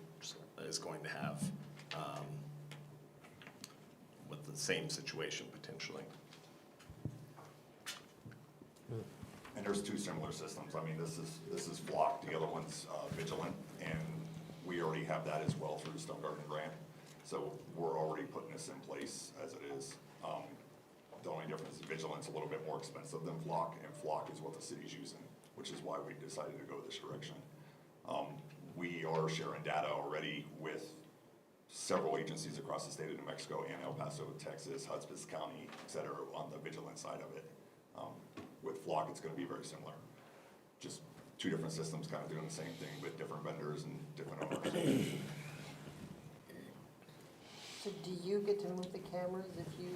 is going to have with the same situation potentially. And there's two similar systems. I mean, this is Flock, the other one's Vigilant, and we already have that as well through the Stone Garden grant. So we're already putting this in place as it is. The only difference is Vigilant's a little bit more expensive than Flock, and Flock is what the city's using, which is why we decided to go this direction. We are sharing data already with several agencies across the state of New Mexico and El Paso, Texas, Hudspeth County, et cetera, on the Vigilant side of it. With Flock, it's gonna be very similar. Just two different systems kind of doing the same thing with different vendors and different owners. So do you get to move the cameras if you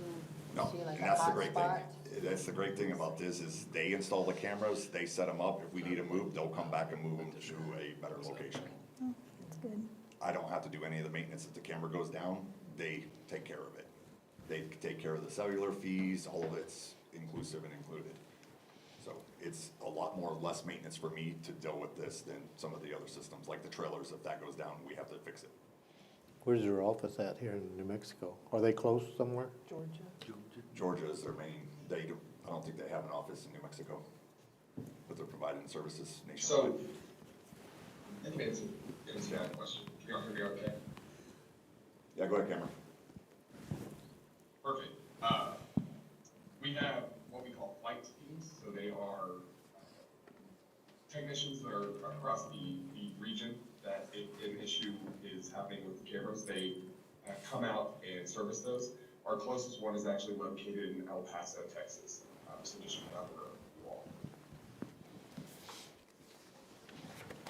No, see like and a that's the hot great spot? thing. That's the great thing about this is they install the cameras, they set them up. If we need them moved, they'll come back and move them to a better location. Oh, that's good. I don't have to do any of the maintenance. If the camera goes down, they take care of it. They take care of the cellular fees, all of it's inclusive and included. So it's a lot more, less maintenance for me to deal with this than some of the other systems, like the trailers. If that goes down, we have to fix it. Where's your office at here in New Mexico? Are they close somewhere? Georgia? Georgia is their main, I don't think they have an office in New Mexico, but they're providing services nationwide. So, I think it's a question. Can you all hear me okay? Yeah, go ahead, Cameron. Perfect. We have what we call flight speeds, so they are technicians that are across the region that if an issue is happening with the cameras, they come out and service those. Our closest one is actually located in El Paso, Texas, so just down the road from you all.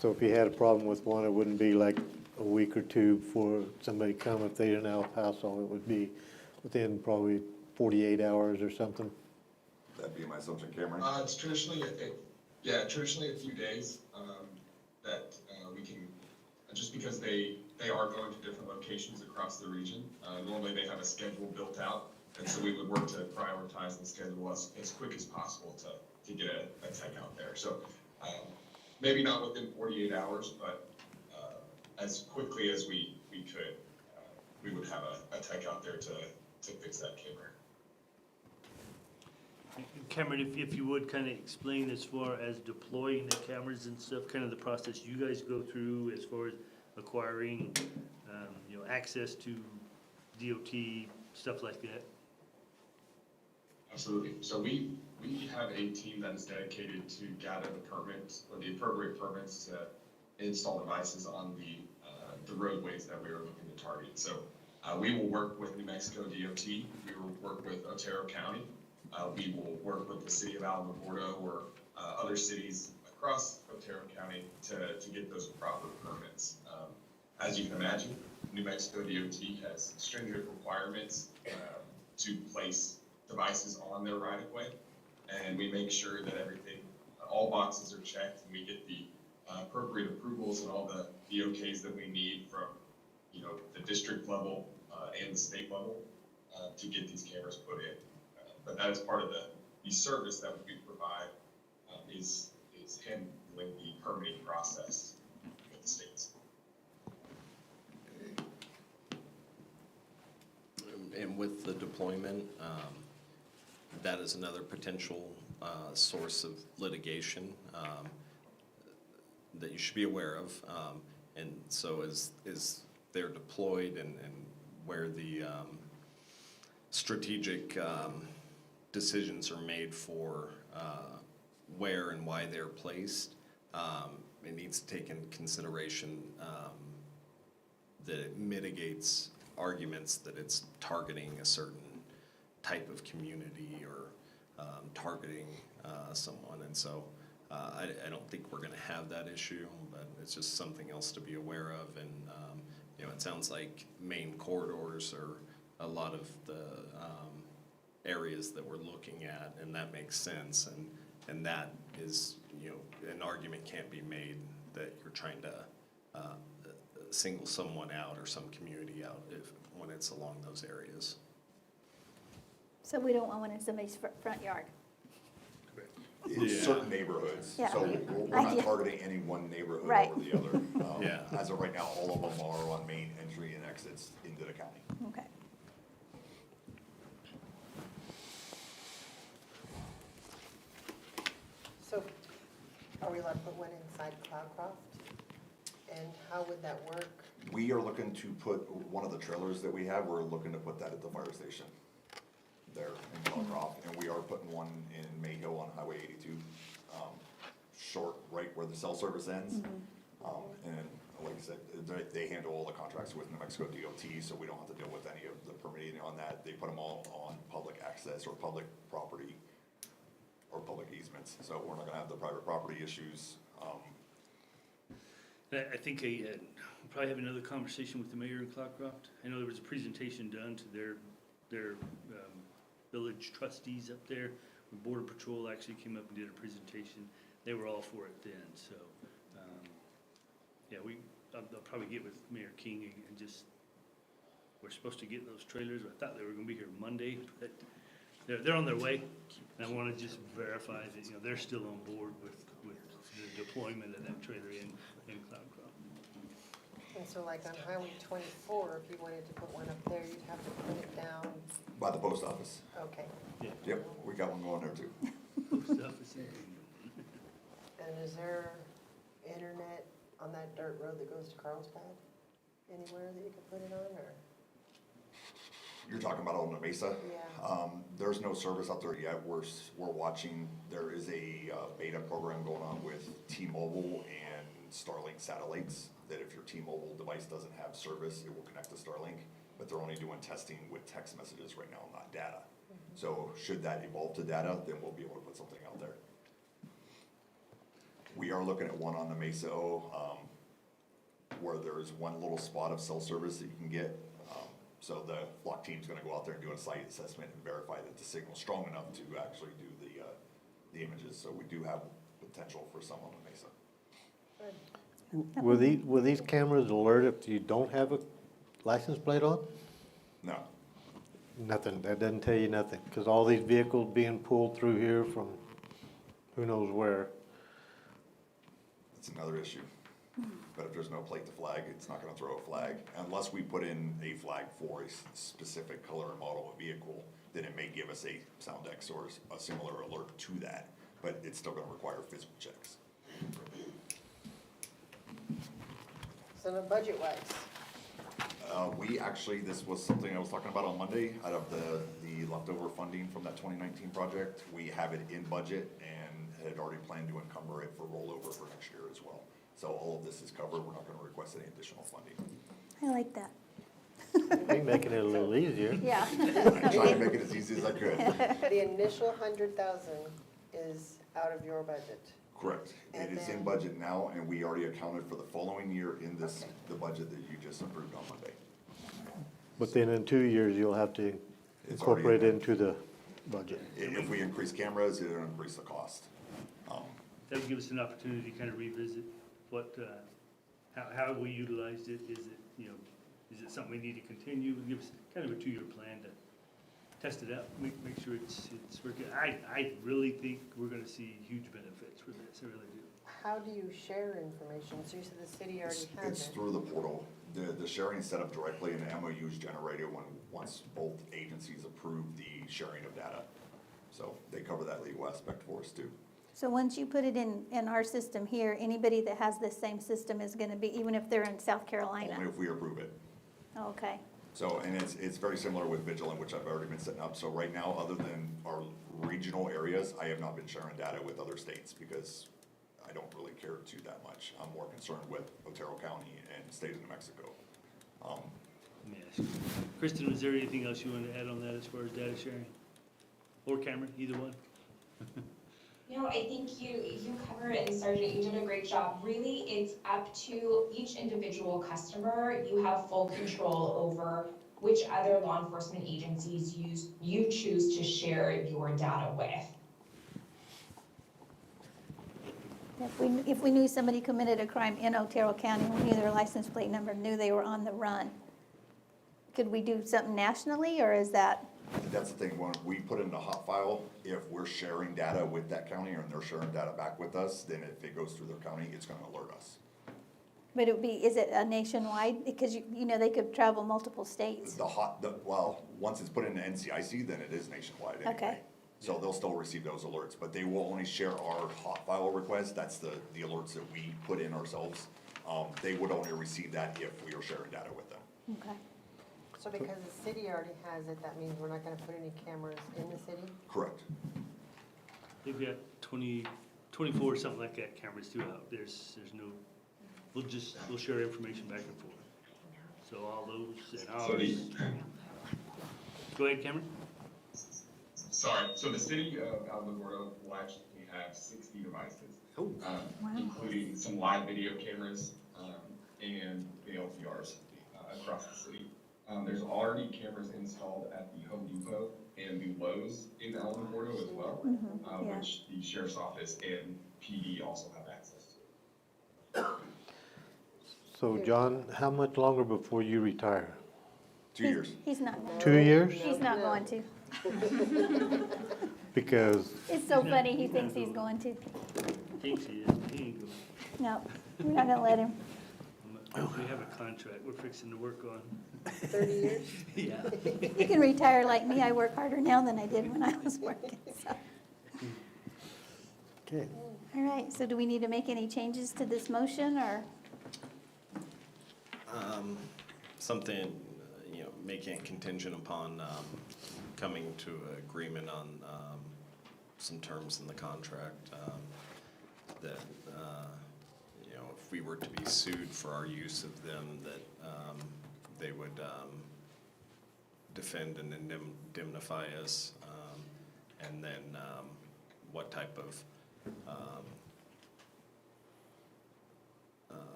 So if you had a problem with one, it wouldn't be like a week or two before somebody come. If they're in El Paso, it would be within probably 48 hours or something. That'd be my assumption, Cameron. It's traditionally, traditionally a few days that we can, just because they are going to different locations across the region. Normally they have a schedule built out, and so we would work to prioritize and schedule us as quick as possible to get a tech out there. So maybe not within 48 hours, but as quickly as we could, we would have a tech out there to fix that camera. Cameron, if you would kind of explain as far as deploying the cameras and stuff, kind of the process you guys go through as far as acquiring, access to DOT, stuff like that. Absolutely. So we have a team that is dedicated to gather the permits or the appropriate permits to install devices on the roadways that we are looking to target. So we will work with New Mexico DOT. We will work with Otero County. We will work with the city of Alamogordo or other cities across Otero County to get those proper permits. As you can imagine, New Mexico DOT has stringent requirements to place devices on their right-of-way, and we make sure that all boxes are checked, and we get the appropriate approvals and all the OKs that we need from, the district level and the state level to get these cameras put in. But that is part of the service that we provide is handling the permitting process with the states. And with the deployment, that is another potential source of litigation that you should be aware of. And so as they're deployed and where the strategic decisions are made for where and why they're placed, it needs to take into consideration that it mitigates arguments that it's targeting a certain type of community or targeting someone. And so I don't think we're going to have that issue, but it's just something else to be aware of. And it sounds like main corridors are a lot of the areas that we're looking at, and that makes sense. And that is, an argument can't be made that you're trying to single someone out or some community out when it's along those areas. So we don't want one in somebody's front yard. In certain neighborhoods. Yeah. So we're not targeting any one neighborhood Right. over the other. Yeah. As of right now, all of them are on main entry and exits into the county. Okay. So are we allowed to put one inside Cloudcroft? And how would that work? We are looking to put one of the trailers that we have, we're looking to put that at the fire station there in Cloudcroft. And we are putting one in Mayhill on Highway 82, short right where the cell service ends. And like I said, they handle all the contracts with New Mexico DOT, so we don't have to deal with any of the permitting on that. They put them all on public access or public property or public easements, so we're not gonna have the private property issues. I think we'll probably have another conversation with the mayor in Cloudcroft. I know there was a presentation done to their village trustees up there. When Border Patrol actually came up and did a presentation. They were all for it then, so, I'll probably get with Mayor King and just, we're supposed to get those trailers. I thought they were gonna be here Monday, but they're on their way. And I wanna just verify that, they're still on board with the deployment of that trailer in Cloudcroft. And so like on Highway 24, if you wanted to put one up there, you'd have to put it down. By the post office. Okay. Yep, we got one going there too. Post office. And is there internet on that dirt road that goes to Carlsbad? Anywhere that you could put it on, or? You're talking about on the Mesa? Yeah. There's no service out there yet. We're watching. There is a beta program going on with T-Mobile and Starlink satellites, that if your T-Mobile device doesn't have service, it will connect to Starlink, but they're only doing testing with text messages right now, not data. So should that evolve to data, then we'll be able to put something out there. We are looking at one on the Mesa, where there is one little spot of cell service that you can get. So the flock team's gonna go out there and do a site assessment and verify that the signal's strong enough to actually do the images. So we do have potential for some on the Mesa. Will these cameras alert if you don't have a license plate on? No. Nothing, that doesn't tell you nothing, because all these vehicles being pulled through here from who knows where. That's another issue. But if there's no plate to flag, it's not gonna throw a flag. Unless we put in a flag for a specific color and model of vehicle, then it may give us a sound X or a similar alert to that, but it's still gonna require physical checks. So the budget-wise, We actually, this was something I was talking about on Monday, out of the leftover funding from that 2019 project. We have it in budget and had already planned to encumber it for rollover for next year as well. So all of this is covered. We're not gonna request any additional funding. I like that. You're making it a little easier. Yeah. I tried to make it as easy as I could. the initial 100,000 is out of your budget. Correct. It And is in then- budget now, and we already accounted for the following year in this, the budget that you just approved on Monday. But then in 2 years, you'll have to It's already incorporate in into the budget. If we increase cameras, it'll increase the cost. That would give us an opportunity to kind of revisit what, how we utilized it. Is it, you know, is it something we need to continue? Give us kind of a 2-year plan to test it out, make sure it's working. I really think we're gonna see huge benefits for this, I really do. How do you share information? So you said the city already has It's it. through the portal. The sharing is set up directly, and the MOU is generated once both agencies approve the sharing of data. So they cover that legal aspect for us too. So once you put it in our system here, anybody that has this same system is gonna be, even if they're in South Carolina? Only if we approve it. Okay. So, and it's very similar with Vigilant, which I've already been setting up. So right now, other than our regional areas, I have not been sharing data with other states because I don't really care too that much. I'm more concerned with Otero County and state of New Mexico. Let me ask you. Kristen, was there anything else you wanted to add on that as far as data sharing? Or Cameron, either one? No, I think you covered it, and Sergeant, you did a great job. Really, it's up to each individual customer. You have full control over which other law enforcement agencies you choose to share your data with. If we knew somebody committed a crime in Otero County, we knew their license plate number, knew they were on the run, could we do something nationally, or is that? That's the thing, when we put in the hot file, if we're sharing data with that county and they're sharing data back with us, then if it goes through their county, it's gonna alert us. But it would be, is it a nationwide? Because you know, they could travel multiple states. Well, once it's put into NCIC, then it is nationwide anyway. Okay. So they'll still receive those alerts, but they will only share our hot file request. That's the alerts that we put in ourselves. They would only receive that if we are sharing data with them. Okay. So because the city already has it, that means we're not gonna put any cameras in the city? Correct. They've got 24, something like that, cameras throughout. There's no, we'll share information back and forth. So all those and ours. Go ahead, Cameron. Sorry, so the city of Alamogordo will actually have 60 devices, including some live video cameras and the LTRs across the city. There's already cameras installed at the Home Depot and the Lowe's in Alamogordo as well, which the Sheriff's Office and PD also have access to. So John, how much longer before you retire? 2 years. He's not going to. 2 years? He's not going to. Because It's so funny, he thinks he's going to. Thinks he is, but he ain't going. No, we're not gonna let him. We have a contract we're fixing to work on. 30 years? Yeah. He can retire like me. I work harder now than I did when I was working, so. Okay. All right, so do we need to make any changes to this motion, or? Something, making it contingent upon coming to an agreement on some terms in the contract that, you know, if we were to be sued for our use of them, that they would defend and indemnify us, and then what type of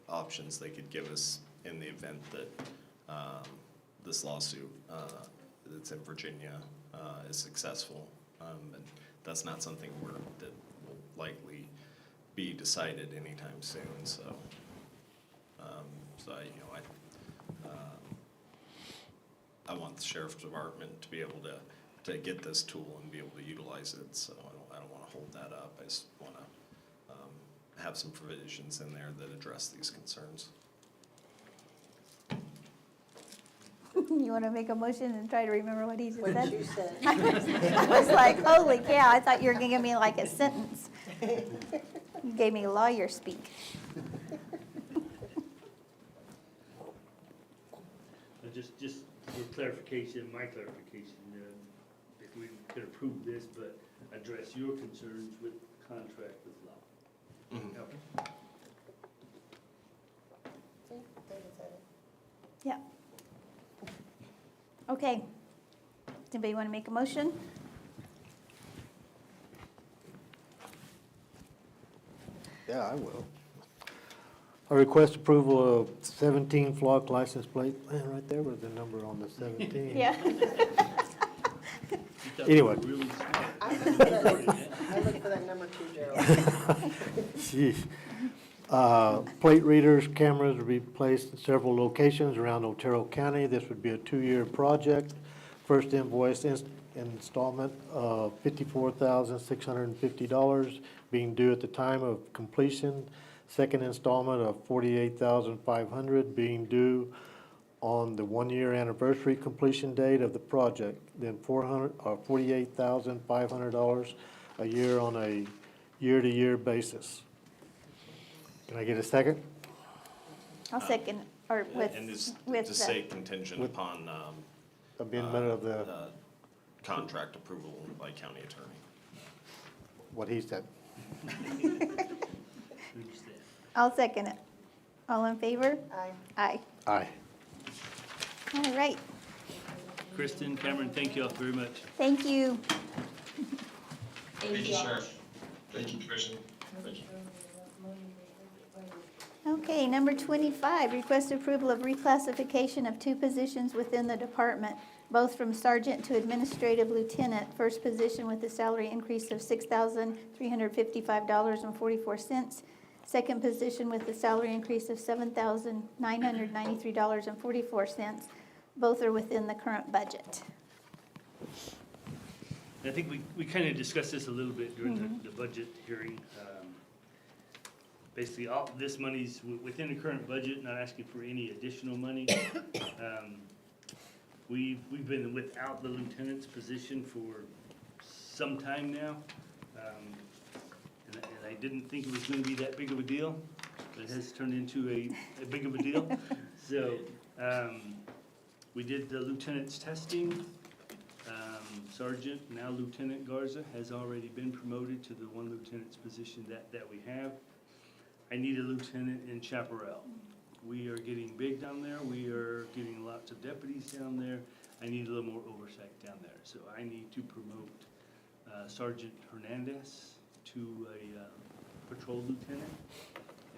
options they could give us in the event that this lawsuit that's in Virginia is successful. And that's not something that will likely be decided anytime soon. So, I want the sheriff's department to be able to get this tool and be able to utilize it. So I don't want to hold that up. I just want to have some provisions in there that address these concerns. You want to make a motion and try to remember what he just What said? you said. I was like, holy cow, I thought you were going to give me like a sentence. You gave me lawyer speak. Just for clarification, my clarification, if we could approve this, but address your concerns with the contract with law. Mm-hmm. Okay. See, David said it. Yeah. Okay. Does anybody want to make a motion? Yeah, I will. I request approval of 17 flock license plate, man, right there was the number on the 17. Yeah. Anyway. Really smart. I look for that number too, Gerald. Jeez. Plate readers, cameras will be placed in several locations around Otero County. This would be a 2-year project. First invoice installment of $54,650 being due at the time of completion. Second installment of $48,500 being due on the 1-year anniversary completion date of the project. Then $48,500 a year on a year-to-year basis. Can I get a second? I'll second, or with, And just with to the- say contingent upon Amendment of the, contract approval by county attorney. what he said. I'll second it. All in favor? Aye. Aye. Aye. All right. Kristen, Cameron, thank you all very much. Thank you. Thank you, Sheriff. Thank you, Commissioner. Thank you. Okay, number 25, request approval of reclassification of 2 positions within the department, both from sergeant to administrative lieutenant. First position with a salary increase of $6,355.44. Second position with a salary increase of $7,993.44. Both are within the current budget. I think we kind of discussed this a little bit during the budget hearing. Basically, all this money's within the current budget, not asking for any additional money. We've been without the lieutenant's position for some time now. And I didn't think it was gonna be that big of a deal, but it has turned into a big of a deal. So, we did the lieutenant's testing. Sergeant, now Lieutenant Garza, has already been promoted to the 1 lieutenant's position that we have. I need a lieutenant in Chaparral. We are getting big down there. We are getting lots of deputies down there. I need a little more oversight down there. So I need to promote Sergeant Hernandez to a patrol lieutenant,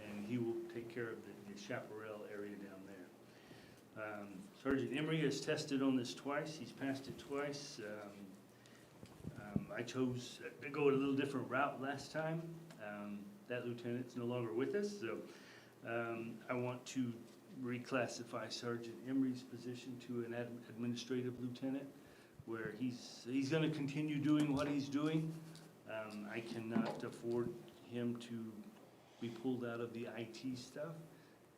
and he will take care of the Chaparral area down there. Sergeant Emery has tested on this twice. He's passed it twice. I chose to go a little different route last time. That lieutenant's no longer with us, so I want to reclassify Sergeant Emery's position to an administrative lieutenant, where he's going to continue doing what he's doing. I cannot afford him to be pulled out of the IT stuff,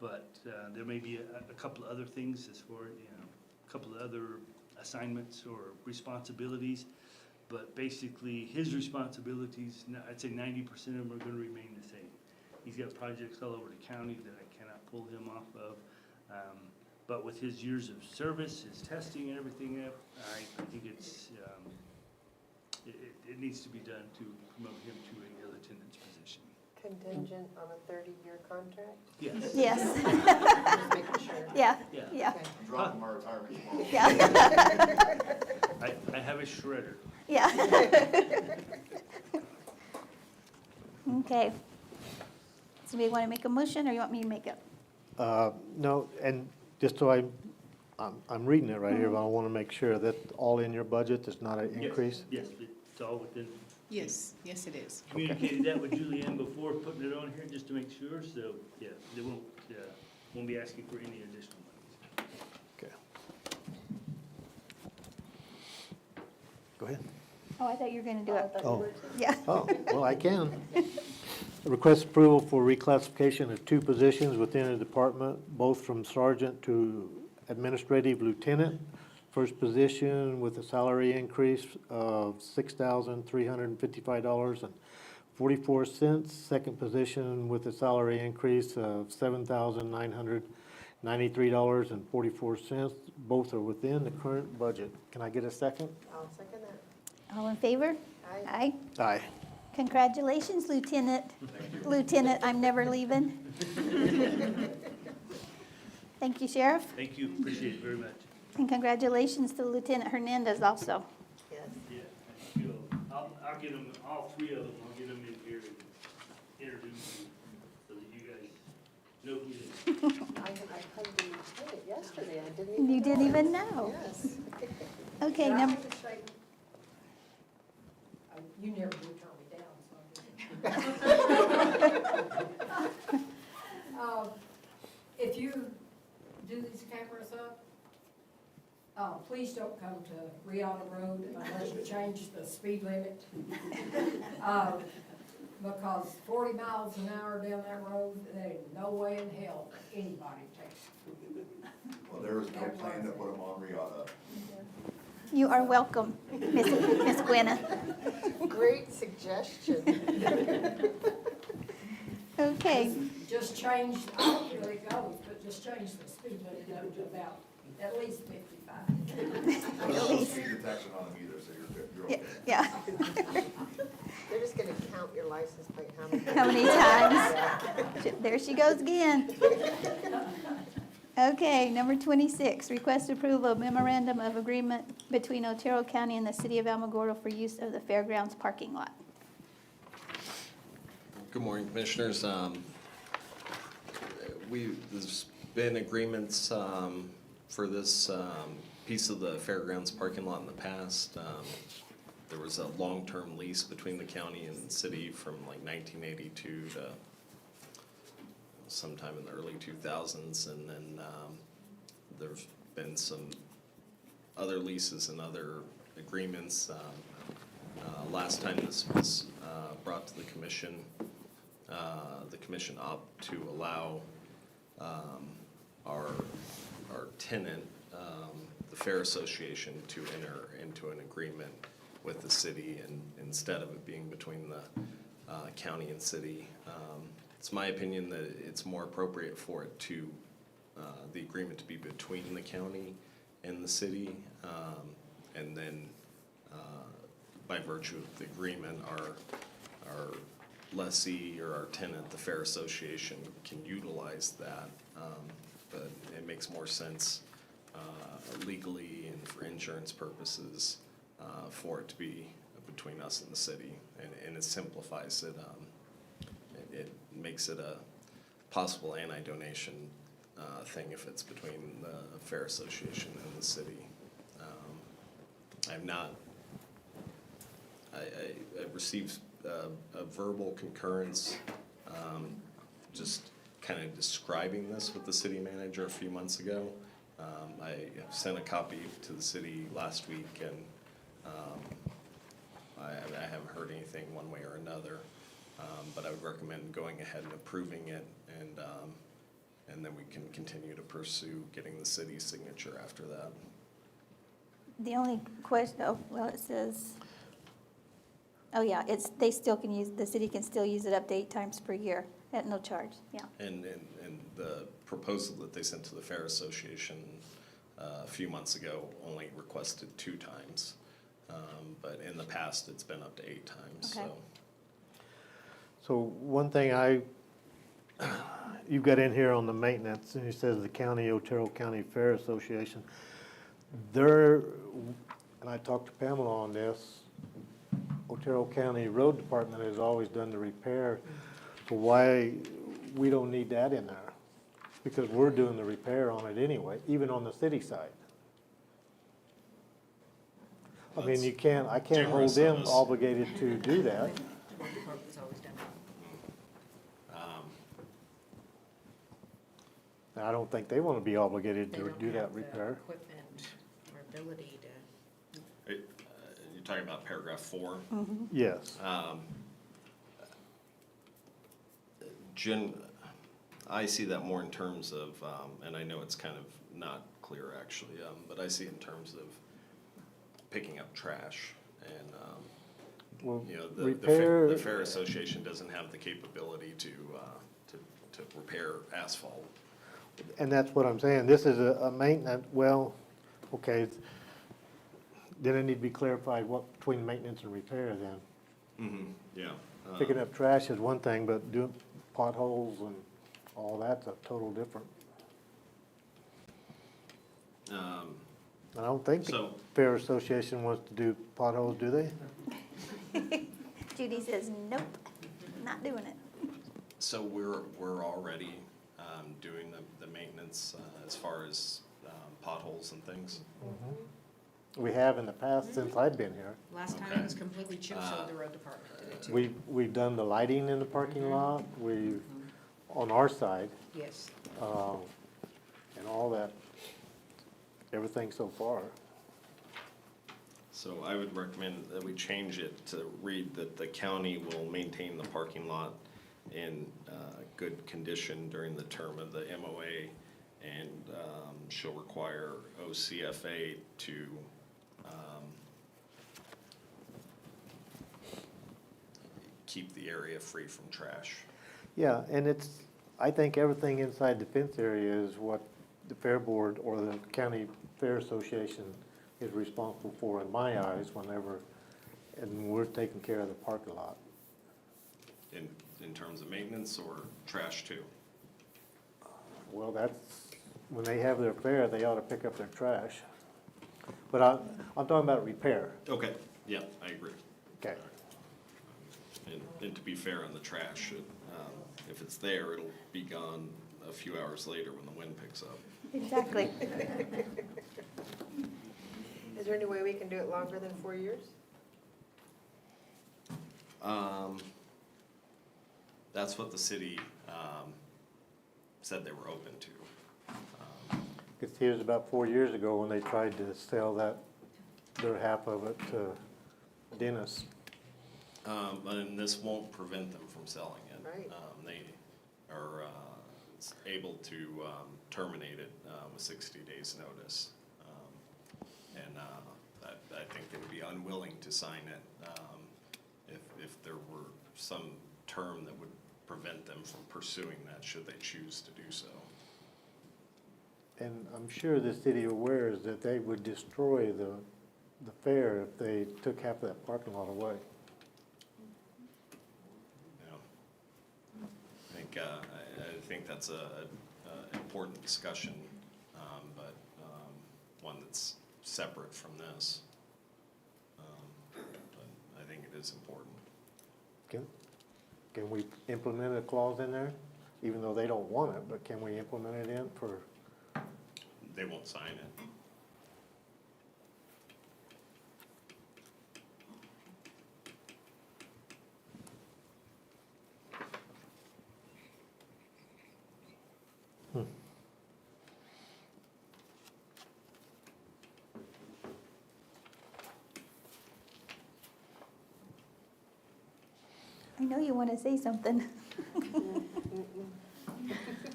but there may be a couple of other things as far, a couple of other assignments or responsibilities. But basically, his responsibilities, I'd say 90% of them are going to remain the same. He's got projects all over the county that I cannot pull him off of. But with his years of service, his testing and everything up, I think it needs to be done to promote him to a lieutenant's position. Contingent on a 30-year contract? Yes. Yes. Just making sure. Yeah, Yeah. yeah, Okay. Drop my retirement tomorrow. yeah. I have a shredder. Yeah. Okay. So do you want to make a motion, or you want me to make it? No, and just so I'm reading it right here, but I want to make sure that all in your budget, it's not an increase? Yes, it's all within. Yes, yes, it is. Communicated that with Julianne before putting it on here, just to make sure, so, yeah, they won't be asking for any additional monies. Okay. Go ahead. Oh, I thought you were going to do it. Oh. Yeah. Oh, well, I can. Request approval for reclassification of 2 positions within the department, both from sergeant to administrative lieutenant. First position with a salary increase of $6,355.44. Second position with a salary increase of $7,993.44. Both are within the current budget. Can I get a second? I'll second that. All in favor? Aye. Aye. Aye. Congratulations, Lieutenant. Lieutenant, I'm never leaving. Thank you, Sheriff, Thank you, appreciate it very much. and congratulations to Lieutenant Hernandez also. Yes. Yeah, thank you. I'll get them, all 3 of them, I'll get them in here and introduce you, so that you guys know who they are. I had the lieutenant yesterday, I didn't even know. You didn't it. even know. Yes. Okay, number, You never do turn me down, so. If you do these cameras up, please don't come to Rihanna Road unless you change the speed limit. Because 40 miles an hour down that road, there ain't no way in hell anybody takes it. Well, there is no plan to put them on Rihanna. you are welcome, Miss Gwenna. Great suggestion. Okay, Just change, I don't care where it goes, but just change the speed limit up to about at least 55. There's no speed detection on them either, so you're good, you're okay. yeah. They're just gonna count your license plate, how many? How many times? There she goes again. Okay, number 26, request approval of memorandum of agreement between Otero County and the City of Alamogordo for use of the fairgrounds parking lot. Good morning, Commissioners. There's been agreements for this piece of the fairgrounds parking lot in the past. There was a long-term lease between the county and the city from like 1982 to sometime in the early 2000s, and then there's been some other leases and other agreements. Last time this was brought to the commission opted to allow our tenant, the Fair Association, to enter into an agreement with the city, and instead of it being between the county and city. It's my opinion that it's more appropriate for it to, the agreement to be between the county and the city, and then by virtue of the agreement, our lessee or our tenant, the Fair Association, can utilize that. But it makes more sense legally and for insurance purposes for it to be between us and the city, and it simplifies it. It makes it a possible anti-donation thing if it's between the Fair Association and the city. I received a verbal concurrence, just kind of describing this with the city manager a few months ago. I sent a copy to the city last week, and I haven't heard anything one way or another. But I would recommend going ahead and approving it, and then we can continue to pursue getting the city's signature after that. The only question, it says, they still can the city can still use it up to 8 times per year at no charge, yeah. And the proposal that they sent to the Fair Association a few months ago only requested 2 times. But in the past, it's been up to 8 times, Okay. so. So one thing you've got in here on the maintenance, and it says the Otero County Fair Association. And I talked to Pamela on this, Otero County Road Department has always done the repair, so why we don't need that in there? Because we're doing the repair on it anyway, even on the city side. I mean, I can't hold Generous them of us. obligated to do that. The road department's always done it. And I don't think they want to be obligated They to don't do have that the repair. equipment or ability to. You're talking about paragraph 4? Yes. I see that more in terms of, and I know it's kind of not clear actually, but I see it in terms of picking up trash. And, Well, you know, the repair, Fair Association doesn't have the capability to repair asphalt. and that's what I'm saying, this is a maintenance, well, okay, then it need to be clarified what between maintenance and repair then. Yeah. Picking up trash is one thing, but doing potholes and all that's a total different. I don't think the So- Fair Association wants to do potholes, do they? Judy says, nope, not doing it. So we're already doing the maintenance as far as potholes and things? We have in the past since I've been here. Last time Okay. it was completely chip sealed, the road department did it too. We've done the lighting in the parking lot, on our side, Yes. and all that, everything so far. So I would recommend that we change it to read that the county will maintain the parking lot in good condition during the term of the MOA and shall require OCFA to keep the area free from trash. Yeah, and I think everything inside the fence area is what the Fair Board or the County Fair Association is responsible for in my eyes and we're taking care of the parking lot. In terms of maintenance or trash too? Well, when they have their fair, they ought to pick up their trash. But I'm talking about repair. Okay, yeah, I agree. Okay. And to be fair on the trash, if it's there, it'll be gone a few hours later when the wind picks up. Exactly. Is there any way we can do it longer than 4 years? That's what the city said they were open to. Because here's about 4 years ago when they tried to sell their half of it to Dennis. And this won't prevent them from selling it. Right. They are able to terminate it with 60 days' notice. And I think they would be unwilling to sign it if there were some term that would prevent them from pursuing that, should they choose to do so. And I'm sure the city aware is that they would destroy the fair if they took half of that parking lot away. I think that's a important discussion, but one that's separate from this. But I think it is important. Can we implement a clause in there, even though they don't want it, but can we implement it in for? They won't sign it. I know you want to say something.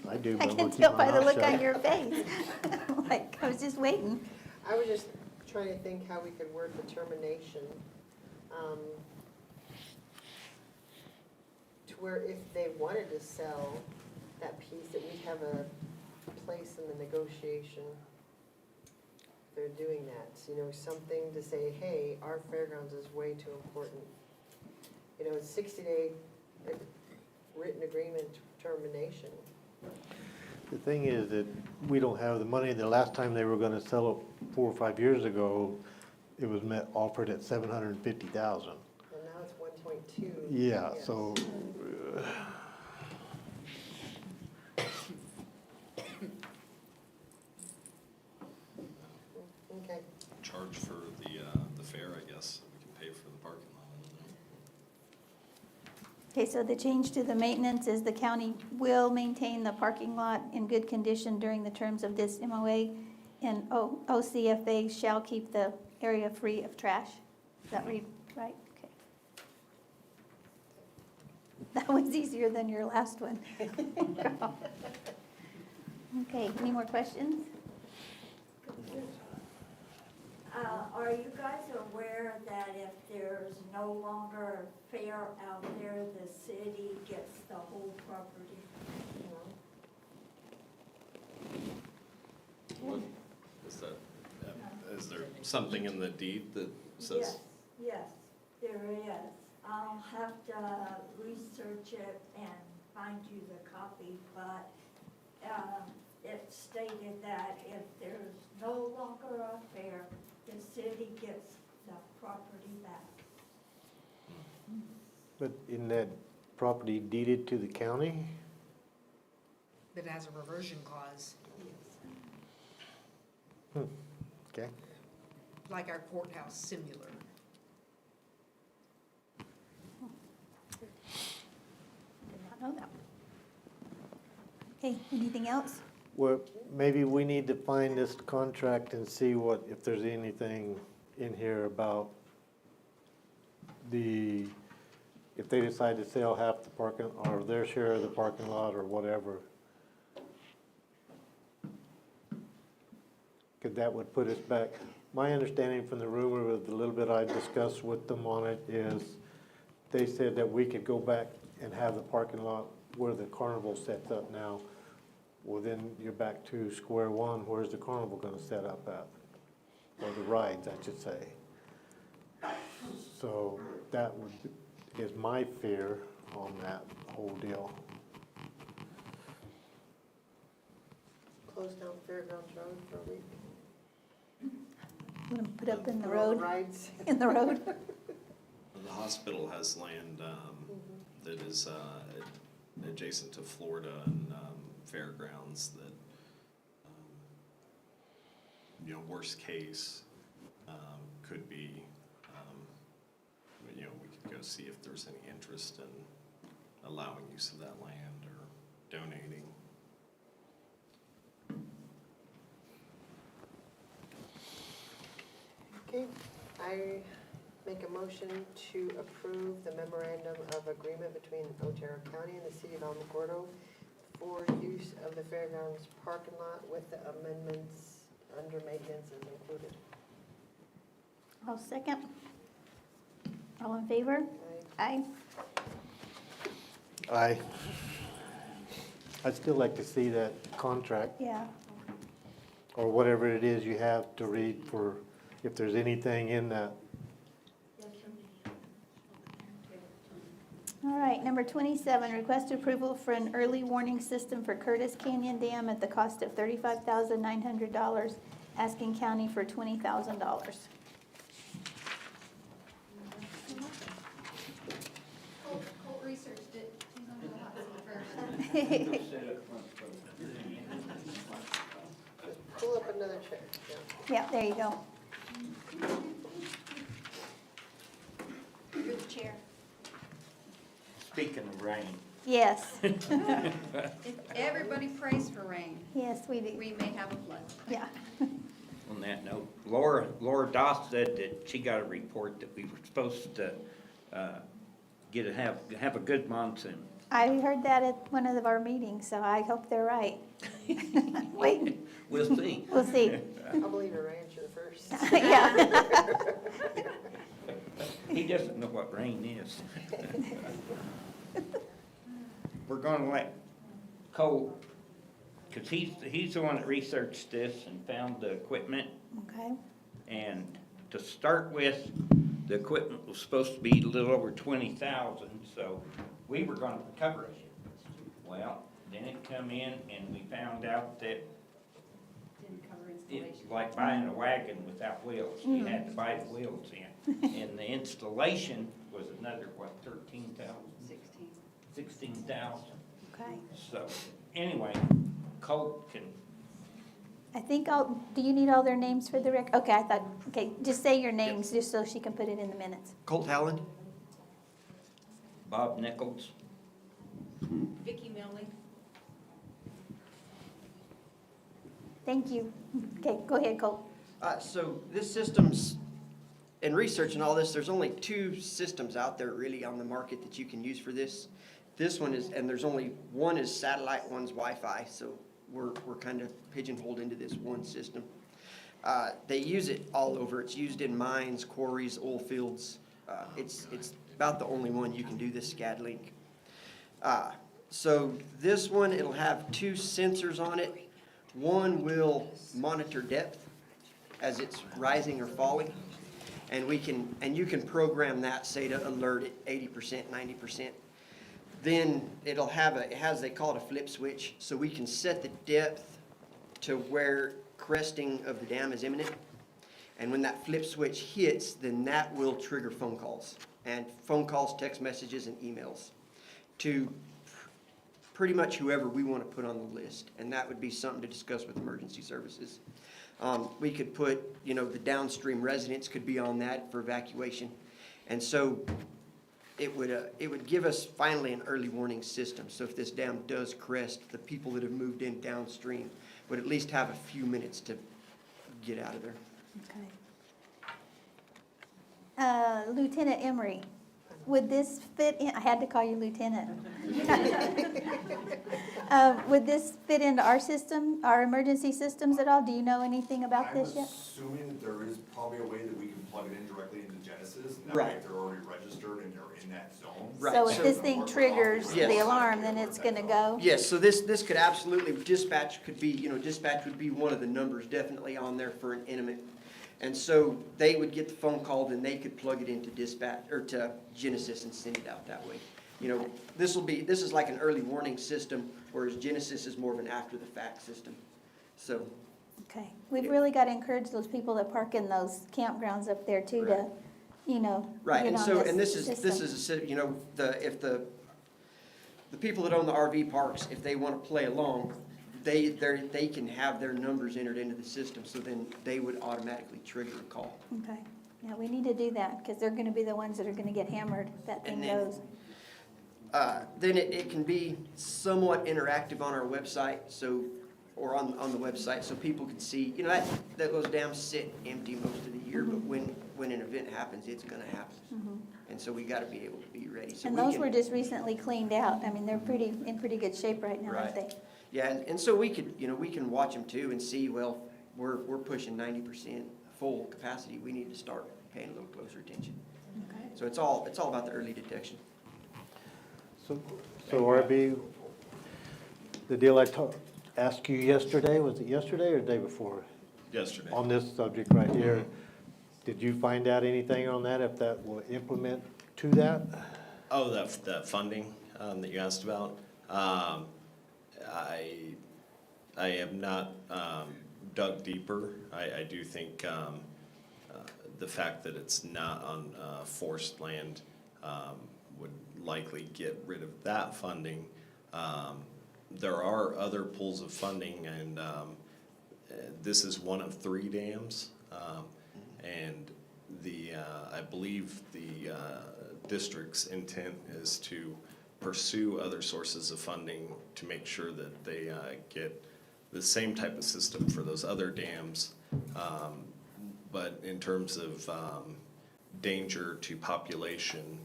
I do, I but can we'll keep tell my by the mouth look on shut. your face. Like, I was just waiting. I was just trying to think how we could word the termination. To where if they wanted to sell that piece, that we'd have place in the negotiation, they're doing that, you know, something to say, hey, our fairgrounds is way too important. You know, 60-day written agreement termination. The thing is that we don't have the money. The last time they were gonna sell it 4 or 5 years ago, it was offered at $750,000. And now it's 1.2. Yeah, Yes. so, Okay. Charge for the fair, I guess, we can pay for the parking lot. I don't know. Okay, so the change to the maintenance is the county will maintain the parking lot in good condition during the terms of this MOA, and OCFA shall keep the area free of trash. Is that read right? Okay. That was easier than your last one. Okay, any more questions? Are you guys aware that if there's no longer a fair out there, the city gets the whole property? What is that, is there something in the deed that says? Yes, there is. I'll have to research it and find you the copy, but it stated that if there's no longer a fair, the city gets the property back. but in that property deeded to the county? That has a reversion clause, Okay. like our courthouse, similar. Did not know that. Okay, anything else? Well, maybe we need to find this contract and see if there's anything in here about if they decide to sell half the parking, or their share of the parking lot or whatever. Because that would put us back. My understanding from the rumor, with the little bit I discussed with them on it, is they said that we could go back and have the parking lot where the carnival sets up now. Well, then you're back to square one. Where's the carnival gonna set up at? Or the rides, I should say. So that is my fear on that whole deal. Close down Fairgrounds Road for a week. Put up in the For all road, rides. in the road. The hospital has land that is adjacent to Florida and fairgrounds that, worst case, could be, we could go see if there's any interest in allowing use of that land or donating. Okay, I make a motion to approve the memorandum of agreement between Otero County and the City of Alamogordo for use of the fairgrounds parking lot with the amendments under maintenance as included. I'll second. All in favor? Aye. I'd still like to see that contract, Yeah. or whatever it is you have to read for, if there's anything in that. All right, number 27, request approval for an early warning system for Curtis Canyon Dam at the cost of $35,900, asking county for $20,000. Colt researched it. She's on the hot Just pull up another chair. Yeah, there you go. You're the chair. Speaking of rain. Yes. If everybody prays for rain, Yes, we do. we may have a flood. Yeah. On that note, Laura Doss said that she got a report that we were supposed to have a good monsoon. I heard that at one of our meetings, so I hope they're right. Wait. We'll see. We'll see. I'll believe your answer first. Yeah. He doesn't know what rain is. We're gonna let Cole because he's the one that researched this and found the equipment. Okay, And to start with, the equipment was supposed to be a little over 20,000, so we were gonna cover it. Well, then it come in and we found out that Didn't cover it's like buying a wagon without wheels. You had to buy the wheels in. And the installation was another, what, 13,000? 16,000. okay. So, anyway, Colt can, I think do you need all their names for the okay, I thought, okay, just say your names just so she can put it in the minutes. Colt Howland. Bob Nichols. Vicki Millie. Thank you. Okay, go ahead, Cole. So this system's, in research and all this, there's only 2 systems out there really on the market that you can use for this. This one is, and there's only one is satellite, one's Wi-Fi, so we're kind of pigeonholed into this one system. They use it all over. It's used in mines, quarries, oil fields. It's about the only one you can do this SCAD link. So this one, it'll have 2 sensors on it. One will monitor depth as it's rising or falling. And you can program that, say, to alert it 80%, 90%. Then it has, they call it a flip switch, so we can set the depth to where cresting of the dam is imminent. And when that flip switch hits, then that will trigger phone calls. And phone calls, text messages, and emails to pretty much whoever we want to put on the list. And that would be something to discuss with emergency services. We could put, the downstream residents could be on that for evacuation. And so it would give us finally an early warning system. So if this dam does crest, the people that have moved in downstream would at least have a few minutes to get out of there. Okay. Lieutenant Emery, would this fit in, I had to call you Lieutenant. Would this fit into our system, our emergency systems at all? Do you know anything about this yet? I'm assuming that there is probably a way that we can plug it in directly into Genesis, and that Right. way if they're already registered and they're in that zone. Right. So if this thing triggers Yes. the alarm, then it's gonna go? Yes, so this could absolutely, dispatch could be, dispatch would be one of the numbers definitely on there for an intimate. And so they would get the phone call, then they could plug it into dispatch, or to Genesis and send it out that way. This is like an early warning system, whereas Genesis is more of an after-the-fact system. So, Okay, we've really got to encourage those people that park in those campgrounds up there too to, right, get and on so, and this is, system. if the people that own the RV parks, if they want to play along, they can have their numbers entered into the system, so then they would automatically trigger a call. Okay, yeah, we need to do that, because they're gonna be the ones that are gonna get hammered if that thing And then- goes. Then it can be somewhat interactive on our website, or on the website, so people can see, that those dams sit empty most of the year, but when an event happens, it's gonna happen. And so we gotta be able to be ready. So And we those can- were just recently cleaned out. I mean, they're in pretty good shape right now, aren't Right. they? Yeah, and so we could, we can watch them too and see, well, we're pushing 90% full capacity, we need to start paying a little closer attention. Okay. So it's all about the early detection. So RB, the deal I asked you yesterday, was it yesterday or the day before? Yesterday. On this subject right here, did you find out anything on that, if that will implement to that? Oh, that funding that you asked about. I have not dug deeper. I do think the fact that it's not on forest land would likely get rid of that funding. There are other pools of funding, and this is one of 3 dams. And I believe the district's intent is to pursue other sources of funding to make sure that they get the same type of system for those other dams. But in terms of danger to population,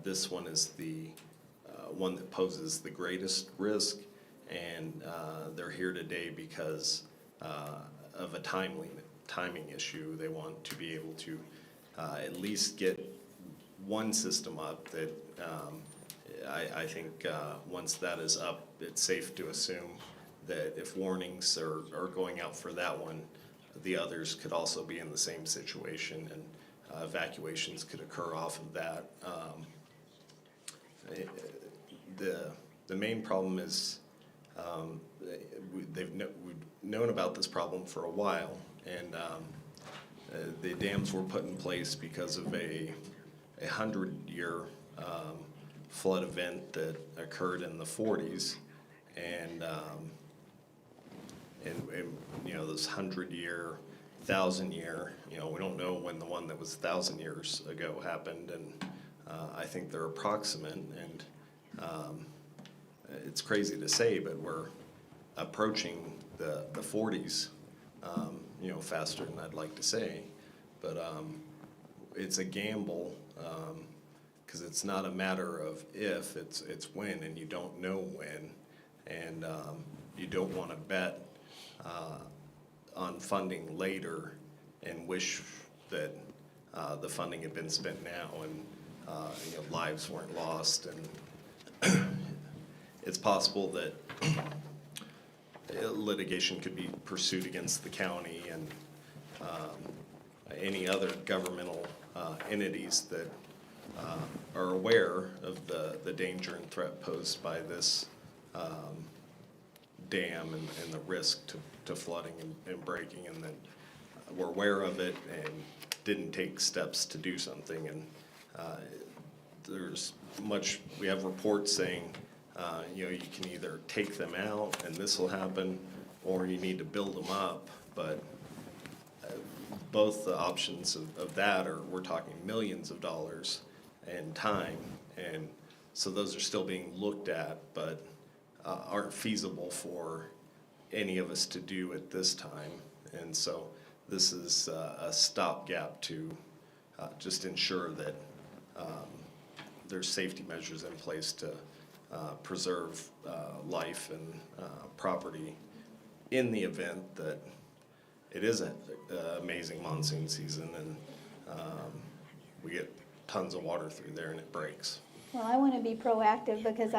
this one is the one that poses the greatest risk, and they're here today because of a timing issue. They want to be able to at least get one system up that I think once that is up, it's safe to assume that if warnings are going out for that one, the others could also be in the same situation, and evacuations could occur off of that. The main problem is we've known about this problem for a while, and the dams were put in place because of a 100-year flood event that occurred in the 40s, and you know, this 100-year, 1,000-year, you know, we don't know when the one that was 1,000 years ago happened, and I think they're approximate, and it's crazy to say, but we're approaching the 40s, you know, faster than I'd like to say, but it's a gamble, because it's not a matter of if, it's when, and you don't know when, and you don't want to bet on funding later and wish that the funding had been spent now, and you know, lives weren't lost, and it's possible that litigation could be pursued against the county and any other governmental entities that are aware of the danger and threat posed by this dam and the risk to flooding and breaking, and that we're aware of it and didn't take steps to do something. And we have reports saying, you know, you can either take them out and this will happen, or you need to build them up, but both the options of that we're talking millions of dollars and time, and so those are still being looked at, but aren't feasible for any of us to do at this time. And so this is a stopgap to just ensure that there's safety measures in place to preserve life and property in the event that it is an amazing monsoon season, and we get tons of water through there and it breaks. Well, I want to be proactive because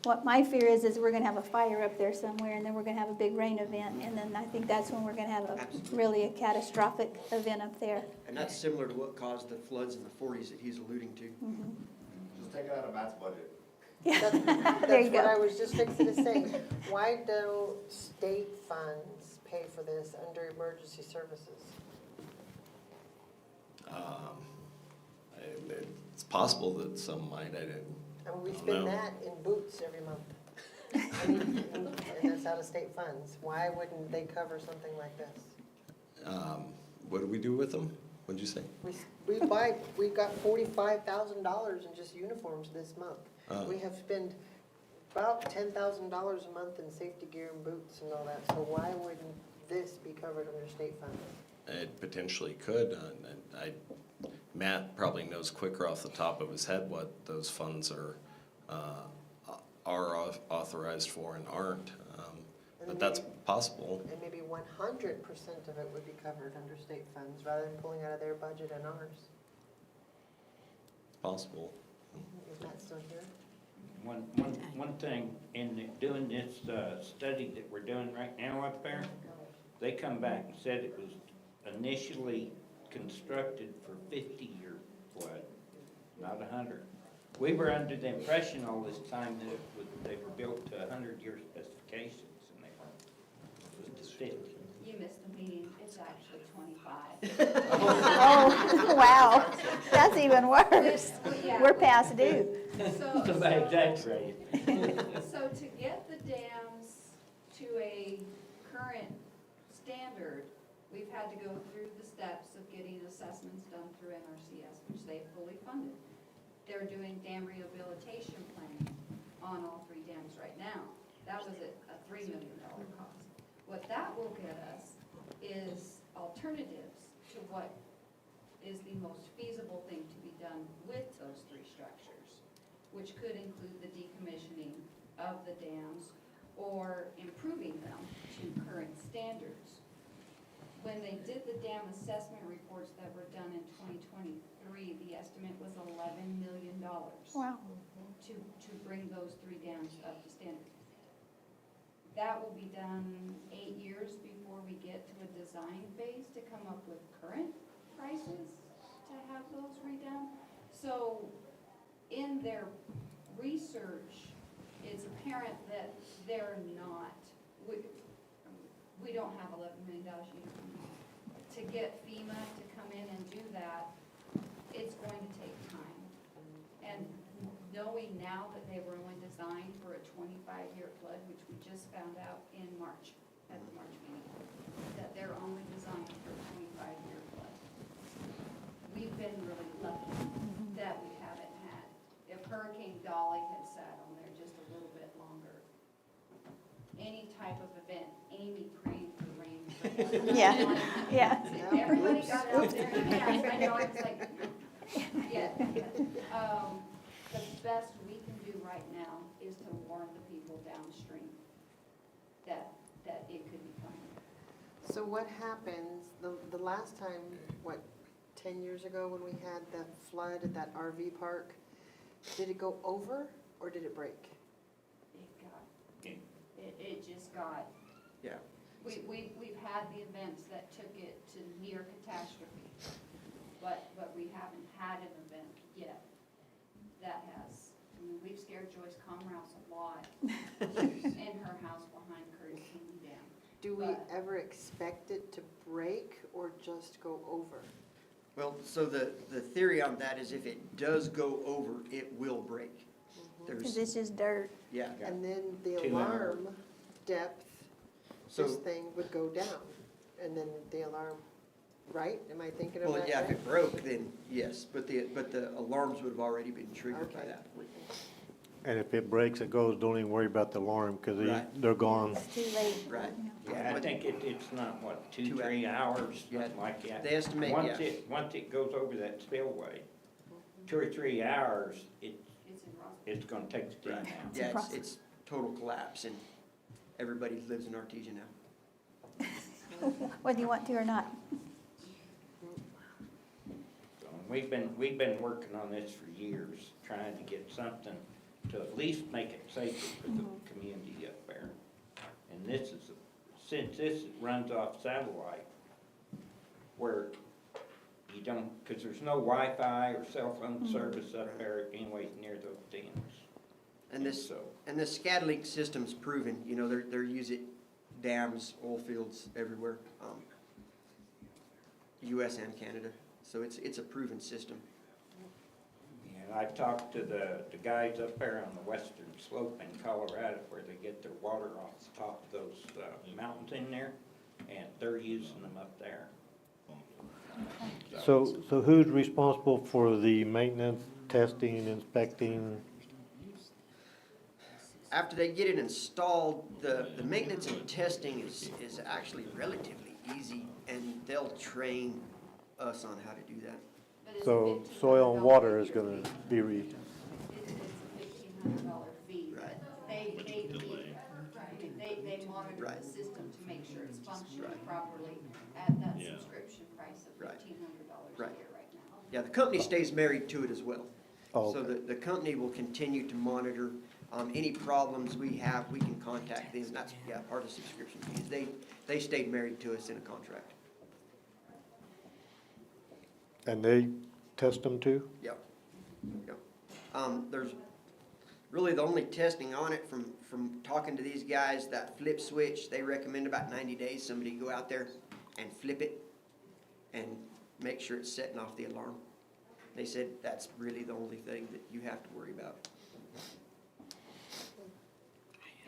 what my fear is we're going to have a fire up there somewhere, and then we're going to have a big rain event, and then I think that's when we're going to have really a catastrophic event up there. And that's similar to what caused the floods in the 40s that he's alluding to. Mm-hmm. Just take it out of Matt's budget. There you That's what I go. was just fixing to say. Why don't state funds pay for this under emergency services? It's possible that some might, I didn't. I mean, we don't spend know. that in boots every month. I mean, and that's out of state funds. Why wouldn't they cover something like this? What do we do with them? What'd you say? We got $45,000 in just uniforms this month. We have spent about $10,000 a month in safety gear and boots and all that, so why wouldn't this be covered under state funds? It potentially could. Matt probably knows quicker off the top of his head what those funds are authorized for and aren't. But that's possible. And maybe 100% of it would be covered under state funds rather than pulling out of their budget and ours. Possible. Is Matt still here? One thing, in doing this study that we're doing right now up there, they come back and said it was initially constructed for 50-year flood, not 100. We were under the impression all this time that they were built to 100-year specifications, and they weren't. It was to 50. You missed the meeting, it's actually 25. Oh, wow. That's even worse. Yeah. We're past due. Somebody exaggerated. So to get the dams to a current standard, we've had to go through the steps of getting assessments done through NRCS, which they fully funded. They're doing dam rehabilitation planning on all three dams right now. That was a $3 million cost. What that will get us is alternatives to what is the most feasible thing to be done with those three structures, which could include the decommissioning of the dams or improving them to current standards. When they did the dam assessment reports that were done in 2023, the estimate was $11 million. Wow. To bring those three dams up to standard. that will be done 8 years before we get to a design phase to come up with current prices to have those redone. So in their research, it's apparent that they're not, we don't have $11 million either. To get FEMA to come in and do that, it's going to take time. And knowing now that they were only designed for a 25-year flood, which we just found out in March, at the March meeting, that they're only designed for a 25-year flood. We've been really lucky that we haven't had. If Hurricane Dolly had sat on there just a little bit longer, any type of event, Amy praying for rain. Yeah, yeah. Everybody got out there and asked. I know, it's like, yeah. The best we can do right now is to warn the people downstream that it could be coming. So what happens, the last time, 10 years ago when we had the flood at that RV park, did it go over or did it break? It just got, Yeah. we've had the events that took it to near catastrophe, but we haven't had an event yet that has, I mean, we've scared Joyce Comrouse a lot in her house behind Curtis King Dam. Do we ever expect it to break or just go over? Well, so the theory on that is if it does go over, it will break. Because it's just dirt. Yeah. And then the 2 alarm depth, So- this thing would go down, and then the alarm, right? Am I thinking of that Well, right? yeah, if it broke, then yes, but the alarms would have already been triggered by Okay. that point. And if it breaks, it goes, don't even worry about the alarm, because Right. they're gone. It's too late. Right. Yeah, I But think it's not, what, 2, 2 3 hours, Yeah. something like that. They estimate, yeah. Once it goes over that spillway, 2 or 3 hours, It's in Roswell. it's gonna take the steam Right. out. Yeah, process. it's total collapse and everybody lives in Artesia now. Whether you want to or not. So we've been working on this for years, trying to get something to at least make it safer for the community up there. And this is, since this runs off satellite, where you don't, because there's no Wi-Fi or cell phone service up there anyways near those dams. And this, So, and this SCADLink system's proven, you know, they're using dams, oil fields everywhere, US and Canada. So it's a proven system. and I've talked to the guys up there on the western slope in Colorado where they get their water off the top of those mountains in there, and they're using them up there. So who's responsible for the maintenance, testing, inspecting? After they get it installed, the maintenance and testing is actually relatively easy, and they'll train us on how to do that. But it's So $1,500 soil and water a is year gonna fee. be It's a $1,500 fee. Right. They monitor Right. the system to make sure it's functioning Right. properly at that Yeah. subscription price of Right. $1,500 a Right. year right now. Yeah, the company stays married to it as well. Oh, So okay. the company will continue to monitor, any problems we have, we can contact them, that's, yeah, part of subscription fees. They stayed married to us in a contract. And they test them too? Yep. Yep. There's really the only testing on it from talking to these guys, that flip switch, they recommend about 90 days, somebody go out there and flip it and make sure it's setting off the alarm. They said that's really the only thing that you have to worry about.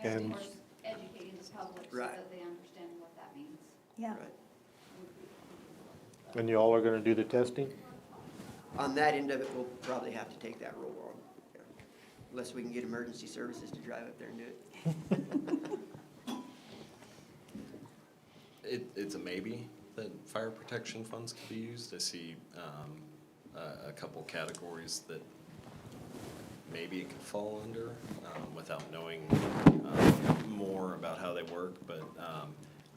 And And- of course, educating the public so Right. that they understand what that means. Yeah. Right. And y'all are gonna do the testing? On that end of it, we'll probably have to take that role on, yeah. Unless we can get emergency services to drive up there and do it. It's a maybe that fire protection funds could be used. I see a couple categories that maybe it could fall under without knowing more about how they work, but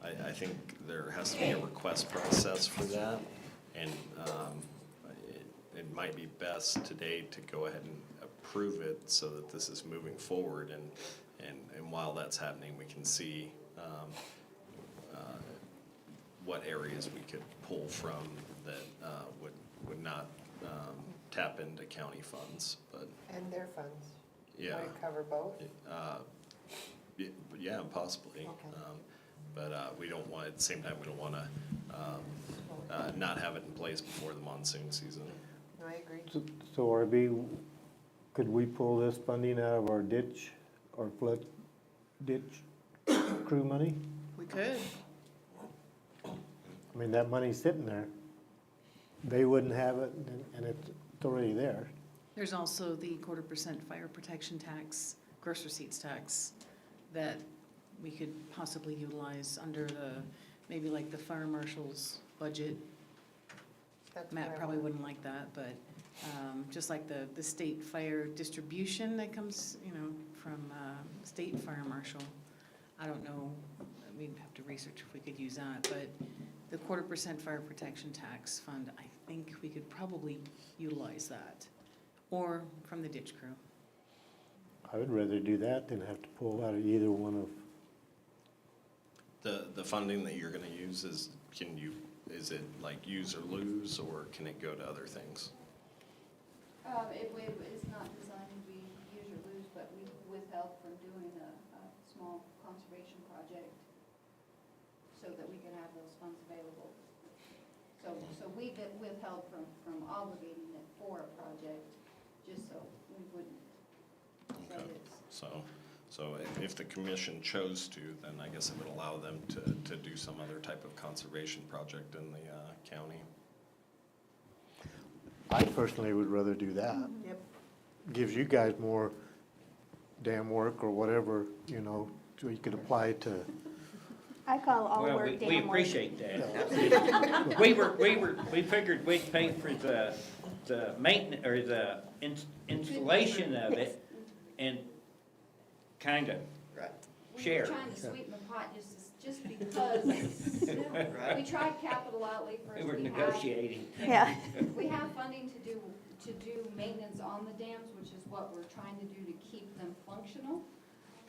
I think there has to be a request process for that, and it might be best today to go ahead and approve it so that this is moving forward, and And while that's happening, we can see what areas we could pull from that would not tap into county funds, but, And their funds. yeah. Would it cover both? Yeah, possibly. Okay. But we don't want, at the same time, we don't want to not have it in place before the monsoon season. No, I agree. So RB, could we pull this funding out of our ditch, our flood ditch crew money? We could. I mean, that money's sitting there. They wouldn't have it, and it's already there. There's also the 1/4% fire protection tax, gross receipts tax, that we could possibly utilize under maybe like the fire marshal's budget. That's Matt what I probably want. wouldn't like that, but just like the state fire distribution that comes, from state fire marshal. I don't know, we'd have to research if we could use that, but the 1/4% fire protection tax fund, I think we could probably utilize that, or from the ditch crew. I would rather do that than have to pull out of either one of, The funding that you're gonna use is it like use or lose, or can it go to other things? It's not designed to be use or lose, but we withheld from doing a small conservation project so that we could have those funds available. So we withheld from obligating it for a project, just so we wouldn't say Okay. it's. So if the commission chose to, then I guess it would allow them to do some other type of conservation project in the county. I personally would rather do that. Yep. Gives you guys more dam work or whatever, so you could apply to. I call all Well, work we damn work. appreciate that. We figured we'd pay for the maintenance, or the installation of it, and kind of share. We were trying to sweeten the pot just because. We tried capital outlay first. We were negotiating. Yeah. We have funding to do maintenance on the dams, which is what we're trying to do to keep them functional.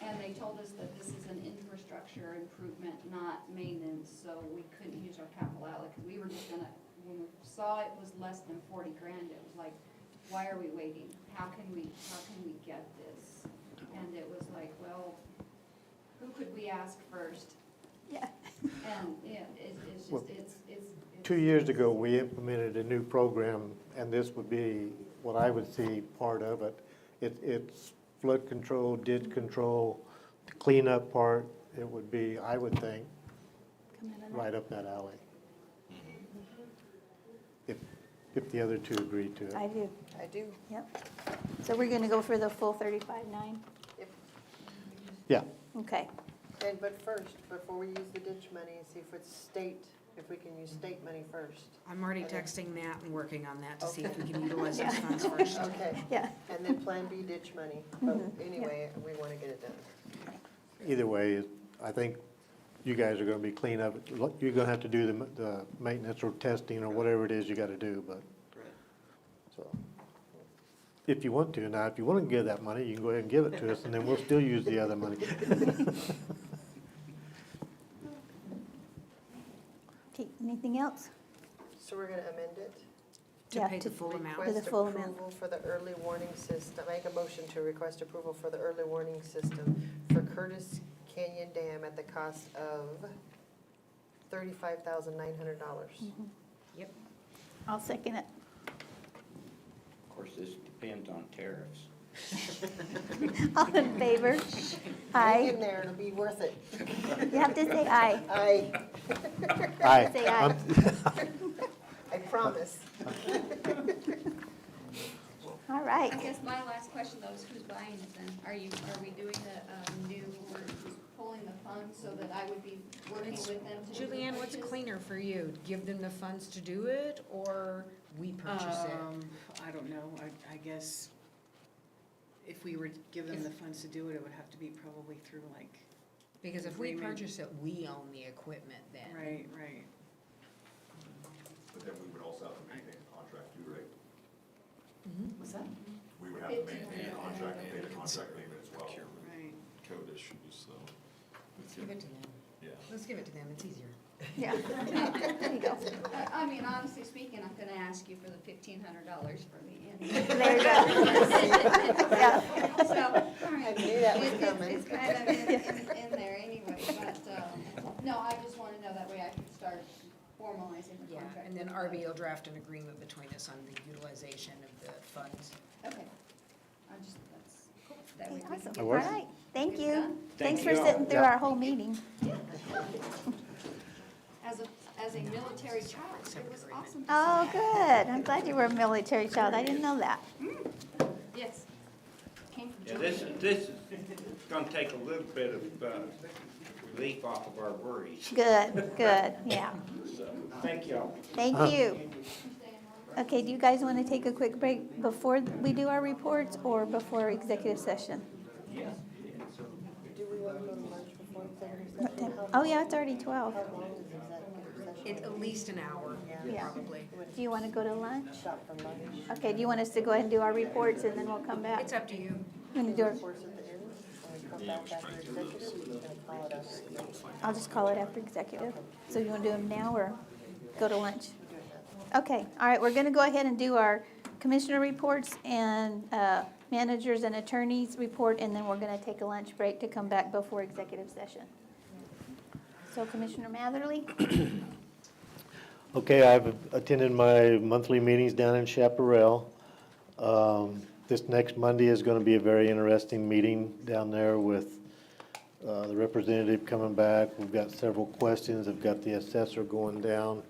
And they told us that this is an infrastructure improvement, not maintenance, so we couldn't use our capital outlay, because we were just gonna, when we saw it was less than 40 grand, it was like, why are we waiting? How can we get this? And it was like, well, who could we ask first? Yeah. And, it's Well, just, it's. 2 years ago, we implemented a new program, and this would be what I would see part of it. It's flood control, ditch control, the cleanup part, it would be, I would think, right up that alley. If the other two agree to it. I do, I do. yep. So we're gonna go for the full 35.9? Yep. Yeah, Okay. But first, before we use the ditch money, see if it's state, if we can use state money first. I'm already Okay. texting Matt and working on that to see if we Okay. can utilize Yeah. those funds first. Okay. Yeah. And then Plan B ditch money. But Mhm. anyway, we want to get it done. either way, I think you guys are gonna be clean up. You're gonna have to do the maintenance or testing or whatever it is you gotta do, but, so. If you want to, now, if you wanna give that money, you can go ahead and give it to us, and then we'll still use the other money. Okay, anything else? So we're going to amend it? To Yeah, pay the full amount. To the Request full amount. approval for the early warning system, make a motion to request approval for the early warning system for Curtis Canyon Dam at the cost of $35,900. Yep. I'll second it. Of course, this depends on tariffs. All in favor? Hang in Aye. there, it'll be worth it. You have to say aye. Aye. Aye. Say aye. I promise. All right. I guess my last question though is who's buying it then? Are we doing the new, we're pulling the funds so that I would be working with them to do the Julianne, what's purchase? cleaner for you? Give them the funds to do it, or we purchase it? I don't know, I guess if we were to give them the funds to do it, it would have to be probably through like, Because if we agreement. purchase it, we own the equipment then. right. But then we would also have to maintain the contract too, right? Mhm. What's that? We would have to maintain the contract and pay the contract payment as well. Right. Code give it to them. Yeah. Let's give it to them, it's easier. Yeah. There you go. I mean, honestly speaking, I'm gonna ask you for the $1,500 for me. There you go. Yeah. So, all right. I knew that was coming. It's kind of in there anyway, but, no, I just wanna know that way I can start formalizing the Yeah, contract. and then with RB the- will draft an agreement between us on the utilization of the funds. Okay. I just, that way we can Awesome. get All works. right. Thank Get it you. done. Thanks Thank for you sitting all. through our whole meeting. As a military child, it was awesome to see Oh, that. good. I'm glad you were a military child. I didn't know that. Yes. Came from Yeah, Georgia. this is gonna take a little bit of relief off of our worries. Good, good, yeah. So, thank y'all. Thank you. Okay, do you guys want to take a quick break before we do our reports or before executive session? Do we want to go to lunch before executive What session? time? Oh, yeah, it's already 12. How long is executive session? It's at least an hour, Yeah. probably. Do you want to go to lunch? Shop for lunch. Okay, do you want us to go ahead and do our reports and then we'll come back? It's up to you. You want to do our- Reports at the end, and we come back after executive, we're just gonna call it after executive. I'll just call it after executive. So you want to do them now or go to lunch? Okay, all right, we're going to go ahead and do our commissioner reports and managers and attorneys report, and then we're going to take a lunch break to come back before executive session. So Commissioner Matherly? Okay, I've attended my monthly meetings down in Chaparral. This next Monday is going to be a very interesting meeting down there with the representative coming back. We've got several questions. I've got the assessor going down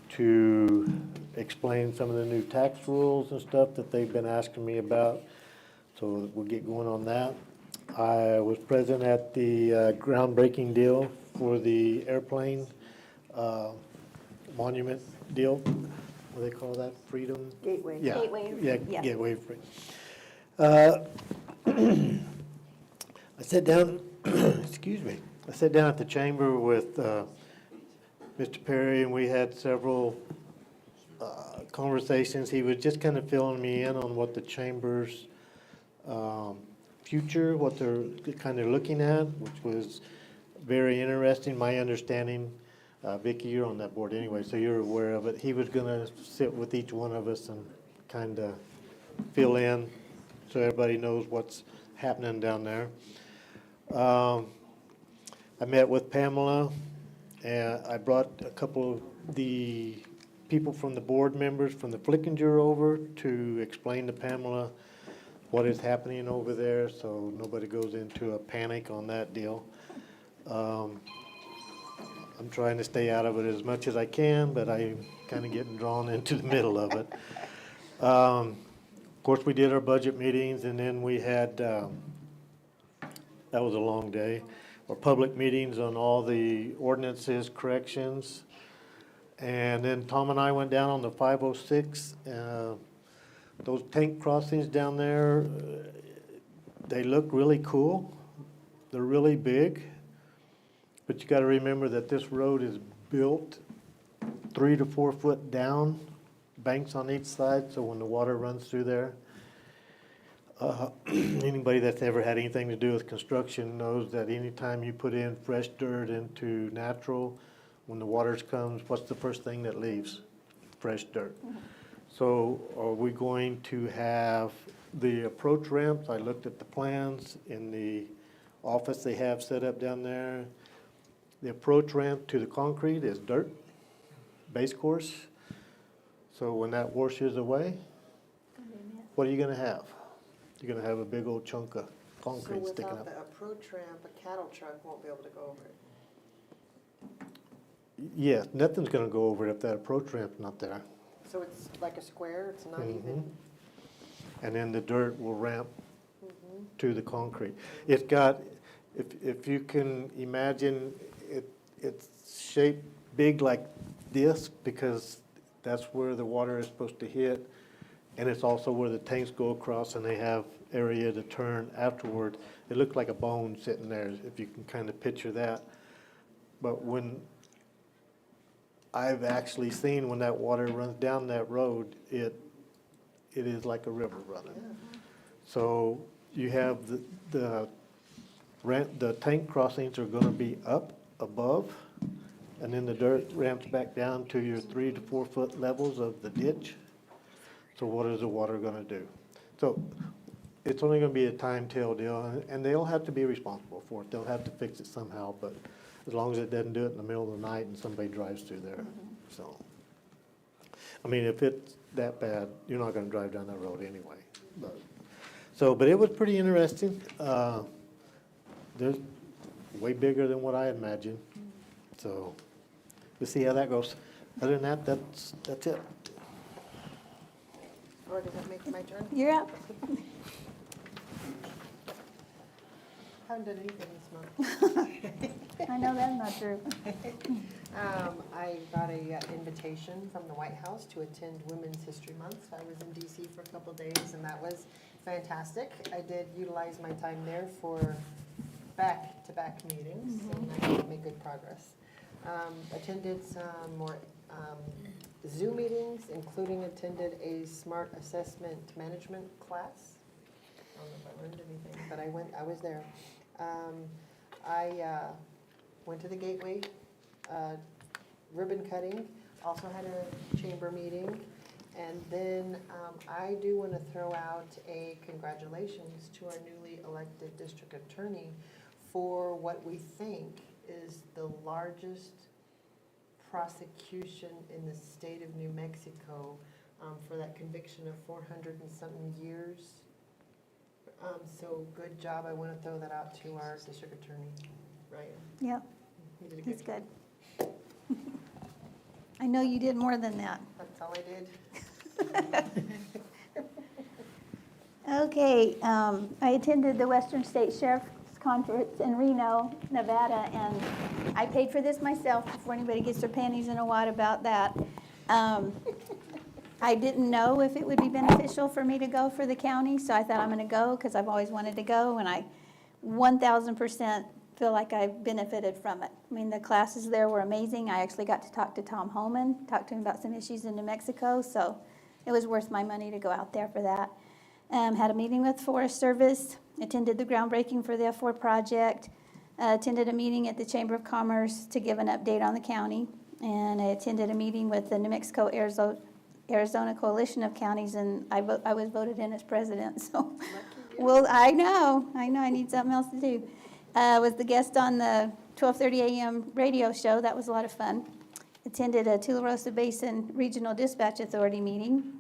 to explain some of the new tax rules and stuff that they've been asking me about. So we'll get going on that. I was present at the groundbreaking deal for the airplane monument deal. What do they call that? Freedom? Gateway. Yeah. Gateway, Yeah, yeah. Gateway. I sat down, excuse me, I sat down at the chamber with Mr. Perry, and we had several conversations. He was just kind of filling me in on what the chamber's future, what they're kind of looking at, which was very interesting. My understanding, Vicki, you're on that board anyway, so you're aware of it. He was going to sit with each one of us and kind of fill in so everybody knows what's happening down there. I met with Pamela, and I brought a couple of the people from the board members from the Flickinger over to explain to Pamela what is happening over there, so nobody goes into a panic on that deal. I'm trying to stay out of it as much as I can, but I'm kind of getting drawn into the middle of it. Of course, we did our budget meetings, and then we had, that was a long day, our public meetings on all the ordinances, corrections. And then Tom and I went down on the 506. Those tank crossings down there, they look really cool. They're really big. But you gotta remember that this road is built 3 to 4 foot down, banks on each side, so when the water runs through there, anybody that's ever had anything to do with construction knows that anytime you put in fresh dirt into natural, when the waters comes, what's the first thing that leaves? Fresh dirt. So are we going to have the approach ramps? I looked at the plans in the office they have set up down there. The approach ramp to the concrete is dirt, base course. So when that washes away, what are you gonna have? You're gonna have a big old chunk of concrete sticking So up. without the approach ramp, a cattle truck won't be able to go over it. Yeah, nothing's gonna go over it if that approach ramp's not there. So it's like a square, it's not Mhm. even, And then the dirt will ramp to the concrete. It's got, if you can imagine, it's shaped big like this because that's where the water is supposed to hit. And it's also where the tanks go across and they have area to turn afterward. It looked like a bone sitting there, if you can kind of picture that. But when I've actually seen when that water runs down that road, it is like a river running. So you have the the tank crossings are gonna be up above, and then the dirt ramps back down to your 3 to 4 foot levels of the ditch. So what is the water gonna do? So it's only gonna be a time tell deal, and they'll have to be responsible for it. They'll have to fix it somehow, but as long as it doesn't do it in the middle of the night and somebody drives through there, so. I mean, if it's that bad, you're not gonna drive down that road anyway, but it was pretty interesting. There's way bigger than what I imagined, so we'll see how that goes. Other than that, that's it. Or does that make my turn? You're up. Haven't done anything this month. I know that's not true. I got a invitation from the White House to attend Women's History Month. I was in DC for a couple of days, and that was fantastic. I did utilize my time there for back-to-back meetings, and I did make good progress. Attended some more Zoom meetings, including attended a SMART assessment management class. I don't know if I learned anything, but I was there. I went to the Gateway ribbon cutting, also had a chamber meeting, and then I do want to throw out a congratulations to our newly elected district attorney for what we think is the largest prosecution in the state of New Mexico for that conviction of 400 and something years. So good job. I want to throw that out to our district attorney, Ryan. Yep, He did a he's good good. I know you did more than that. That's all I did. Okay, I attended the Western State Sheriff's Conference in Reno, Nevada, and I paid for this myself before anybody gets their panties in a wad about that. I didn't know if it would be beneficial for me to go for the county, so I thought I'm gonna go because I've always wanted to go, and I 1000% feel like I benefited from it. I mean, the classes there were amazing. I actually got to talk to Tom Holman, talk to him about some issues in New Mexico, so it was worth my money to go out there for that. Had a meeting with Forest Service, attended the groundbreaking for the F4 project, attended a meeting at the Chamber of Commerce to give an update on the county, and I attended a meeting with the New Mexico Arizona Coalition of Counties, and I was voted in as president, so. Well, I know, I need something else to do. Was the guest on the 12:30 a.m. radio show, that was a lot of fun. Attended a Tularosa Basin Regional Dispatch Authority meeting.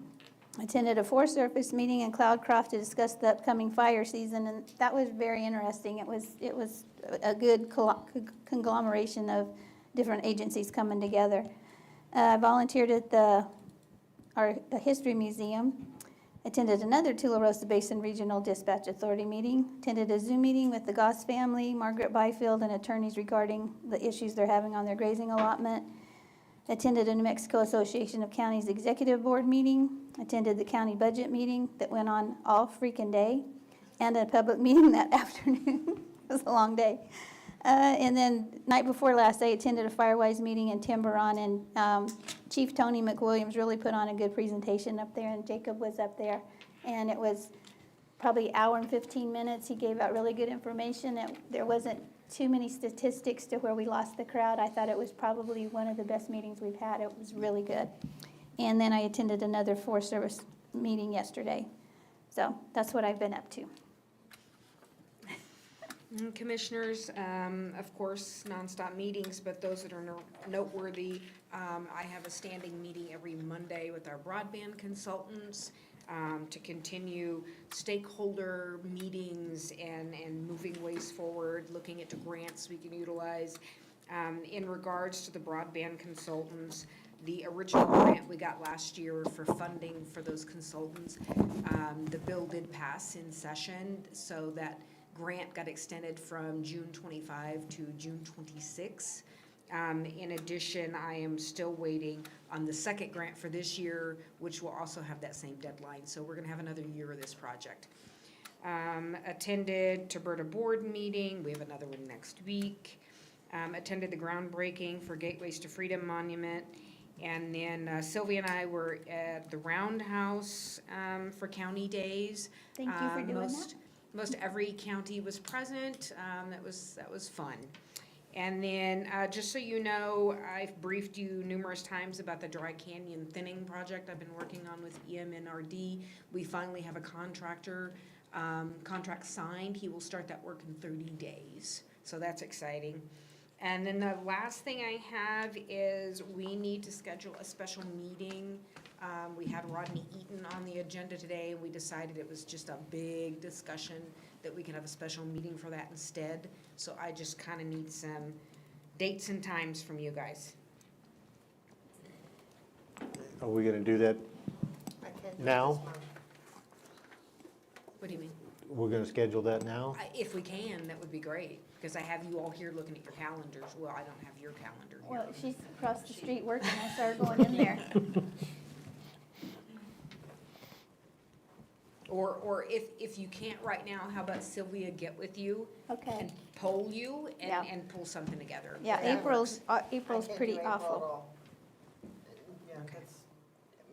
Attended a Forest Service meeting in Cloudcroft to discuss the upcoming fire season, and that was very interesting. It was a good conglomeration of different agencies coming together. I volunteered at our History Museum. Attended another Tularosa Basin Regional Dispatch Authority meeting. Attended a Zoom meeting with the Goss family, Margaret Byfield, and attorneys regarding the issues they're having on their grazing allotment. Attended a New Mexico Association of Counties Executive Board meeting. Attended the county budget meeting that went on all freaking day, and a public meeting that afternoon. It was a long day. And then night before last, I attended a Firewise meeting in Tiburon, and Chief Tony McWilliams really put on a good presentation up there, and Jacob was up there. And it was probably an hour and 15 minutes. He gave out really good information. There wasn't too many statistics to where we lost the crowd. I thought it was probably one of the best meetings we've had. It was really good. And then I attended another Forest Service meeting yesterday. So that's what I've been up to. Commissioners, of course, nonstop meetings, but those that are noteworthy, I have a standing meeting every Monday with our broadband consultants to continue stakeholder meetings and moving ways forward, looking into grants we can utilize. In regards to the broadband consultants, the original grant we got last year for funding for those consultants, the bill did pass in session, so that grant got extended from June 25 to June 26. In addition, I am still waiting on the second grant for this year, which will also have that same deadline. So we're gonna have another year of this project. Attended Taberta board meeting. We have another one next week. Attended the groundbreaking for Gateways to Freedom Monument. And then Sylvia and I were at the Roundhouse for County Days. Thank you for doing that. most every county was present. That was fun. And then, just so you know, I've briefed you numerous times about the Dry Canyon thinning project I've been working on with EMNRD. We finally have a contractor, contract signed. He will start that work in 30 days. So that's exciting. And then the last thing I have is we need to schedule a special meeting. We had Rodney Eaton on the agenda today, and we decided it was just a big discussion that we could have a special meeting for that instead. So I just kind of need some dates and times from you guys. Are we gonna do that I can't do it now? this month. What do you mean? We're gonna schedule that now? If we can, that would be great, because I have you all here looking at your calendars. Well, I don't have your calendar here. Well, she's across the street working, I started going in there. Or if you can't right now, how about Sylvia get with you Okay. and poll you Yeah. and pull something together? Yeah, That April's I can't do pretty April at awful. all. Yeah, that's,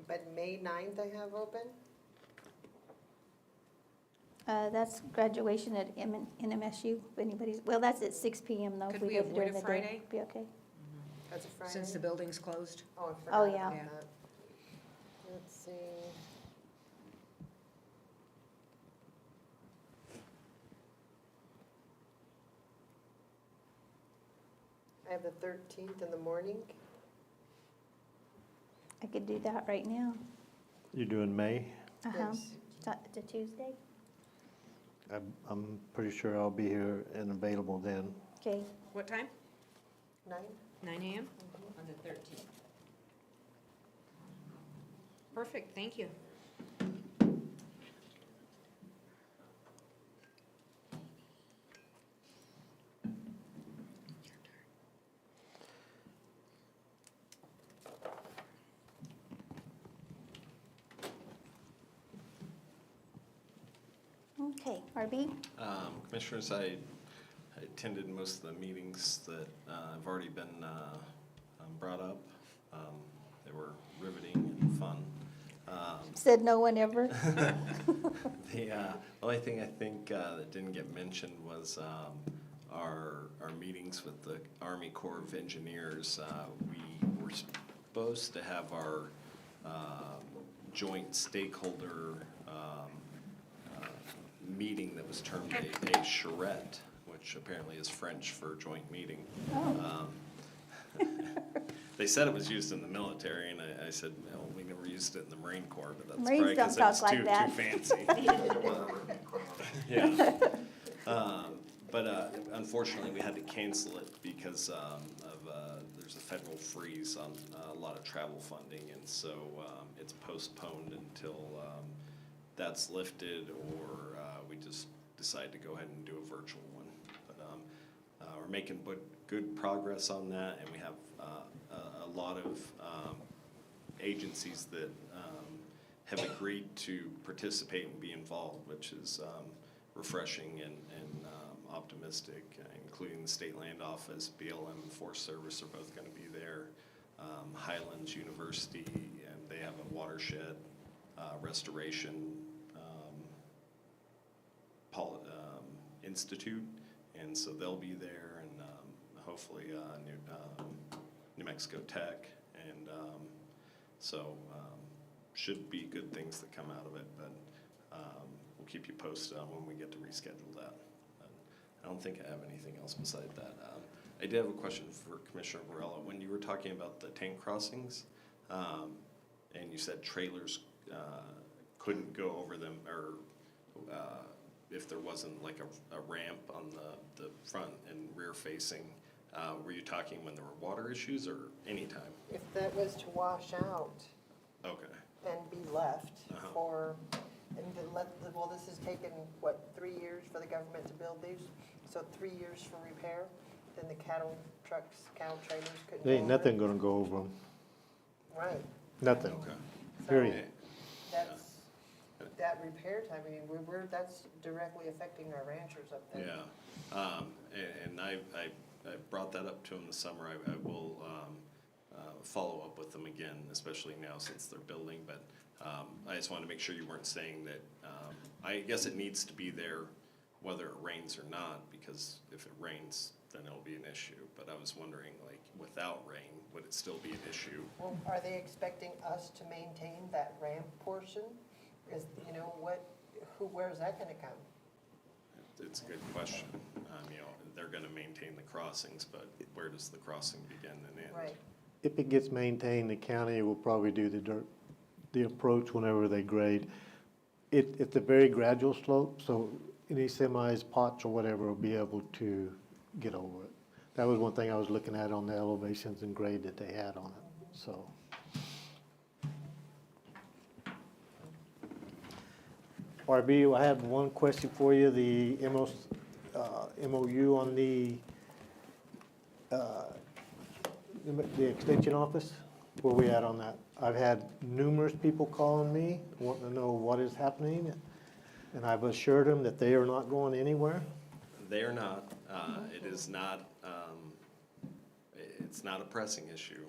but May 9th I have open? That's graduation at NMSU, if anybody's, well, that's at 6 PM though. if Could we we did it during avoid a the day. Friday? Be okay. That's a Friday? Since the building's closed? Oh, I Oh, forgot yeah. about Yeah. that. Let's see. I have the 13th in the morning. I could do that right now. You're doing May? Uh-huh. Yes. It's a Tuesday? I'm pretty sure I'll be here and available then. Okay. What time? 9? 9 AM? On the 13th. Perfect, thank you. Okay, RB? Commissioners, I attended most of the meetings that have already been brought up. They were riveting and fun. Said no one ever? The only thing I think that didn't get mentioned was our meetings with the Army Corps of Engineers. We were supposed to have our joint stakeholder meeting that was termed a charrette, which apparently is French for joint meeting. Oh. They said it was used in the military, and I said, well, we never used it in the Marine Corps, but that's Marines probably because don't it's talk like too that. fancy. Yeah. But unfortunately, we had to cancel it because there's a federal freeze on a lot of travel funding, and so it's postponed until that's lifted, or we just decide to go ahead and do a virtual one. But we're making good progress on that, and we have a lot of agencies that have agreed to participate and be involved, which is refreshing and optimistic, including the State Land Office, BLM, and Forest Service are both going to be there. Highlands University, and they have a watershed restoration institute, and so they'll be there, and hopefully New Mexico Tech, and so should be good things that come out of it, but we'll keep you posted on when we get to reschedule that. But I don't think I have anything else beside that. I did have a question for Commissioner Varela. When you were talking about the tank crossings, and you said trailers couldn't go over them, or if there wasn't like a ramp on the front and rear facing, were you talking when there were water issues or anytime? If that was to wash out Okay. and be left Uh-huh. for, well, this has taken, what, 3 years for the government to build these? So 3 years for repair, then the cattle trucks, cattle trailers couldn't go There ain't over it. nothing gonna go over them, Right. nothing, Okay. period. That's, that repair time, I mean, that's directly affecting our ranchers up there. Yeah, and I brought that up to them this summer. I will follow up with them again, especially now since they're building, but I just wanted to make sure you weren't saying that, I guess it needs to be there whether it rains or not, because if it rains, then it'll be an issue. But I was wondering, like, without rain, would it still be an issue? Well, are they expecting us to maintain that ramp portion? Is, where's that gonna come? It's a good question. They're gonna maintain the crossings, but where does the crossing begin and end? Right. If it gets maintained, the county will probably do the approach whenever they grade. It's a very gradual slope, so any semis, pots, or whatever will be able to get over it. That was one thing I was looking at on the elevations and grade that they had on it, so. RB, I have one question for you, the MOU on the extension office, where we at on that? I've had numerous people calling me, wanting to know what is happening, and I've assured them that they are not going anywhere. They are not. It is not, it's not a pressing issue.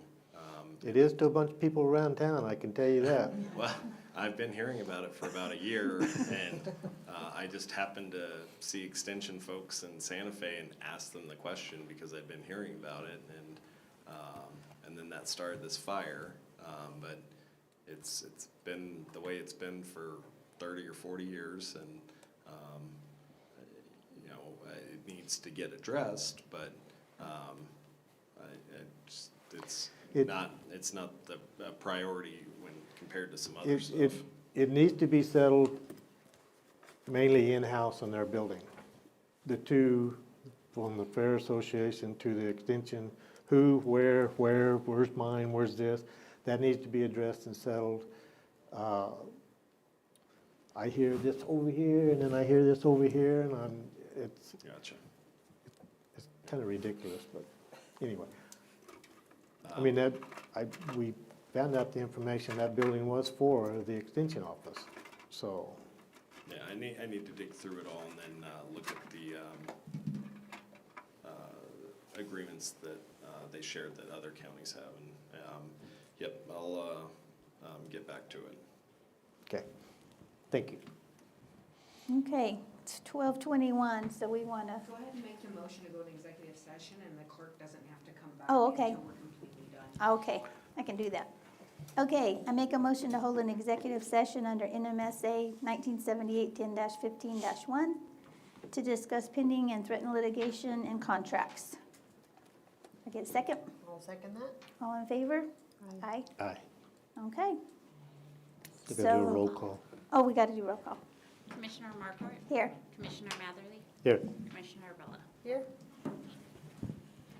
It is to a bunch of people around town, I can tell you that. Well, I've been hearing about it for about a year, and I just happened to see extension folks in Santa Fe and ask them the question because I'd been hearing about it, and then that started this fire. But it's been the way it's been for 30 or 40 years, and it needs to get addressed, but it's not the priority when compared to some other stuff. It needs to be settled mainly in-house in their building. The two, from the Fair Association to the extension, who, where's mine, where's this, that needs to be addressed and settled. I hear this over here, and then I hear this over here, and it's kind of ridiculous, but anyway. I mean, we found out the information that building was for the extension office, so. Yeah, I need to dig through it all and then look at the agreements that they shared that other counties have, and yep, I'll get back to it. Okay, thank you. Okay, it's 12:21, so we want to, Go ahead and make the motion to go to executive session, and the clerk doesn't have to come back Oh, okay. until we're completely done. okay, I can do that. Okay, I make a motion to hold an executive session under NMSA 1978-10-15-1 to discuss pending and threatened litigation and contracts. I get a second? I'll second that. All in favor? Aye. Aye. Okay. We gotta do a roll call. Oh, we got to do roll call. Commissioner Markort? Here. Commissioner Matherly? Here. Commissioner Bella? Here?